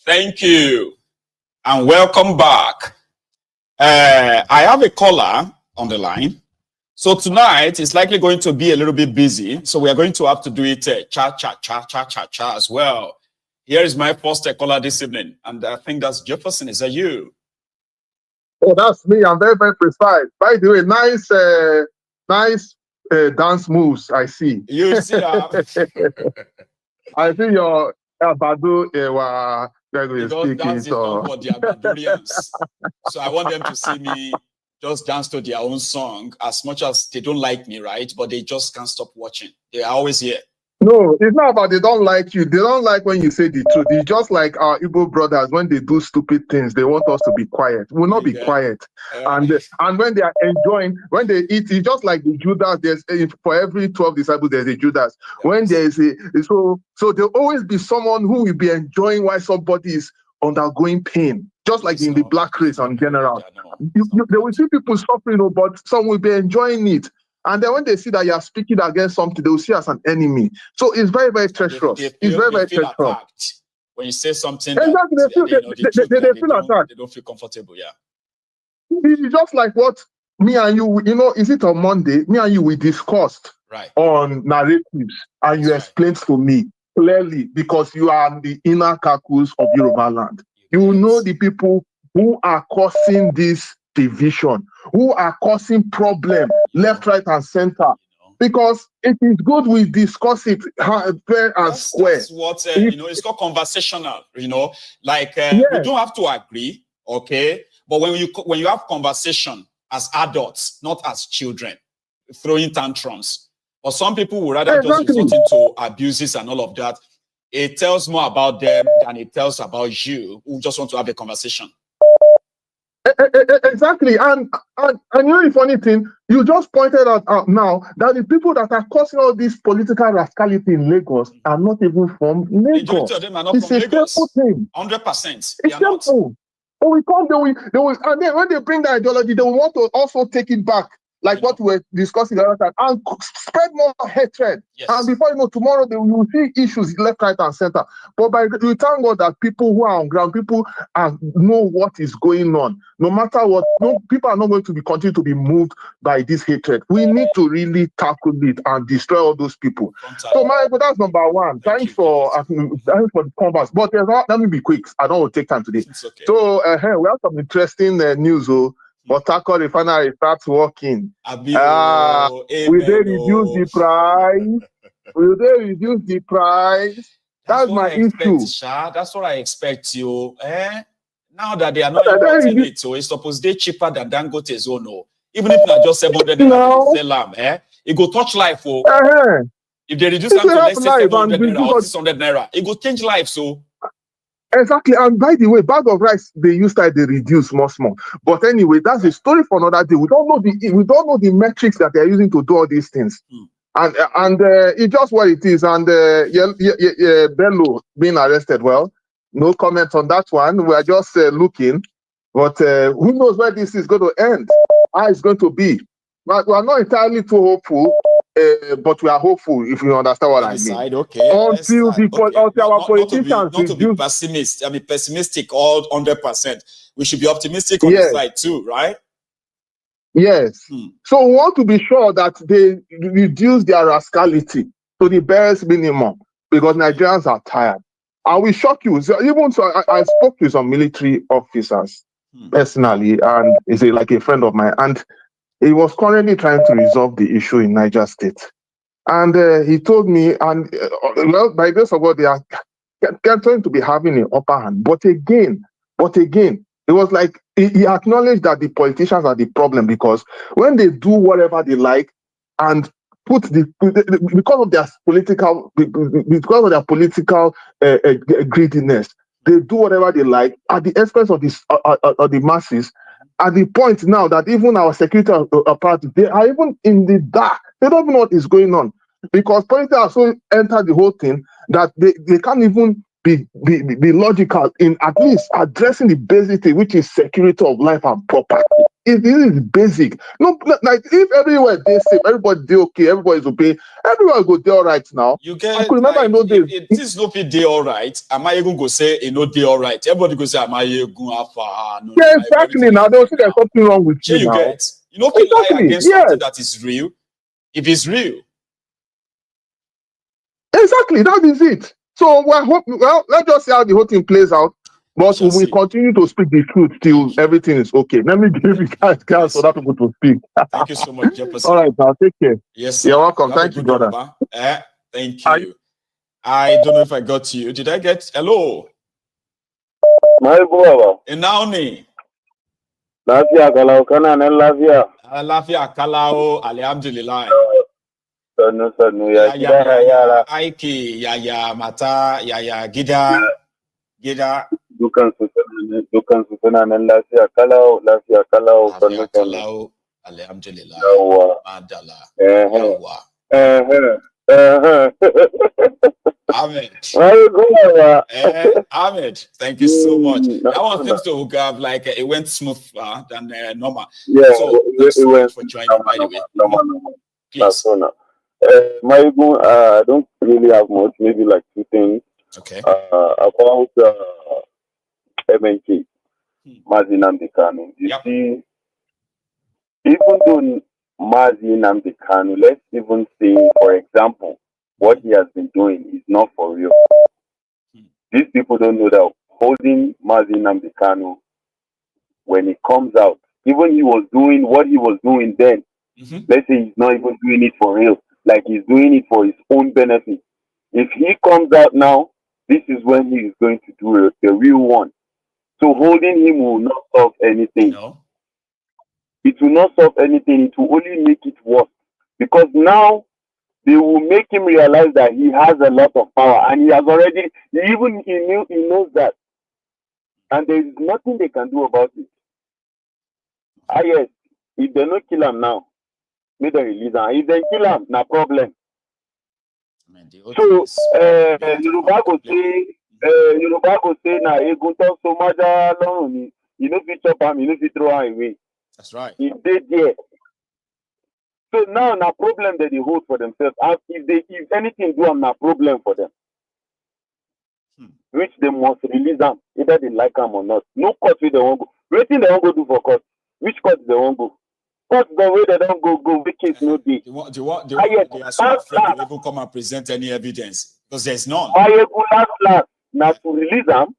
Thank you and welcome back. I have a caller on the line. So tonight it's likely going to be a little bit busy. So we are going to have to do it cha as well. Here is my first caller this evening. And I think that's Jefferson. Is that you? Oh, that's me. I'm very, very precise. By the way, nice dance moves I see. You see that? I see Badu, they're going to Because speak that's it. enough for their Badurians. So I want them to see me just dance to their own song as much as they don't like me, right? But they just can't stop watching. They are always here. No, it's not about they don't like you. They don't like when you say the truth. It's just like our Igbo brothers, when they do stupid things, they want us to be quiet. We'll not be quiet. And when they are enjoying, when they eat, it's just like the Judas. There's for every 12 disciples, there's a Judas. When there is so there'll always be someone who will be enjoying while somebody is undergoing pain. Just like in the black race in general. They will see people suffering, but some will be enjoying it. And then when they see that you are speaking against something, they will see you as an enemy. So it's very, very treacherous. It's very, very treacherous. Attacked. When you say something, exactly, they feel attacked. They don't feel comfortable, yeah. It's just like what me and you, is it on Monday? Me and you, we discussed on narratives, and you explained to me clearly, because you are the inner caucus of Yoruba land. You know the people who are causing this division, who are causing problem left, right, and center. Because it is good we discuss it fair and square. That's what it's called conversational. Like we don't have to agree, okay? But when you have conversation as adults, not as children, throwing tantrums, or some people would rather just resort into abuses and all of that. It tells more about them than it tells about you, who just want to have a conversation. Exactly, and you know the funny thing, you just pointed out now that the people that are causing all this political rascality in Lagos are not even from Lagos. Majority of them are not it's from a Lagos. simple thing. 100%. It's simple. Oh, we come, they will, and then when they bring the ideology, they will want to also take it back, like what we were discussing the other time, and spread more hatred. Yes. And before you know, tomorrow they will see issues left, right, and center. But we thank God that people who are on ground, people know what is going on. No matter what, people are not going to continue to be moved by this hatred. We need to really tackle it and destroy all those people. So, that's number one. Thanks for the converse. But let me be quick. I don't want to take time today. Okay. So, we have some interesting news. Portharcourt Refinery starts working. Will they reduce the price? Will they reduce the price? That's my issue. That's what I expect you. Now that they are not importing it, so it's supposed to be cheaper than Dangote's own. Even if not just 700 naira, sell it go touch life. If they reduce them to let's say 700 naira or 600 naira, it go change life. So. Exactly, and by the way, bag of rice they reduce more. But anyway, that's a story for another day. We don't know the metrics that they're using to do all these things, and it's just what it is. And Yeye Bello being arrested. Well, no comment on that one. We are just looking, but who knows where this is going to end? How it's going to be? But we are not entirely too hopeful. But we are hopeful, if you understand what I mean. Okay. Until our politicians not to be pessimist. I mean, pessimistic all 100%. We should be optimistic on the side too, right? Yes. So we want to be sure that they reduce their rascality to the barest minimum, because Nigerians are tired. And we shock you. So even so, I spoke to some military officers personally, and he's like a friend of mine, and he was currently trying to resolve the issue in Niger State. And he told me, and well, by grace of God, they are going to be having an upper hand. But again, it was like he acknowledged that the politicians are the problem, because when they do whatever they like and because of their political greediness, they do whatever they like at the expense of the masses. At the point now that even our security apparatus, they are even in the dark. They don't even know what is going on, because politics have so entered the whole thing that they can't even be logical in at least addressing the basic thing, which is security of life and property. It is basic. No, like if everywhere they safe, everybody they okay, everybody's okay, everyone go there all right now. You get. I could remember in those days. It is not day all right. Am I even go say it no day all right? Everybody go say am I going afar? No, yeah, exactly. Now they will say there's something wrong with you now. Get. You know, people lie against something that is real. If it's real. Exactly, that is it. So let's just see how the whole thing plays out. But we will continue to speak the truth till everything is okay. Let me give you guys for that people to speak. Thank you so much, Jefferson. All right, now take care. Yes, sir. You're welcome. Thank you, brother. Thank you. I don't know if I got you. Did I get hello? My boy. Enauni. Lafia kalau kana nan lafia. Lafia kalau alhamdulillah. Sanu ya gida yara. Aiki yaya mata yaya gida. Dukan su suna nan lafiya kalau sanu. Alhamdulillah. Yawa. Madala. Yawa. Ahmed. Ahmed. Ahmed, thank you so much. That one seems to have like it went smoother than normal. Yeah, so thanks so much for joining, by the way. Please. I don't really have much, maybe like 2 things. Okay. About MNK, Mazi Nnamdi Kanu. You see, even though Mazi Nnamdi Kanu, let's even say, for example, what he has been doing is not for real. These people don't know that holding Mazi Nnamdi Kanu, when it comes out, even he was doing what he was doing then, let's say he's not even doing it for real, like he's doing it for his own benefit. If he comes out now, this is when he is going to do the real one. So holding him will not solve anything. No. It will not solve anything. It will only make it worse. Because now they will make him realize that he has a lot of power, and he has already, he knows that. And there is nothing they can do about it. Yes, if they don't kill him now, may they release him. If they kill him, no problem. So, Yoruba go say, na egunto so maja long, you know, if chop him, you know, if throw him away. That's right. If they there. So now, na problem that they hold for themselves. If anything do, na problem for them. Which they must release them, either they like them or not. No court where they won't go. Waiting they won't go do for court. Which court they won't go? Court the way they don't go, which case no day. They are so afraid to even come and present any evidence because there's none. Last, now to release them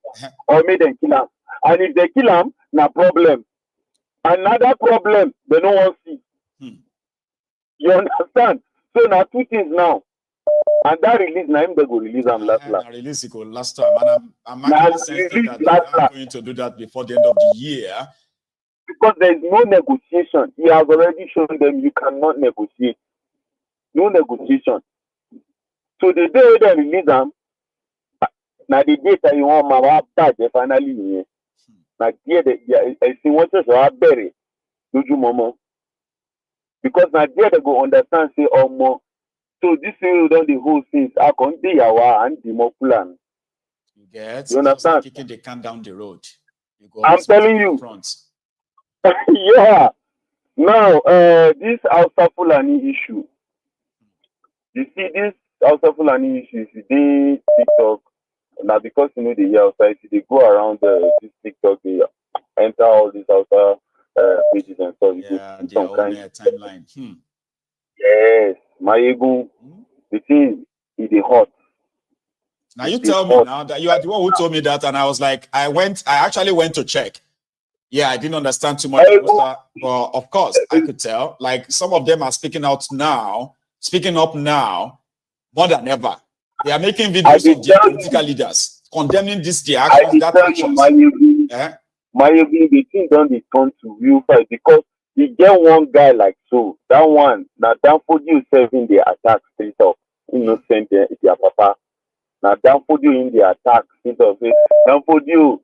or make them kill them. And if they kill them, na problem. Another problem they don't want to see. You understand? So now 2 things now. And that release, now they go release them last. Release it go last time. And I'm actually saying that I'm going to do that before the end of the year. Because there is no negotiation. He has already shown them you cannot negotiate. No negotiation. So the day they release them, now the day that you want my badge finally, now I see what you have buried. Do you mama? Because now they go understand, say, oh, more. So this way, done the whole things. I can't be yawa and the more plan. You understand? Like kicking the can down the road. I'm telling you. Yeah. Now, this Hausa Fulani issue. You see, this Hausa Fulani issue is today TikTok. Now, because you know the outside, they go around this TikTok, they enter all these Hausa pages and stuff. Yeah, their own timeline. Yes. My ego, the thing is hot. Now you tell me now that you are the one who told me that, and I was like, I actually went to check. Yeah, I didn't understand too much, but of course I could tell. Like some of them are speaking up now, more than ever. They are making videos of their political leaders condemning their actions, that actions. My the thing don't turn to real fight because you get one guy like so. That one, now Danfodio serving the attack straight up. Innocent their papa. Now Danfodio in the attack straight up. Danfodio,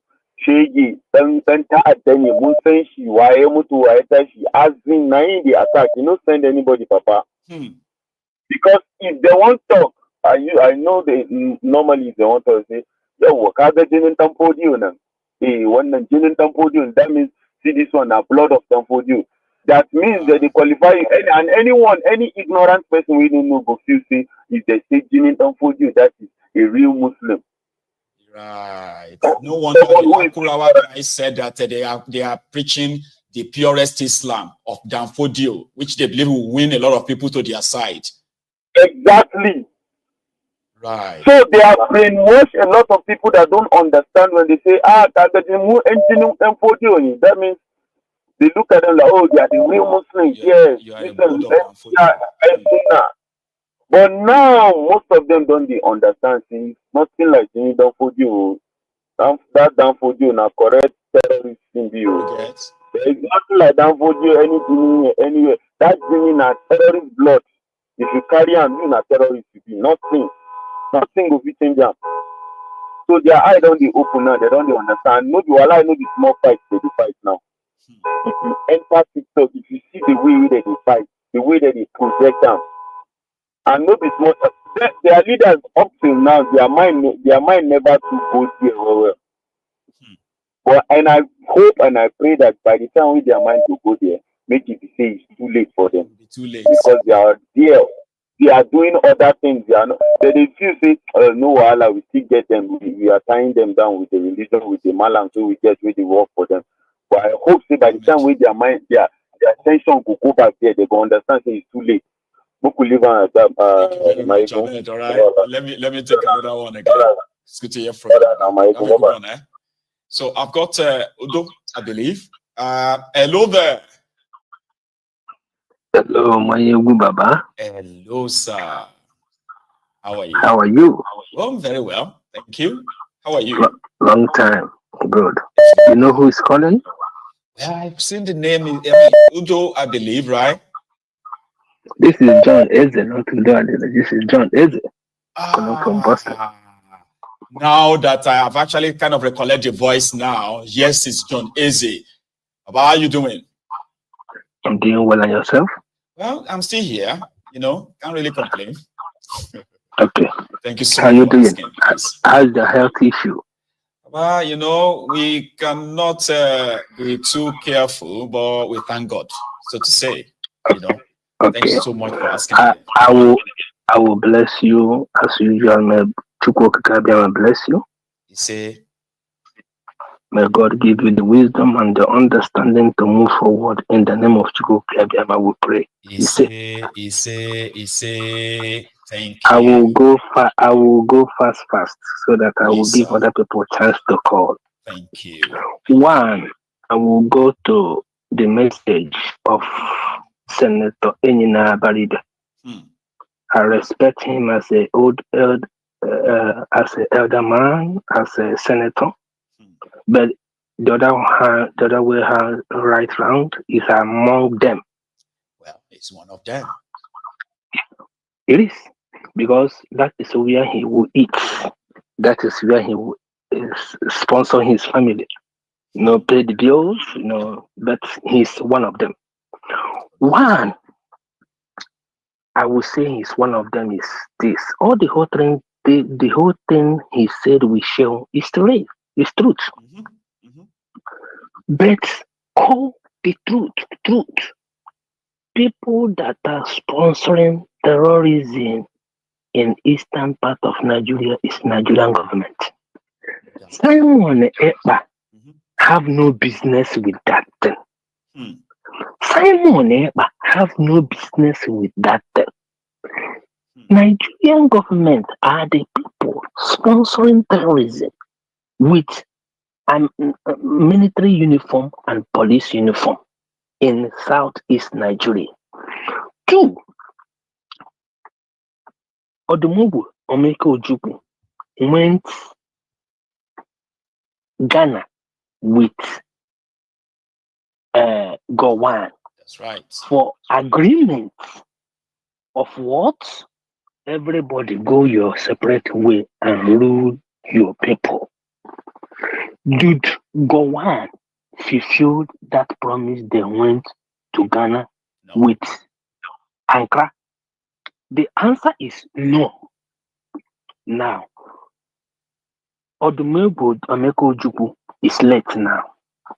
Shegi, then you won't send she, why she has been in the attack. You don't send anybody, papa. Because if they want to talk, I know they normally they want to say, yo, what Jinin Danfodio now? Hey, one Jinin Danfodio, that means see this one, a blood of Danfodio. That means that they qualify and anyone, any ignorant person we don't know go feel say if they say Jinin Danfodio, that is a real Muslim. Right. No wonder the Akurawa guy said that they are preaching the purest Islam of Danfodio, which they believe will win a lot of people to their side. Exactly. Right. So they have brainwashed a lot of people that don't understand when they say, that means they look at them like, oh, they are the real Muslims. Yes. But now most of them don't they understand. See, nothing like Jimmy don't for you. That down for you now correct terrorist in you. Yes. There is nothing like down for you anything anywhere. That Jimmy na terrorist blood. If you carry on you na terrorist, you be nothing. Nothing will be change them. So their eye don't they open now, they don't they understand. No, you allow no the small fight they fight now. If you enter TikTok, if you see the way that they fight, the way that they project them, and no be small. Their leaders up till now, their mind never to go there well. But and I hope and I pray that by the time when their mind to go there, make it be say it's too late for them. Too late. Because they are there. They are doing other things. They are not. They feel say, no wahala, we still get them. We are tying them down with the religion, with the malam, so we get with the work for them. But I hope say by the time when their mind, their attention will go back there, they go understand say it's too late. All right. Let me take another one again. It's good to hear from you. So I've got Udo, I believe. Hello there. Hello, my Baba. Hello, sir. How are you? How are you? Oh, very well. Thank you. How are you? Long time. Good. You know who is calling? Well, I've seen the name. Udo, I believe, right? This is John Eze, not Udo. This is John Eze. From Boston. Now that I have actually kind of recollected your voice now, yes, it's John Eze. How are you doing? I'm doing well, and yourself? Well, I'm still here. You know, can't really complain. Okay. Thank you so much. How you doing? How's the health issue? Well, you know, we cannot be too careful, but we thank God, so to say. You know. Okay. Thanks so much for asking. I will bless you as usual. May Chukwu bless you. You see. May God give you the wisdom and the understanding to move forward in the name of Chukwu. I will pray. You say. Thank you. I will go fast, so that I will give other people a chance to call. Thank you. One, I will go to the message of Senator Enina Barida. I respect him as an elder man, as a senator. But the other way right round is among them. Well, it's one of them. It is, because that is where he will eat. That is where he will sponsor his family. Pay the bills, but he's one of them. One, I would say he's one of them is this. All the whole thing he said we show is truth. It's truth. But call the truth. People that are sponsoring terrorism in eastern part of Nigeria is Nigerian government. Simon Ekpa have no business with that thing. Simon Ekpa have no business with that thing. Nigerian government are the people sponsoring terrorism with military uniform and police uniform in southeast Nigeria. Two, Odumogu Omeka Ojukwu went Ghana with Gowon. That's right. For agreement of what? Everybody go your separate way and rule your people. Did Gowon fulfill that promise they went to Ghana with Ankara? The answer is no. Now, Odumegwu Omeka Ojukwu is late now.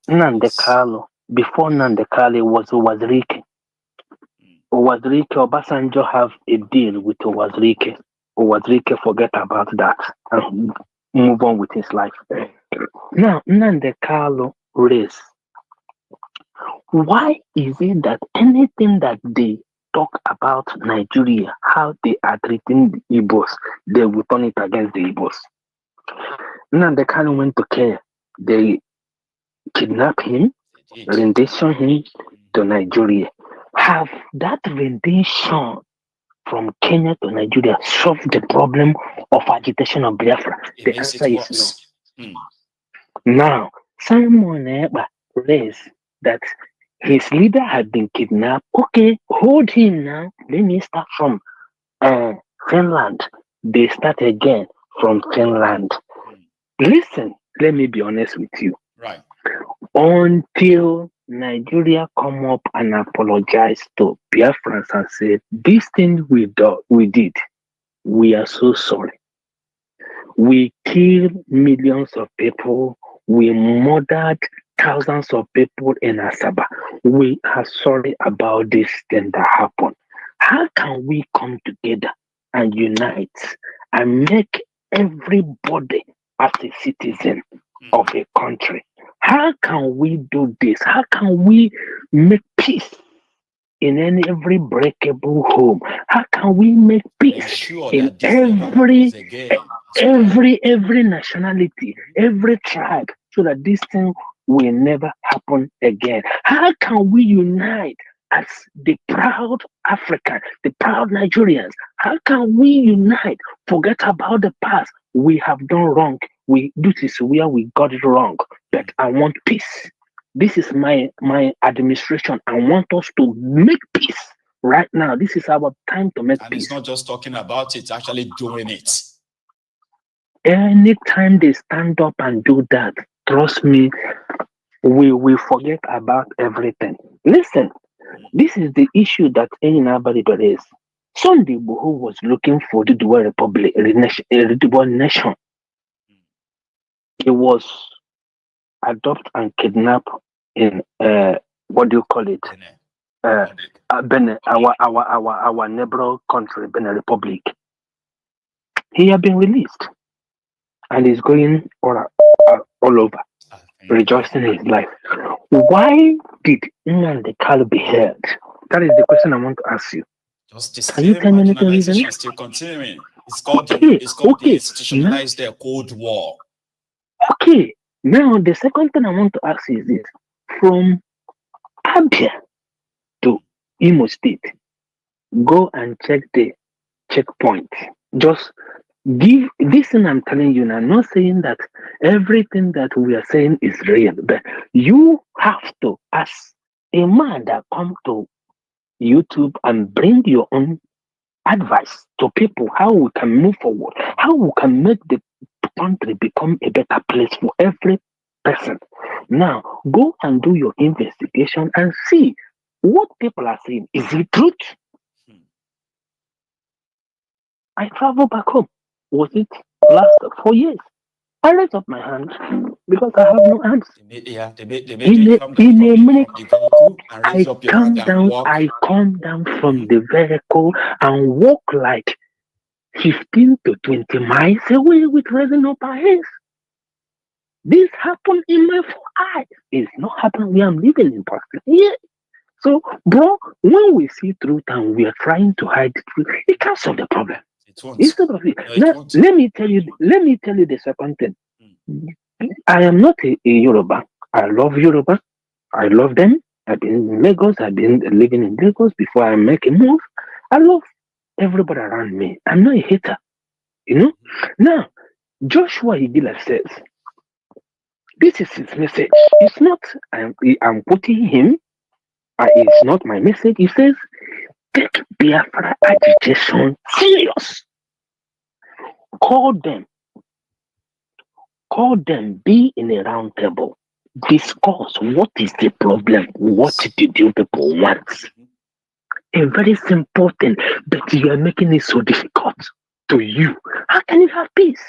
Nandekalo, before Nandekalo was Owazirike. Owazirike, Obasanjo have a deal with Owazirike. Owazirike forget about that and move on with his life. Now, Nandekalo race. Why is it that anything that they talk about Nigeria, how they are treating the Igbos, they will turn it against the Igbos? Nandekalo went to Kenya. They kidnapped him, rendition him to Nigeria. Have that rendition from Kenya to Nigeria solve the problem of agitation of Biafra? The answer is no. Now, Simon Ekpa raised that his leader had been kidnapped. Okay, hold him now. Let me start from Finland. They start again from Finland. Listen, let me be honest with you. Right. Until Nigeria come up and apologize to Biafrans and say, this thing we did, we are so sorry. We killed millions of people. We murdered thousands of people in Asaba. We are sorry about this thing that happened. How can we come together and unite and make everybody as a citizen of a country? How can we do this? How can we make peace in every breakable home? How can we make peace in every nationality, every tribe, so that this thing will never happen again? How can we unite as the proud African, the proud Nigerians? How can we unite? Forget about the past. We have done wrong. This is where we got it wrong. But I want peace. This is my administration. I want us to make peace right now. This is our time to make peace. And it's not just talking about it, actually doing it. Anytime they stand up and do that, trust me, we will forget about everything. Listen, this is the issue that anybody is. Sunday Buhu was looking for the Dual Republic, a Dual nation. He was adopted and kidnapped in what do you call it? Benin, our neighbor country, Benin Republic. He had been released and is going all over, rejoicing in his life. Why did Nnamdi Kanu be held? That is the question I want to ask you. Can you tell me anything reason? Still continuing. It's called the institutionalized their Cold War. Okay. Now the second thing I want to ask you is this: from Abia to Imo State, go and check the checkpoint. Just give this thing I'm telling you now. I'm not saying that everything that we are saying is real, but you have to, as a man that come to YouTube and bring your own advice to people, how we can move forward, how we can make the country become a better place for every person. Now, go and do your investigation and see what people are saying. Is it truth? I traveled back home. Was it last 4 years? I raised up my hand because I have no hands. In a minute, I come down from the vehicle and walk like 15 to 20 miles away with raising up our hands. This happened in my eyes. It's not happening where I'm living in Portharcourt. Yeah. So, bro, when we see truth and we are trying to hide the truth, it can't solve the problem. Instead of it. Now, let me tell you the second thing. I am not a Yoruba. I love Yoruba. I love them. I've been in Lagos. I've been living in Lagos before I make a move. I love everybody around me. I'm not a hater. You know? Now, Joshua Igila says, this is his message. It's not, I'm quoting him. It's not my message. He says, take Biafra agitation serious. Call them, be in a round table. Discuss what is the problem, what did you people want. A very simple thing, but you are making it so difficult to you. How can you have peace?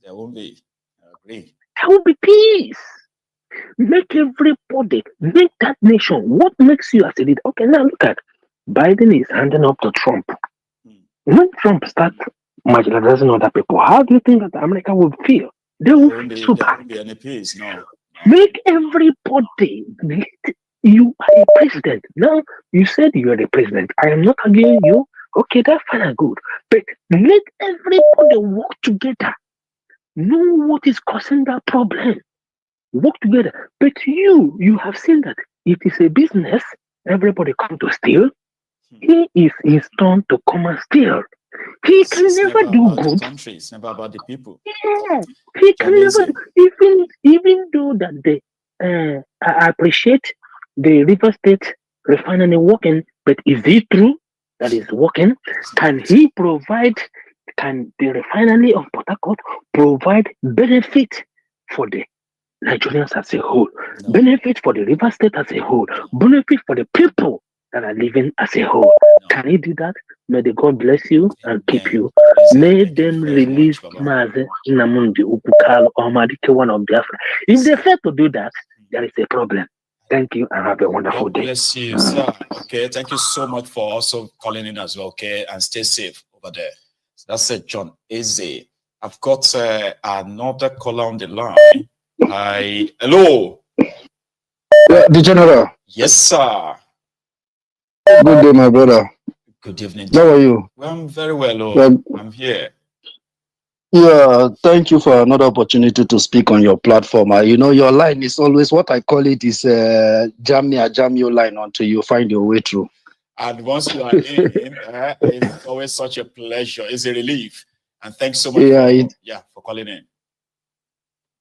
There won't be. I agree. There will be peace. Make everybody, make that nation. What makes you as a leader? Okay, now look at Biden is handing up to Trump. When Trump starts marginalizing other people, how do you think that America would feel? They will feel so bad. There won't be any peace, no. Make everybody, you are a president. Now, you said you are the president. I am not arguing you. Okay, that's fine and good. But let everybody work together. Know what is causing that problem. Work together. But you have seen that it is a business. Everybody come to steal. He is his turn to come and steal. He can never do good. Country. It's never about the people. Yeah, he can never, even though that they I appreciate the River State refinery working, but is it true that is working? Can the refinery of Portharcourt provide benefit for the Nigerians as a whole, benefit for the River State as a whole, benefit for the people that are living as a whole? Can he do that? May the God bless you and keep you. May them release Mazi Namundi Ukukal or Madike one of Biafra. If they fail to do that, there is a problem. Thank you and have a wonderful day. God bless you, sir. Okay, thank you so much for also calling in as well. Okay, and stay safe over there. So that's it, John Eze. I've got another caller on the line. Hi, hello. The General. Yes, sir. Good day, my brother. Good evening. How are you? Well, I'm very well. Oh, Well, I'm here. Yeah, thank you for another opportunity to speak on your platform. You know, your line is always what I call it is jam me, I jam your line until you find your way through. And once you are in, it's always such a pleasure. It's a relief. And thanks so much for calling in.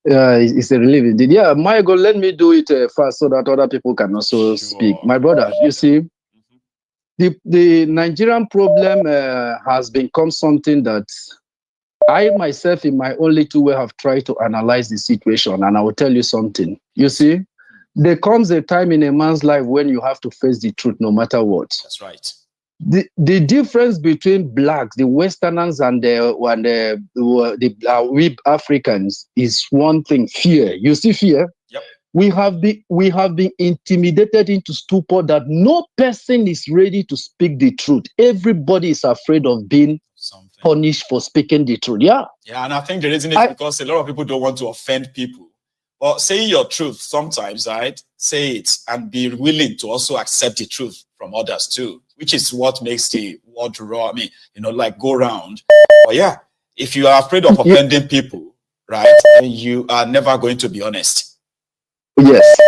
Yeah, it's a relief indeed. Yeah, my God, let me do it fast so that other people can also speak. My brother, you see, the Nigerian problem has become something that I myself, in my own little way, have tried to analyze the situation, and I will tell you something. You see, there comes a time in a man's life when you have to face the truth no matter what. That's right. The difference between blacks, the Westerners, and we Africans is one thing: fear. You see, fear. Yep. We have been intimidated into stupor that no person is ready to speak the truth. Everybody is afraid of being punished for speaking the truth. Yeah. Yeah, and I think the reason is because a lot of people don't want to offend people. But saying your truth sometimes, right? Say it and be willing to also accept the truth from others too, which is what makes the world go round. But yeah, if you are afraid of offending people, right, then you are never going to be honest.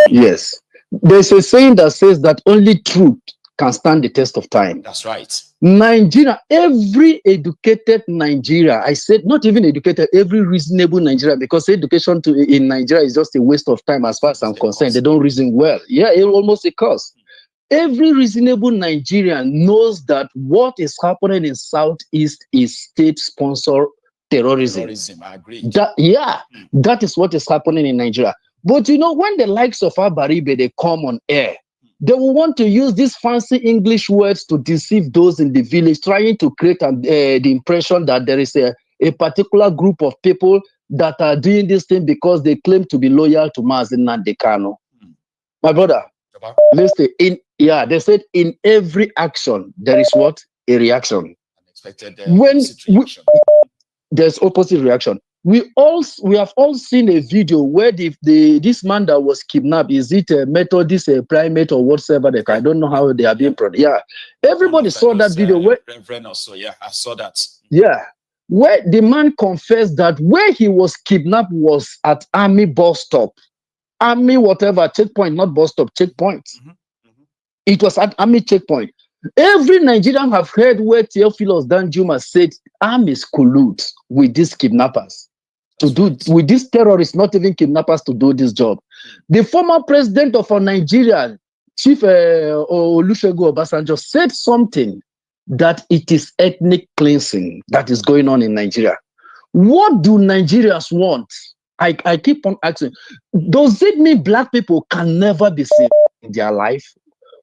Yes. There's a saying that says that only truth can stand the test of time. That's right. Nigeria, every educated Nigeria, I said not even educated, every reasonable Nigeria, because education in Nigeria is just a waste of time as far as I'm concerned. They don't reason well. Yeah, it almost a cost. Every reasonable Nigerian knows that what is happening in Southeast is state-sponsored terrorism. I agree. That is what is happening in Nigeria. But you know, when the likes of Abaribe, they come on air, they will want to use these fancy English words to deceive those in the village, trying to create the impression that there is a particular group of people that are doing this thing because they claim to be loyal to Mazi Nnamdi Kanu. My brother, listen, they said in every action, there is what? A reaction. Unexpected reaction. There's opposite reaction. We have all seen a video where this man that was kidnapped, is it a Methodist, a primate, or whatsoever? I don't know how they are being brought. Yeah, everybody saw that video. Reverend also, I saw that. Yeah, where the man confessed that where he was kidnapped was at Army bus stop, Army whatever checkpoint, not bus stop, checkpoint. It was at Army checkpoint. Every Nigerian have heard where Theophilus Danjuma said armies collude with these kidnappers with these terrorists, not even kidnappers, to do this job. The former president of Nigeria, Chief Olusegun Obasanjo, said something that it is ethnic cleansing that is going on in Nigeria. What do Nigerians want? I keep on asking, does it mean black people can never be saved in their life?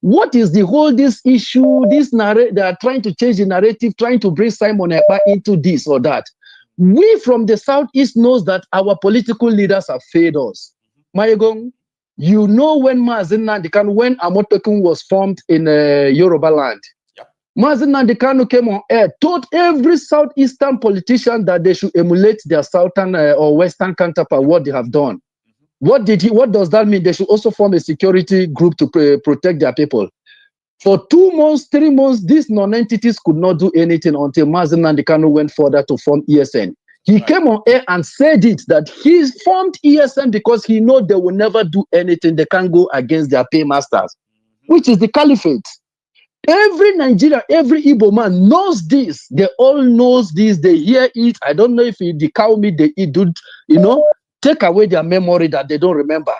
What is this issue, this narrative? They are trying to change the narrative, trying to bring Simon Ekpa into this or that. We from the Southeast knows that our political leaders have failed us. Mayegong, you know when Mazi Nnamdi Kanu, when Amotekun was formed in Yoruba land, Mazi Nnamdi Kanu came on air, told every Southeastern politician that they should emulate their Southern or Western counterpart, what they have done. What does that mean? They should also form a security group to protect their people. For 2 months, 3 months, these non-entities could not do anything until Mazi Nnamdi Kanu went further to form ESN. He came on air and said it, that he formed ESN because he knows they will never do anything. They can't go against their paymasters, which is the caliphate. Every Nigeria, every Igbo man knows this. They all knows this. They hear it. I don't know if the cow meat they eat, take away their memory that they don't remember.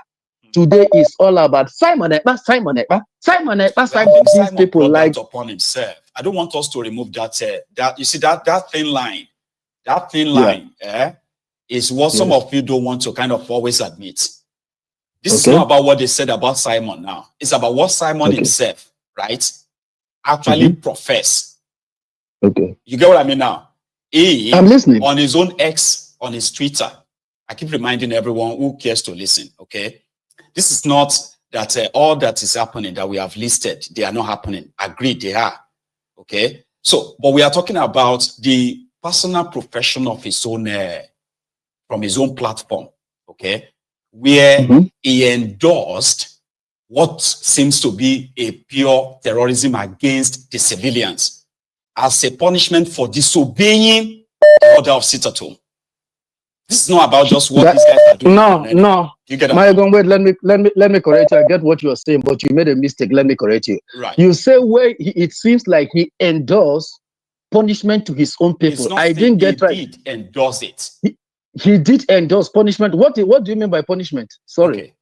Today is all about Simon Ekpa, Simon Ekpa, Simon Ekpa, Simon. These people like upon himself. I don't want us to remove that. That you see that thin line. That thin line is what some of you don't want to kind of always admit. This is not about what they said about Simon now. It's about what Simon himself, right, actually profess. Okay. You get what I mean now? I'm listening. On his own X, on his Twitter, I keep reminding everyone who cares to listen, okay? This is not that all that is happening that we have listed, they are not happening. Agreed, they are, okay? So, but we are talking about the personal profession of his own, from his own platform, okay? Where he endorsed what seems to be a pure terrorism against the civilians as a punishment for disobeying the order of sit at home. This is not about just what these guys are doing. No. You get My God, wait, let me correct you. I get what you are saying, but you made a mistake. Let me correct you. Right. You say where it seems like he endorsed punishment to his own people. I didn't get right. He did endorse it. He did endorse punishment. What do you mean by punishment? Sorry. Okay.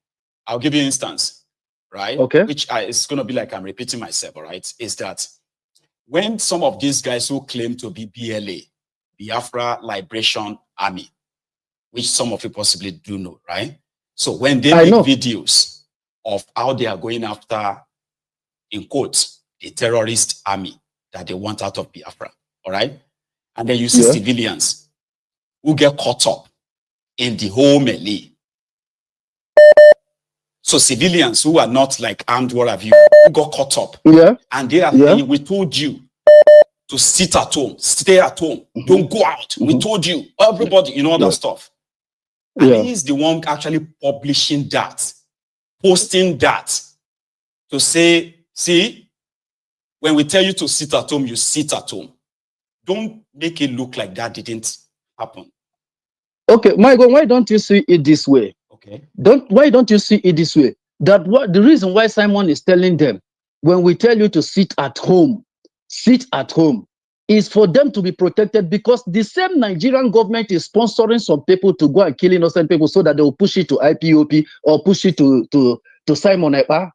I'll give you an instance, right? Okay. It's going to be like I'm repeating myself, all right? Is that when some of these guys who claim to be BLA, Biafra Liberation Army, which some of you possibly do know, right? So when they make videos of how they are going after, in quotes, the terrorist army that they want out of Biafra, all right? And then you see civilians who get caught up in the whole melee. So civilians who are not like armed, what have you, who got caught up. And they are saying, we told you to sit at home, stay at home, don't go out. We told you, everybody, all that stuff. And he's the one actually publishing that, posting that to say, see, when we tell you to sit at home, you sit at home. Don't make it look like that didn't happen. Okay, Michael, why don't you see it this way? Okay. Why don't you see it this way? That what the reason why Simon is telling them, when we tell you to sit at home, is for them to be protected, because the same Nigerian government is sponsoring some people to go and kill innocent people so that they will push it to IPOP or push it to Simon Ekpa.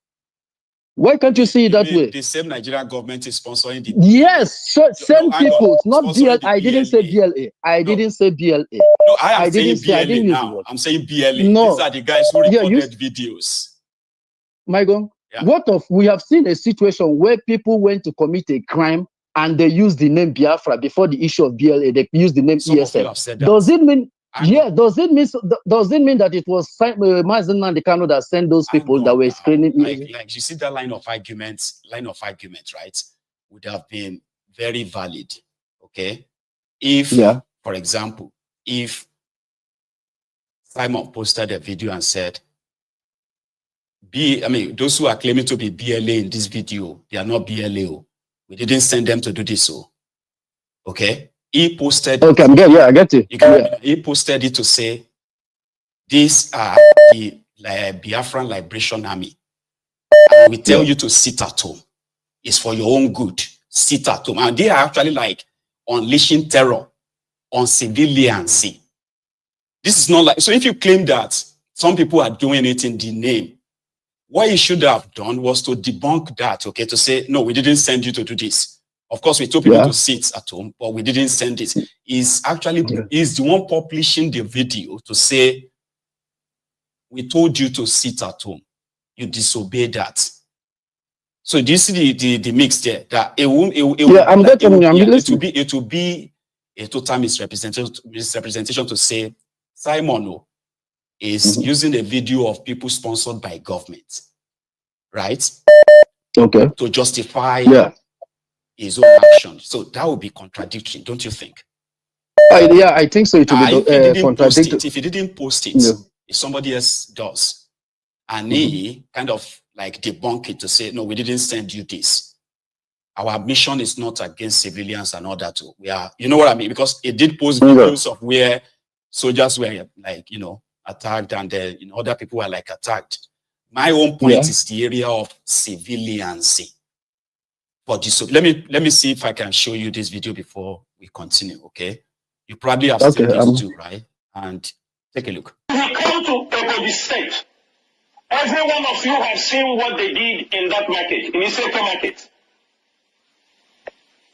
Why can't you see it that way? The same Nigerian government is sponsoring the... Yes, so same people, not BLA. I didn't say BLA. I didn't say BLA. No, I am saying BLA now. I'm saying BLA. No. These are the guys who recorded videos. Michael, what of we have seen a situation where people went to commit a crime and they used the name Biafra before the issue of BLA. They used the name ESM. Does it mean? Does it mean that it was Mazen Nandekano that sent those people that were screening? Like you see that line of argument, right, would have been very valid. Okay, if for example, if Simon posted a video and said, those who are claiming to be BLA in this video, they are not BLA. We didn't send them to do this. Okay. He posted. Okay, I get it. He posted it to say, these are the Biafran Liberation Army. And we tell you to sit at home. It's for your own good. Sit at home. And they are actually like unleashing terror on civilians. This is not like, so if you claim that some people are doing it in the name, what you should have done was to debunk that, okay, to say, no, we didn't send you to do this. Of course, we told people to sit at home, but we didn't send it. He's actually is the one publishing the video to say, we told you to sit at home. You disobeyed that. So do you see the mix there? That it will be a total misrepresentation to say Simon is using a video of people sponsored by government, right? Okay. To justify his own action. So that would be contradictory, don't you think? I think so. It will be contradictory. If he didn't post it, if somebody else does, and he kind of like debunk it to say, no, we didn't send you this. Our mission is not against civilians and all that too. We are, you know what I mean? Because it did post videos of where soldiers were like, attacked and other people were like attacked. My own point is the area of civiliancy. for this. So let me see if I can show you this video before we continue. Okay, you probably have seen this too, right? And take a look. We come to Ebony State. Every one of you have seen what they did in that market, in Iseko market.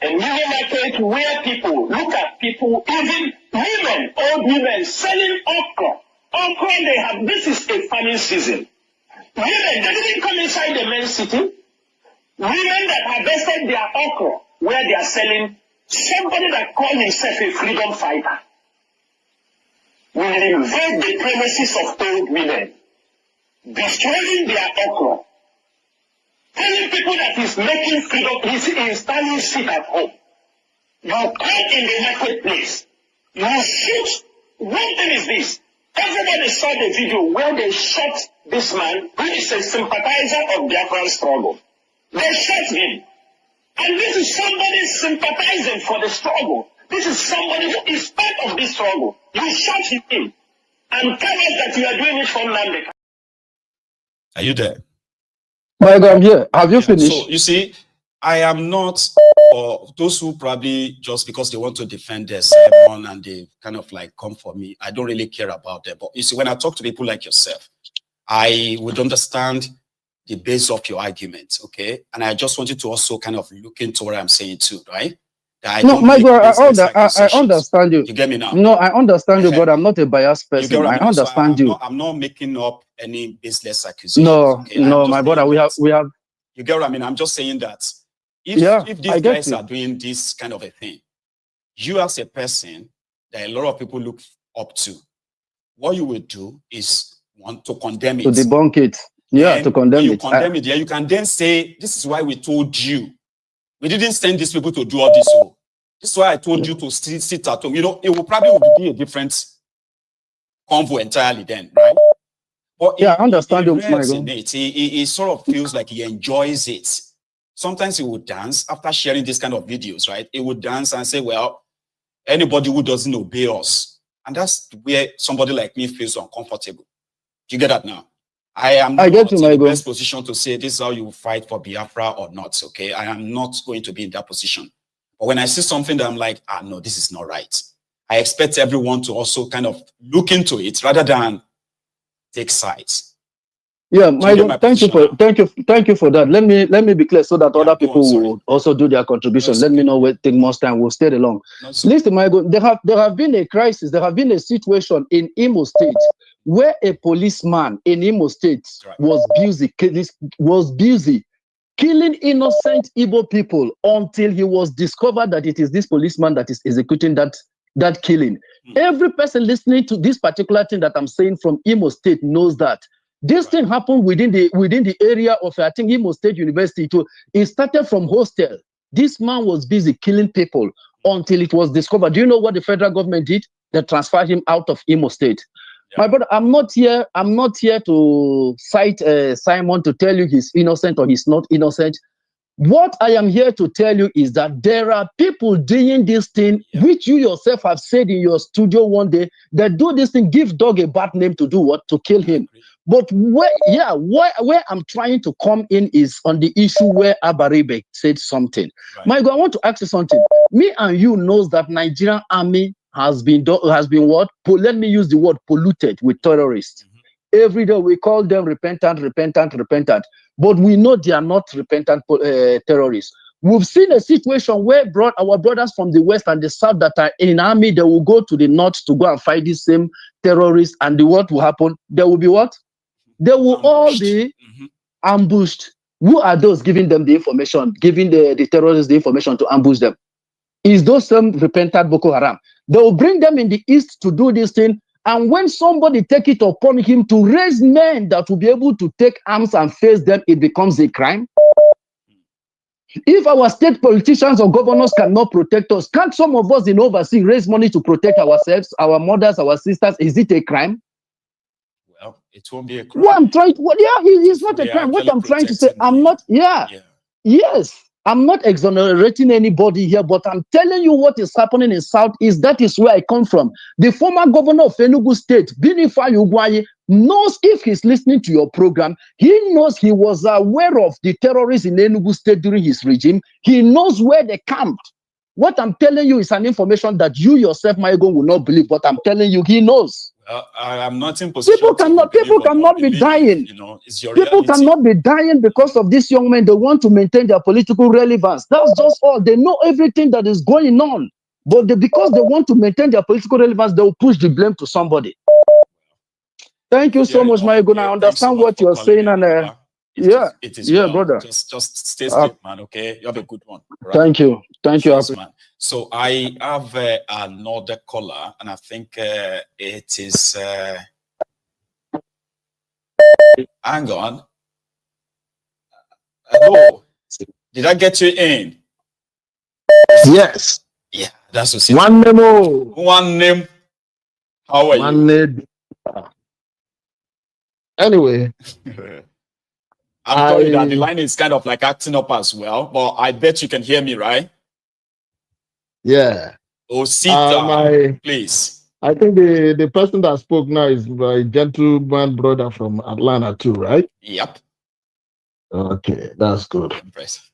A mini market where people look at people, even women, old women selling okra. Okra, they have, this is a farming season. Women, they didn't come inside the main city. Women that harvested their okra, where they are selling, somebody that called himself a freedom fighter will invade the premises of old women, destroying their okra, telling people that he's making freedom, he's installing shit at home. You come in the marketplace, you shoot. One thing is this, everybody saw the video where they shot this man who is a sympathizer of Biafran struggle. They shot him. And this is somebody sympathizing for the struggle. This is somebody who is part of this struggle. You shot him and tell us that you are doing it for Nandeka. Are you there? My God, I'm here. Have you finished? So you see, I am not for those who probably just because they want to defend their sermon and they kind of like come for me. I don't really care about them. But you see, when I talk to people like yourself, I would understand the base of your argument, okay? And I just want you to also kind of look into what I'm saying too, right? No, my God, I understand you. You get me now? No, I understand you, but I'm not a biased person. I understand you. I'm not making up any baseless accusations. No, okay? no, my brother, we have. You get what I mean? I'm just saying that if these guys are doing this kind of a thing, you as a person that a lot of people look up to, what you will do is want to condemn it. To debunk it. Yeah, to condemn it. Condemn it. Yeah, you can then say, this is why we told you. We didn't send these people to do all this. So this is why I told you to sit at home. You know, it will probably be a different convo entirely then, right? But yeah, I understand you. He sort of feels like he enjoys it. Sometimes he would dance after sharing this kind of videos, right? He would dance and say, well, anybody who doesn't obey us. And that's where somebody like me feels uncomfortable. Do you get that now? I am not in the best position to say this is how you fight for Biafra or not, okay? I am not going to be in that position. But when I see something that I'm like, no, this is not right. I expect everyone to also kind of look into it rather than take sides. Yeah, Michael, thank you for that. Let me be clear so that other people will also do their contribution. Let me know where take most time. We'll stay along. Listen, Michael, there have been a crisis. There have been a situation in Imo State where a policeman in Imo State was busy killing innocent Igbo people until he was discovered that it is this policeman that is executing that killing. Every person listening to this particular thing that I'm saying from Imo State knows that this thing happened within the area of, I think, Imo State University too. It started from hostel. This man was busy killing people until it was discovered. Do you know what the federal government did? They transferred him out of Imo State. My brother, I'm not here to cite Simon to tell you he's innocent or he's not innocent. What I am here to tell you is that there are people doing this thing, which you yourself have said in your studio one day, that do this thing, give dog a bad name to do what? To kill him. But where I'm trying to come in is on the issue where Abaribe said something. Right. Michael, I want to ask you something. Me and you knows that Nigerian army has been what? Let me use the word polluted with terrorists. Every day we call them repentant. But we know they are not repentant terrorists. We've seen a situation where our brothers from the West and the South that are in army, they will go to the North to go and fight these same terrorists. And what will happen? There will be what? They will all be ambushed. Who are those giving them the information, giving the terrorists the information to ambush them? Is those some repentant Boko Haram? They will bring them in the East to do this thing. And when somebody take it upon him to raise men that will be able to take arms and face them, it becomes a crime. If our state politicians or governors cannot protect us, can't some of us in overseas raise money to protect ourselves, our mothers, our sisters? Is it a crime? Well, it won't be a crime. What I'm trying, it's not a crime. What I'm trying to say, I'm not, yes. I'm not exonerating anybody here, but I'm telling you what is happening in Southeast. That is where I come from. The former governor of Enugu State, Binifa Ugwaye, knows if he's listening to your program, he knows he was aware of the terrorists in Enugu State during his regime. He knows where they camped. What I'm telling you is an information that you yourself, Maigo, will not believe, but I'm telling you, he knows. I'm not in position. People cannot be dying. You know, it's your People reality. cannot be dying because of these young men. They want to maintain their political relevance. That's just all. They know everything that is going on. But because they want to maintain their political relevance, they will push the blame to somebody. Thank you so much, my good. I understand what you're saying. And it is well. brother. Just stay straight, man, okay? You have a good one. Right? Thank you. Thank you. Yes, man. So I have another caller, and I think it is... hang on. Hello. Did I get you in? Yes. Yeah, that's what. One name. One name. How are you? Name. Anyway. I'm sorry that the line is kind of like acting up as well, but I bet you can hear me, right? Yeah. Oh, sit down, please. I think the person that spoke now is my gentleman brother from Atlanta too, right? Yep. Okay, that's good. Impressive.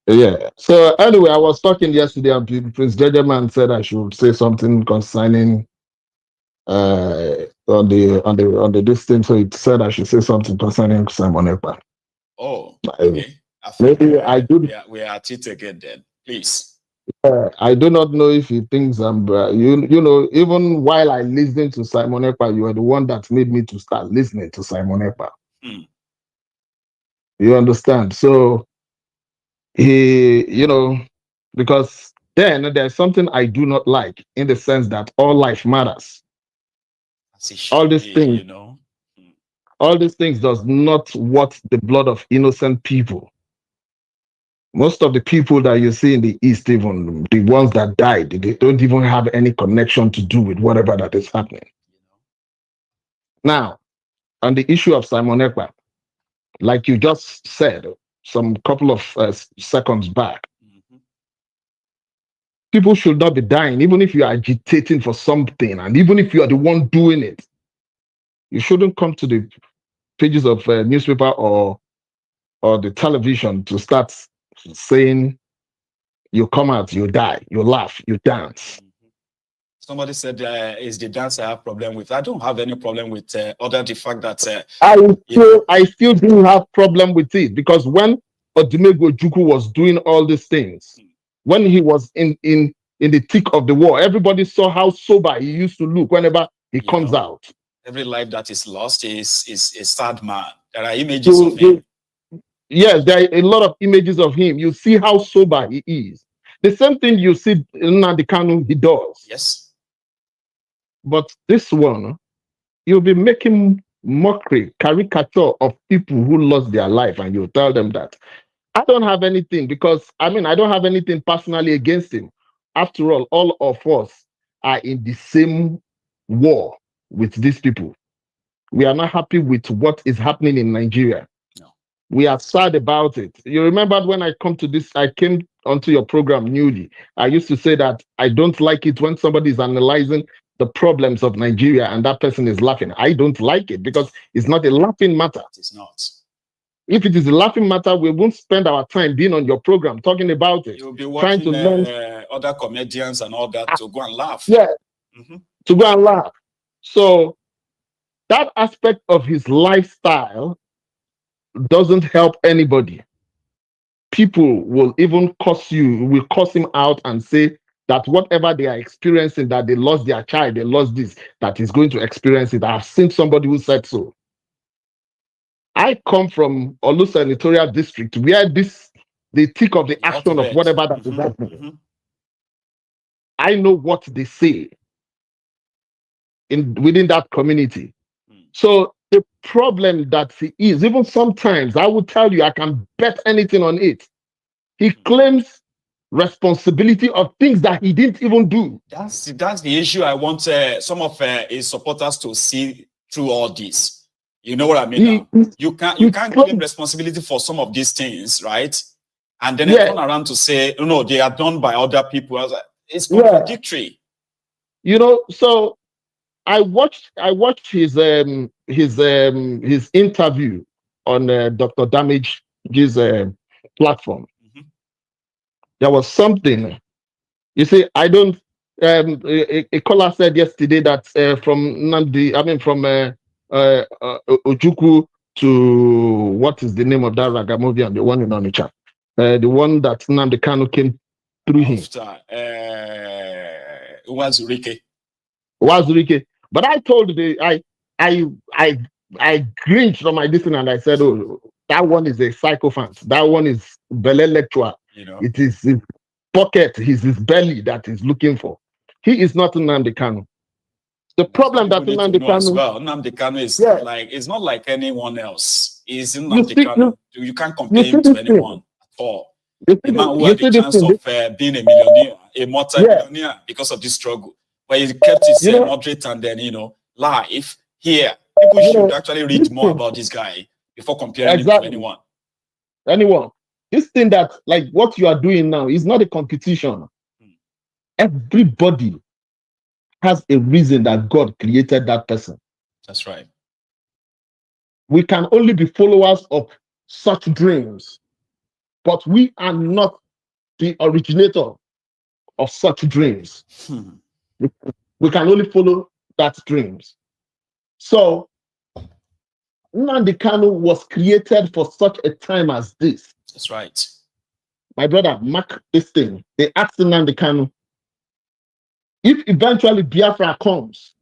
Yeah. So anyway, I was talking yesterday and Prince Judgment said I should say something concerning on the this thing. So it said I should say something concerning Simon Ekpa. Oh, okay. Maybe I do. Yeah, we are at it again then. Please. I do not know if he thinks I'm, you know, even while I listened to Simon Ekpa, you are the one that made me to start listening to Simon Ekpa. You understand? So he, you know, because then there's something I do not like in the sense that all life matters. All these things, you know, all these things does not worth the blood of innocent people. Most of the people that you see in the East, even the ones that died, they don't even have any connection to do with whatever that is happening. Now, on the issue of Simon Ekpa, like you just said some couple of seconds back, people should not be dying, even if you are agitating for something, and even if you are the one doing it. You shouldn't come to the pages of newspaper or the television to start saying you come out, you die, you laugh, you dance. Somebody said is the dance I have problem with. I don't have any problem with other the fact that I still do have problem with it, because when Odumegwu Ojukwu was doing all these things, when he was in the thick of the war, everybody saw how sober he used to look whenever he comes out. Every life that is lost is a sad man. There are images of him. Yes, there are a lot of images of him. You see how sober he is. The same thing you see in Nnamdi Kanu, he does. Yes. But this one, you'll be making mockery, caricature of people who lost their life, and you tell them that. I don't have anything, because, I mean, I don't have anything personally against him. After all of us are in the same war with these people. We are not happy with what is happening in Nigeria. We are sad about it. You remember when I came onto your program newly, I used to say that I don't like it when somebody is analyzing the problems of Nigeria and that person is laughing. I don't like it, because it's not a laughing matter. It's not. If it is a laughing matter, we won't spend our time being on your program talking about it. You'll be watching other comedians and all that to go and laugh. Yeah, to go and laugh. So that aspect of his lifestyle doesn't help anybody. People will even curse him out and say that whatever they are experiencing, that they lost their child, they lost this, that is going to experience it. I've seen somebody who said so. I come from Olu Senatorial District, where the thick of the action of whatever that is happening. I know what they say within that community. So the problem that he is, even sometimes I will tell you, I can bet anything on it. He claims responsibility of things that he didn't even do. That's the issue. I want some of his supporters to see through all this. You know what I mean? You can't claim responsibility for some of these things, right? And then they turn around to say, no, they are done by other people. I was like, it's contradictory. No, they are done by other people. I was like, it's contradictory. You know, so I watched his interview on Dr. Damage's platform. There was something. You see, I don't. A caller said yesterday that from Ojukwu to what is the name of that Ragamuvian, the one in Onitsha, the one that Nnamdi Kanu came through him. Wazurike. But I told I grinned from my distance and I said, oh, that one is a sycophant. That one is Bele lecturer. You know, it is his pocket, his belly that is looking for. He is not Nnamdi Kanu. The problem that Nnamdi Kanu, Nnamdi Kanu is it's not like anyone else. He's Nnamdi Kanu. You can't compare him to anyone at all. A man who had the chance of being a millionaire, a multi-millionaire because of this struggle. But he kept his moderate and then, life here. People should actually read more about this guy before comparing him to anyone. This thing that, like what you are doing now, is not a competition. Everybody has a reason that God created that person. That's right. We can only be followers of such dreams, but we are not the originator of such dreams. We can only follow that dreams. So, Nnamdi Kanu was created for such a time as this. That's right. My brother, mark this thing. They asked Nnamdi Kanu, if eventually Biafra comes,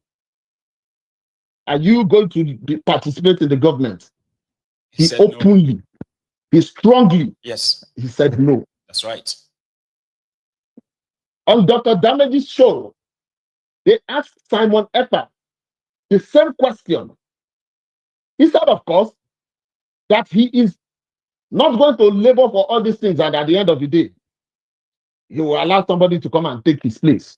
are you going to participate in the government? He openly, no. He strongly, he said no. That's right. On Dr. Damage's show, they asked Simon Ekpa the same question. He said, of course, that he is not going to labor for all these things, and at the end of the day, he will allow somebody to come and take his place.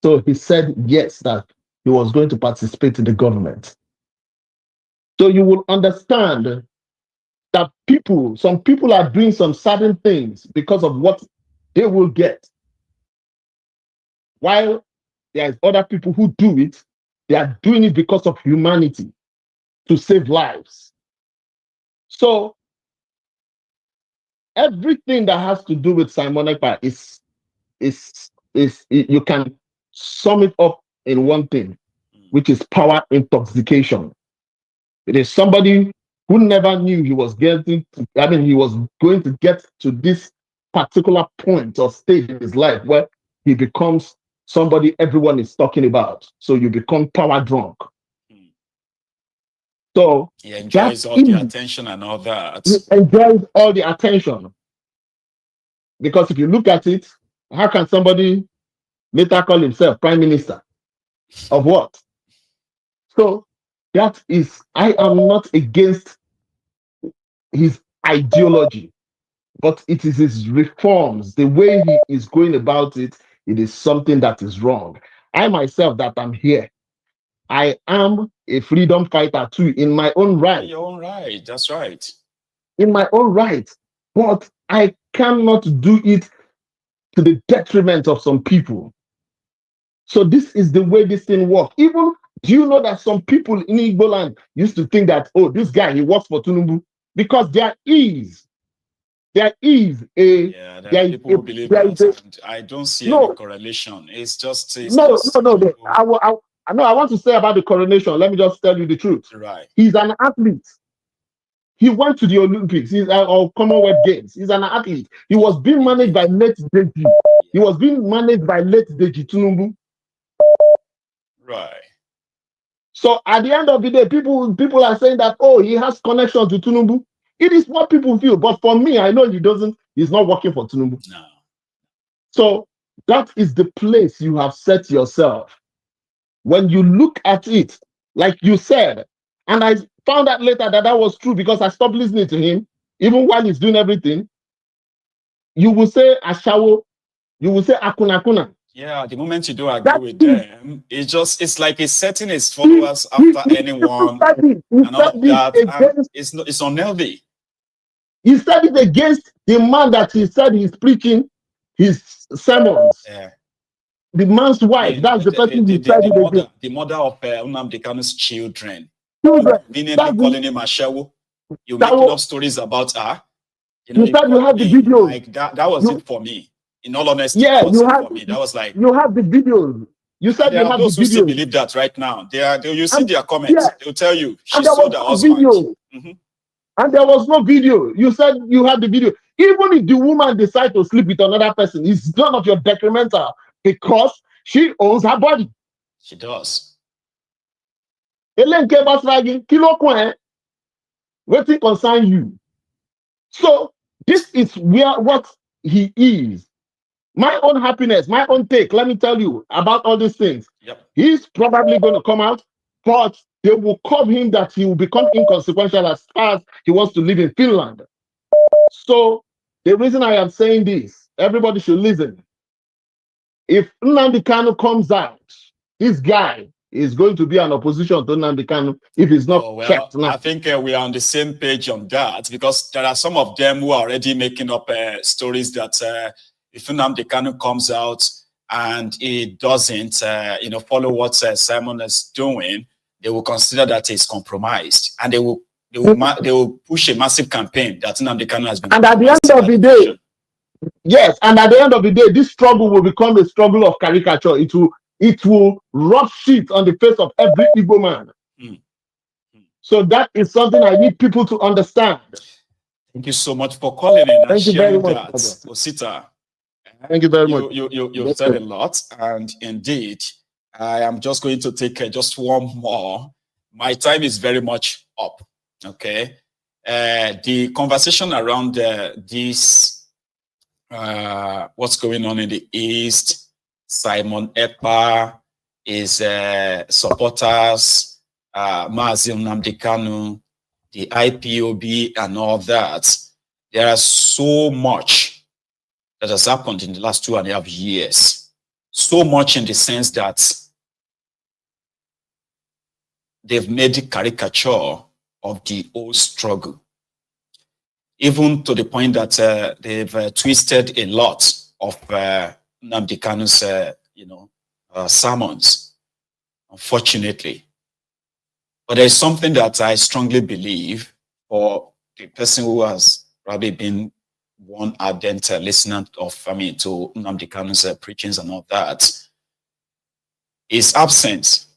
So he said yes, that he was going to participate in the government. So you will understand that some people are doing some certain things because of what they will get. While there is other people who do it, they are doing it because of humanity, to save lives. So everything that has to do with Simon Ekpa is you can sum it up in one thing, which is power intoxication. It is somebody who never knew he was he was going to get to this particular point or stage in his life where he becomes somebody everyone is talking about. So you become power drunk. So he enjoys all the attention and all that. He enjoys all the attention. Because if you look at it, how can somebody later call himself prime minister of what? So that is, I am not against his ideology, but it is his reforms, the way he is going about it, it is something that is wrong. I myself, that I'm here, I am a freedom fighter too, in my own right. In your own right, that's right. In my own right, but I cannot do it to the detriment of some people. So this is the way this thing works. Even, do you know that some people in Igbo land used to think that, oh, this guy, he works for Tinubu? Because there is a... Yeah, there are people who believe that, and I don't see any correlation. It's just... No. I know I want to say about the coronation. Let me just tell you the truth. Right. He's an athlete. He went to the Olympics or Commonwealth Games. He's an athlete. He was being managed by late Deji. He was being managed by late Deji Tinubu. Right. So at the end of the day, people are saying that, oh, he has connection to Tinubu. It is what people feel. But for me, I know he's not working for Tinubu. No. So that is the place you have set yourself. When you look at it, like you said, and I found out later that was true because I stopped listening to him, even while he's doing everything. You will say Ashawo, you will say Akuna. Yeah, the moment you do agree with them, it's like he's setting his followers after anyone and all that. And it's unhealthy. He said it against the man that he said he's preaching his sermons. Yeah. The man's wife. That's the person he said it against. The mother of Nnamdi Kanu's children. Children. Conveniently calling him Ashewo. You're making up stories about her. You said you have the video. Like that was it for me. In all honesty, yeah, that was it for me. That was like, you have the videos. You said there you are have those the who still videos. believe that right now. You see their comments. Yeah. They'll tell you she And there sold her was no husband. video. And there was no video. You said you had the video. Even if the woman decides to sleep with another person, it's none of your detrimental because she owns her body. She does. Wetin concern you? So this is what he is. My own happiness, my own take. Let me tell you about all these things. Yep. He's probably going to come out, but they will curb him that he will become inconsequential as far as he wants to live in Finland. So the reason I am saying this, everybody should listen. If Nnamdi Kanu comes out, this guy is going to be an opposition to Nnamdi Kanu if he's not checked now. I think we are on the same page on that because there are some of them who are already making up stories that if Nnamdi Kanu comes out and he doesn't, follow what Simon is doing, they will consider that he's compromised, and they will push a massive campaign that Nnamdi Kanu has been. And at the end of the day, yes, and at the end of the day, this struggle will become a struggle of caricature. It will rub shit on the face of every Igbo man. So that is something I need people to understand. Thank you so much for calling in and sharing that, Osita. Thank you very much. You said a lot, and indeed, I am just going to take just one more. My time is very much up. Okay, the conversation around this, what's going on in the East, Simon Ekpa, his supporters, Mazi Nnamdi Kanu, the IPOB, and all that. There is so much that has happened in the last 2.5 years. So much in the sense that they've made a caricature of the old struggle, even to the point that they've twisted a lot of Nnamdi Kanu's, sermons, unfortunately. But there's something that I strongly believe for the person who has probably been one ardent listener to Nnamdi Kanu's preachings and all that. His absence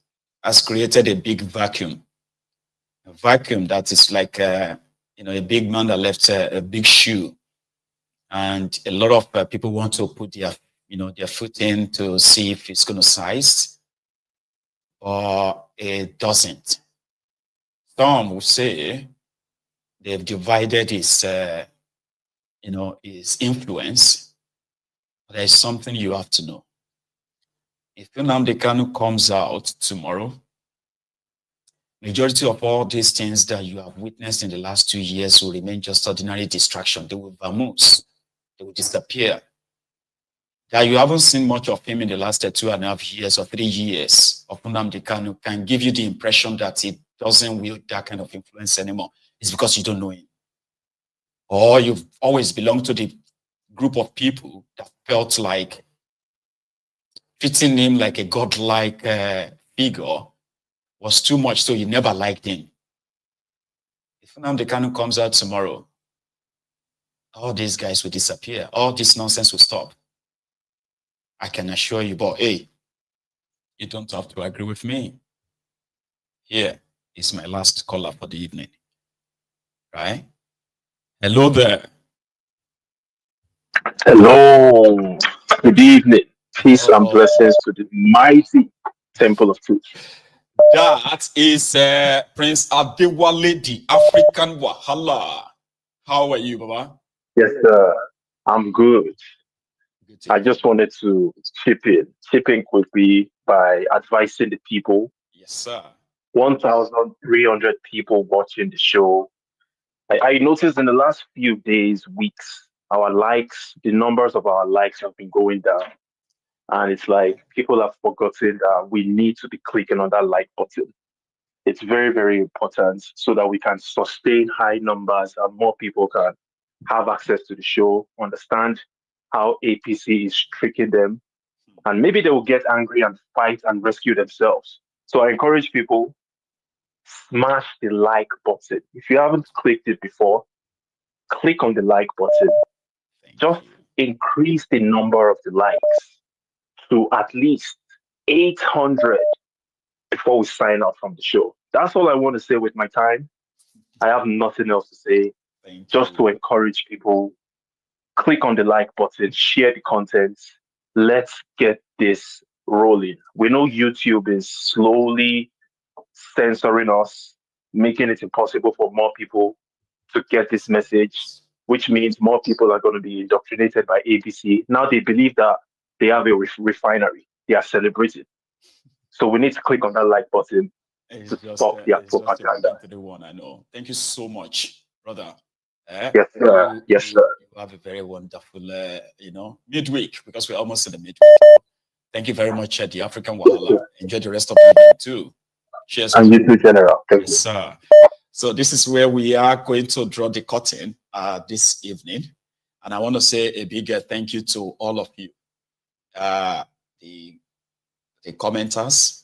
has created a big vacuum. A vacuum that is like, a big man that left a big shoe. And a lot of people want to put their foot in to see if it's going to size, or it doesn't. Some will say they've divided his, his influence. There's something you have to know. If Nnamdi Kanu comes out tomorrow, majority of all these things that you have witnessed in the last 2 years will remain just ordinary distraction. They will vamoose. They will disappear. That you haven't seen much of him in the last 2.5 years or 3 years of Nnamdi Kanu can give you the impression that he doesn't wield that kind of influence anymore. It's because you don't know him. Or you've always belonged to the group of people that felt like treating him like a godlike figure was too much, so you never liked him. If Nnamdi Kanu comes out tomorrow, all these guys will disappear. All this nonsense will stop. I can assure you, but hey, you don't have to agree with me. Here is my last caller for the evening. Right? Hello there. Hello. Good evening. Peace and blessings to the mighty Temple of Truth. That is Prince Adewale, the African Wahala. How are you, Baba? Yes, sir. I'm good. I just wanted to chip in quickly by advising the people. Yes, sir. 1,300 people watching the show. I noticed in the last few days, weeks, the numbers of our likes have been going down. And it's like people have forgotten that we need to be clicking on that like button. It's very, very important so that we can sustain high numbers and more people can have access to the show, understand how APC is tricking them, and maybe they will get angry and fight and rescue themselves. So I encourage people, smash the like button. If you haven't clicked it before, click on the like button. Just increase the number of the likes to at least 800 before we sign out from the show. That's all I want to say with my time. I have nothing else to say. Just to encourage people, click on the like button, share the content. Let's get this rolling. We know YouTube is slowly censoring us, making it impossible for more people to get this message, which means more people are going to be indoctrinated by ABC. Now they believe that they have a refinery. They are celebrating. So we need to click on that like button to stop their propaganda. I know. Thank you so much, brother. Yes, sir. Yes, sir. You have a very wonderful, midweek, because we're almost in the midweek. Thank you very much, the African Wahala. Enjoy the rest of the evening too. Cheers. And you too, General. Thank you. Yes, sir. So this is where we are going to draw the curtain this evening. And I want to say a big thank you to all of you. The commenters,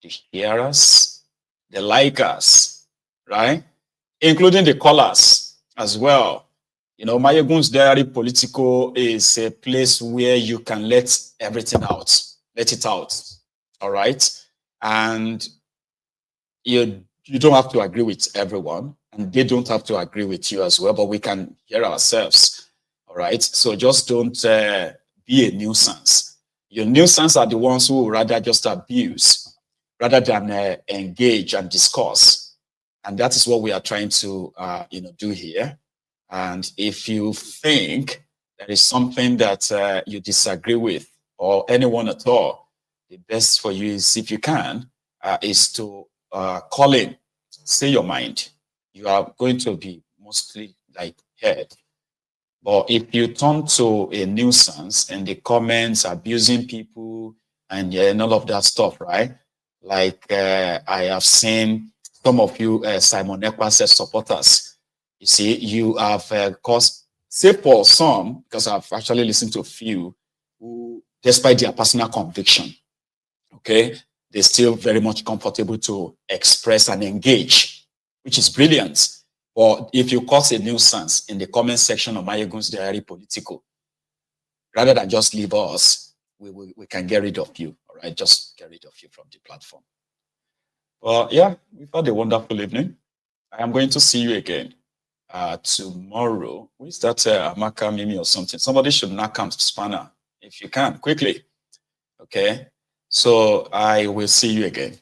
the sharers, the likers, right? Including the callers as well. You know, Mayegun's Diary Political is a place where you can let everything out, let it out, all right? And you don't have to agree with everyone, and they don't have to agree with you as well, but we can hear ourselves, all right? So just don't be a nuisance. Your nuisance are the ones who would rather just abuse rather than engage and discuss. And that is what we are trying to, do here. And if you think there is something that you disagree with, or anyone at all, the best for you is, if you can, is to call in, say your mind. You are going to be mostly heard. But if you turn to a nuisance in the comments, abusing people and all of that stuff, right? Like I have seen some of you Simon Ekwa's supporters. You see, you have caused, say for some, because I've actually listened to a few who, despite their personal conviction, okay, they're still very much comfortable to express and engage, which is brilliant. But if you cause a nuisance in the comment section of Mayegun's Diary Political, rather than just leave us, we can get rid of you, all right? Just get rid of you from the platform. Well, yeah, we've had a wonderful evening. I am going to see you again tomorrow. Who is that, Amaka Mimi or something? Somebody should knock on spanner, if you can, quickly. Okay, so I will see you again.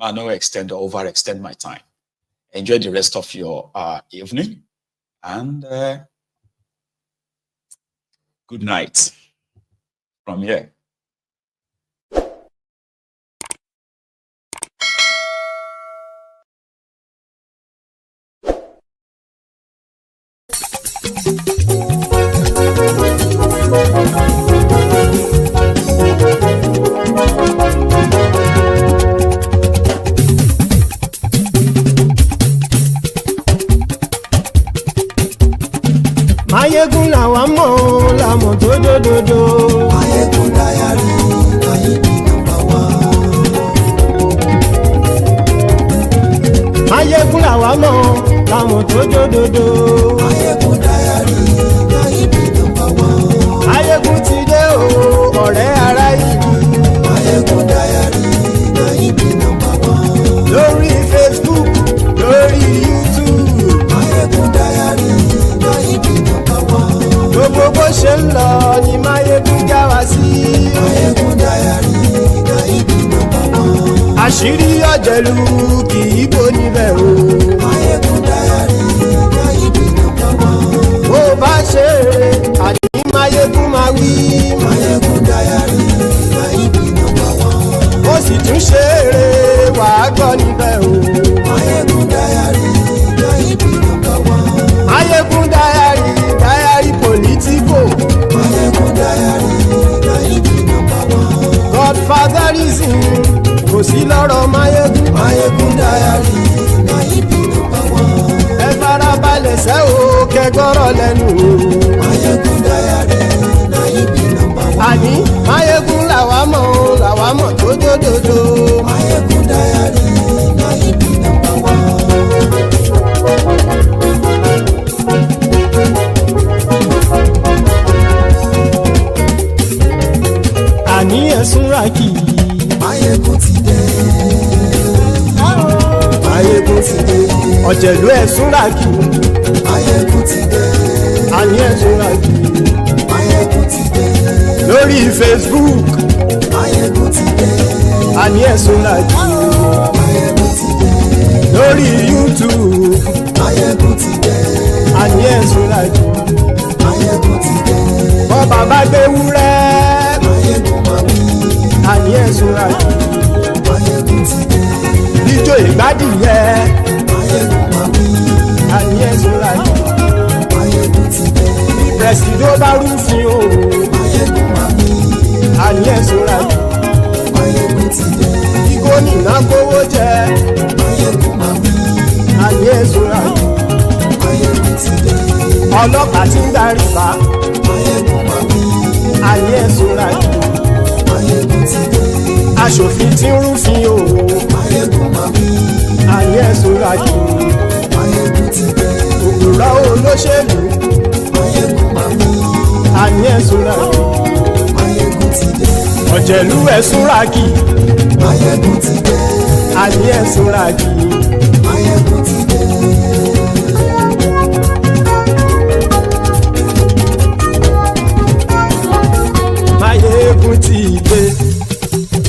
I no extend or overextend my time. Enjoy the rest of your evening, and good night from here. Mayegun làwa mọ̀ làmọ̀ tó dòdòdò. Mayegun Diary, Ayíbi #1. Mayegun làwa mọ̀ làmọ̀ tó dòdòdò. Mayegun Diary, Ayíbi #1. Mayegun ti dé o, ọ̀rẹ́ ará ìlú. Mayegun Diary, Ayíbi #1. Lórí Facebook, lórí YouTube. Mayegun Diary, Ayíbi #1. Gbogbo bó ṣe ń lọ ni Mayegun já wa sí. Mayegun Diary, Ayíbi #1. Àṣírí ọ̀jẹ̀lú kì í bò níbẹ̀ o. Mayegun Diary, Ayíbi #1. Bó bá ṣe eré àní Mayegun máa wí. Mayegun Diary, Ayíbi #1. Ó sì tún ṣe eré wàá gbọ́ níbẹ̀ o. Mayegun Diary, Ayíbi #1. Mayegun Diary, Diary Political. Mayegun Diary, Ayíbi #1. Godfatherism kò sí lọ́rọ̀ Mayegun. Mayegun Diary, Ayíbi lẹ́nu. Máyégún dáyàrí náà ibi nọ́mbà wá. Àní Máyégún làwa mọ̀ tó dódòdó. Máyégún dáyàrí náà ibi nọ́mbà wá. Àní ẹ̀sùn ràkì. Máyégún ti dé. Máyégún ti dé. Ọ̀jẹ̀lú ẹ̀sùn ràkì. Máyégún ti dé. Àní ẹ̀sùn ràkì. Máyégún ti dé. Lórí Facebook. Máyégún ti dé. Àní ẹ̀sùn ràkì. Máyégún ti dé. Lórí YouTube. Máyégún ti dé. Àní ẹ̀sùn ràkì. Máyégún ti dé. Bọ́ bàbá gbé wúrẹ́. Máyégún máa wí. Àní ẹ̀sùn ràkì. Máyégún ti dé. Ijó ìgbádìyẹ. Máyégún máa wí. Àní ẹ̀sùn ràkì. Máyégún ti dé. Pẹ̀sìdó bá rúfin o. Máyégún máa wí. Àní ẹ̀sùn ràkì. Máyégún ti dé. Kíkó nìna kówó jẹ. Máyégún máa wí. Àní ẹ̀sùn ràkì. Máyégún ti dé. Ọlọ́pàá tí ń darí bá. Máyégún máa wí. Àní ẹ̀sùn ràkì. Máyégún ti dé. Aṣòfin tí ń rúfin o. Máyégún máa wí. Àní ẹ̀sùn ràkì. Máyégún ti dé. Òkúrọ̀ olóṣèlú. Máyégún máa wí. Àní ẹ̀sùn ràkì. Máyégún ti dé. Ọ̀jẹ̀lú ẹ̀sùn ràkì. Máyégún ti dé. Àní ẹ̀sùn ràkì. Máyégún ti dé. Máyégún ti dé.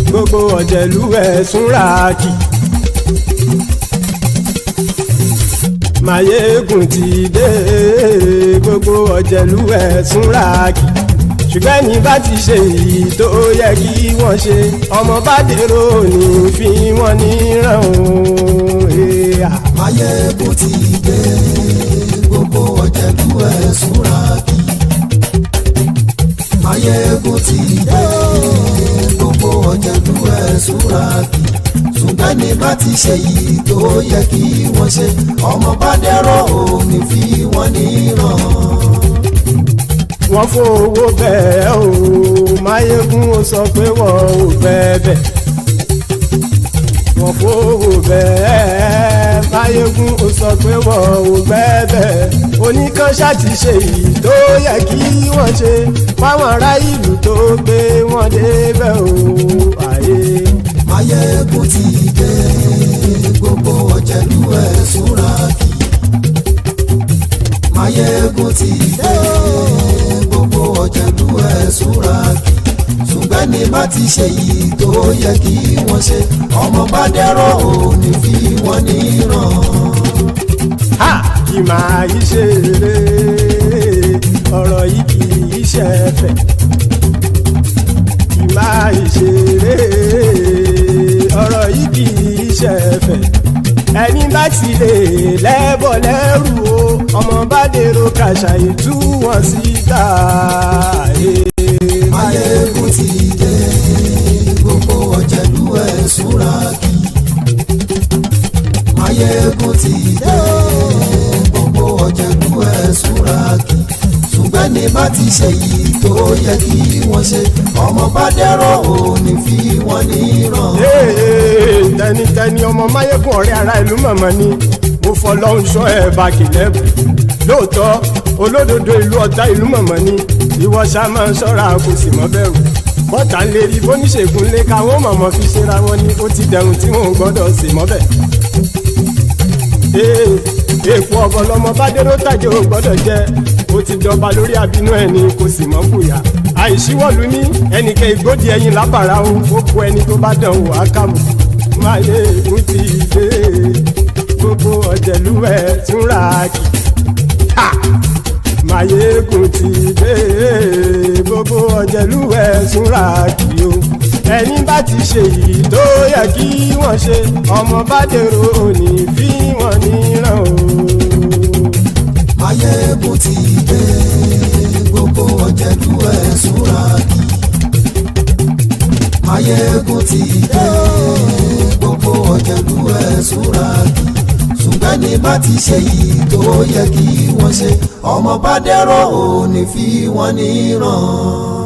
Gbogbo ọ̀jẹ̀lú ẹ̀sùn ràkì. Máyégún ti dé. Gbogbo ọ̀jẹ̀lú ẹ̀sùn ràkì. Ṣùgbọ́n ní bá ti ṣe èyí tó yẹ kí wọ́n ṣe, ọmọ bá dèrò ní fi wọ́n níran o. Máyégún ti dé. Gbogbo ọ̀jẹ̀lú ẹ̀sùn ràkì. Máyégún ti dé. Gbogbo ọ̀jẹ̀lú ẹ̀sùn ràkì. Ṣùgbọ́n ní bá ti ṣe èyí tó yẹ kí wọ́n ṣe, ọmọ bá dèrò ní fi wọ́n níran. Wọ́n fowó bẹ́ẹ̀ o. Máyégún ó sọ pé wọ́n ò bẹ́ẹ̀. Wọ́n fowó bẹ́ẹ̀. Máyégún ó sọ pé wọ́n ò bẹ́ẹ̀. Oníkanṣá ti ṣe èyí tó yẹ kí wọ́n ṣe fáwọn ará ìlú tó gbé wọn débẹ̀ o. Ayé. Máyégún ti dé. Gbogbo ọ̀jẹ̀lú ẹ̀sùn ràkì. Máyégún ti dé. Gbogbo ọ̀jẹ̀lú ẹ̀sùn ràkì. Ṣùgbọ́n ní bá ti ṣe yìí tó yẹ kí wọ́n ṣe, ọmọ bá dẹ́rọ̀ ò ní fi wọ́n níran. Kì máa yí ṣe eré, ọ̀rọ̀ yìí kì í ṣe ẹ̀fẹ̀. Kì máa yí ṣe eré, ọ̀rọ̀ yìí kì í ṣe ẹ̀fẹ̀. Ẹni bá ti lè lẹ́bọ̀ lẹ́rù o, ọmọ bá dèrò kàṣàyè tú wọn síta. Máyégún ti dé. Gbogbo ọ̀jẹ̀lú ẹ̀sùn ràkì. Máyégún ti dé. Gbogbo ọ̀jẹ̀lú ẹ̀sùn ràkì. Ṣùgbọ́n ní bá ti ṣe yìí tó yẹ kí wọ́n ṣe, ọmọ bá dẹ́rọ̀ ò ní fi wọ́n níran. Tẹnitẹni ọmọ Máyégún ọ̀rẹ́ ara ìlú mọ̀mọ́ ni mo fọlọ́run ṣọ́ ẹ̀ bá kìlẹ́bù. Lóòótọ́ olódodo ìlú ọ̀tá ìlú mọ̀mọ́ ni ìwọ ṣá máa ń ṣọ́ra kò sì mọ́ bẹ̀rù. Bọ́tà ń lè rí bóníṣègùn lé káwọn mọ̀mọ́ fi ṣera wọn ni ó ti dẹrùn tí wọn ò gbọ́dọ̀ sè mọ́bẹ̀. Èèpo ọ̀bọ̀ lọmọ bá dérò tàjẹ́ ò gbọ́dọ̀ jẹ́, ó ti jọba lórí àbínú ẹni kò sì mọ́ bùyà. Àìsíwọ́lu ní ẹnìkẹ́ ìgbódì ẹyin lábàrá o, ó kó ẹni tó bá dán wò á kàmù. Máyégún ti dé. Gbogbo ọ̀jẹ̀lú ẹ̀sùn ràkì. Máyégún ti dé. Gbogbo ọ̀jẹ̀lú ẹ̀sùn ràkì o. Ẹni bá ti ṣe yìí tó yẹ kí wọ́n ṣe, ọmọ bá dèrò òní fi wọ́n níran o. Máyégún ti dé. Gbogbo ọ̀jẹ̀lú ẹ̀sùn ràkì. Máyégún ti dé. Gbogbo ọ̀jẹ̀lú ẹ̀sùn ràkì. Ṣùgbọ́n ní bá ti ṣe yìí tó yẹ kí wọ́n ṣe ọmọ bá dẹ́rọ̀ ò ní fi wọ́n níran.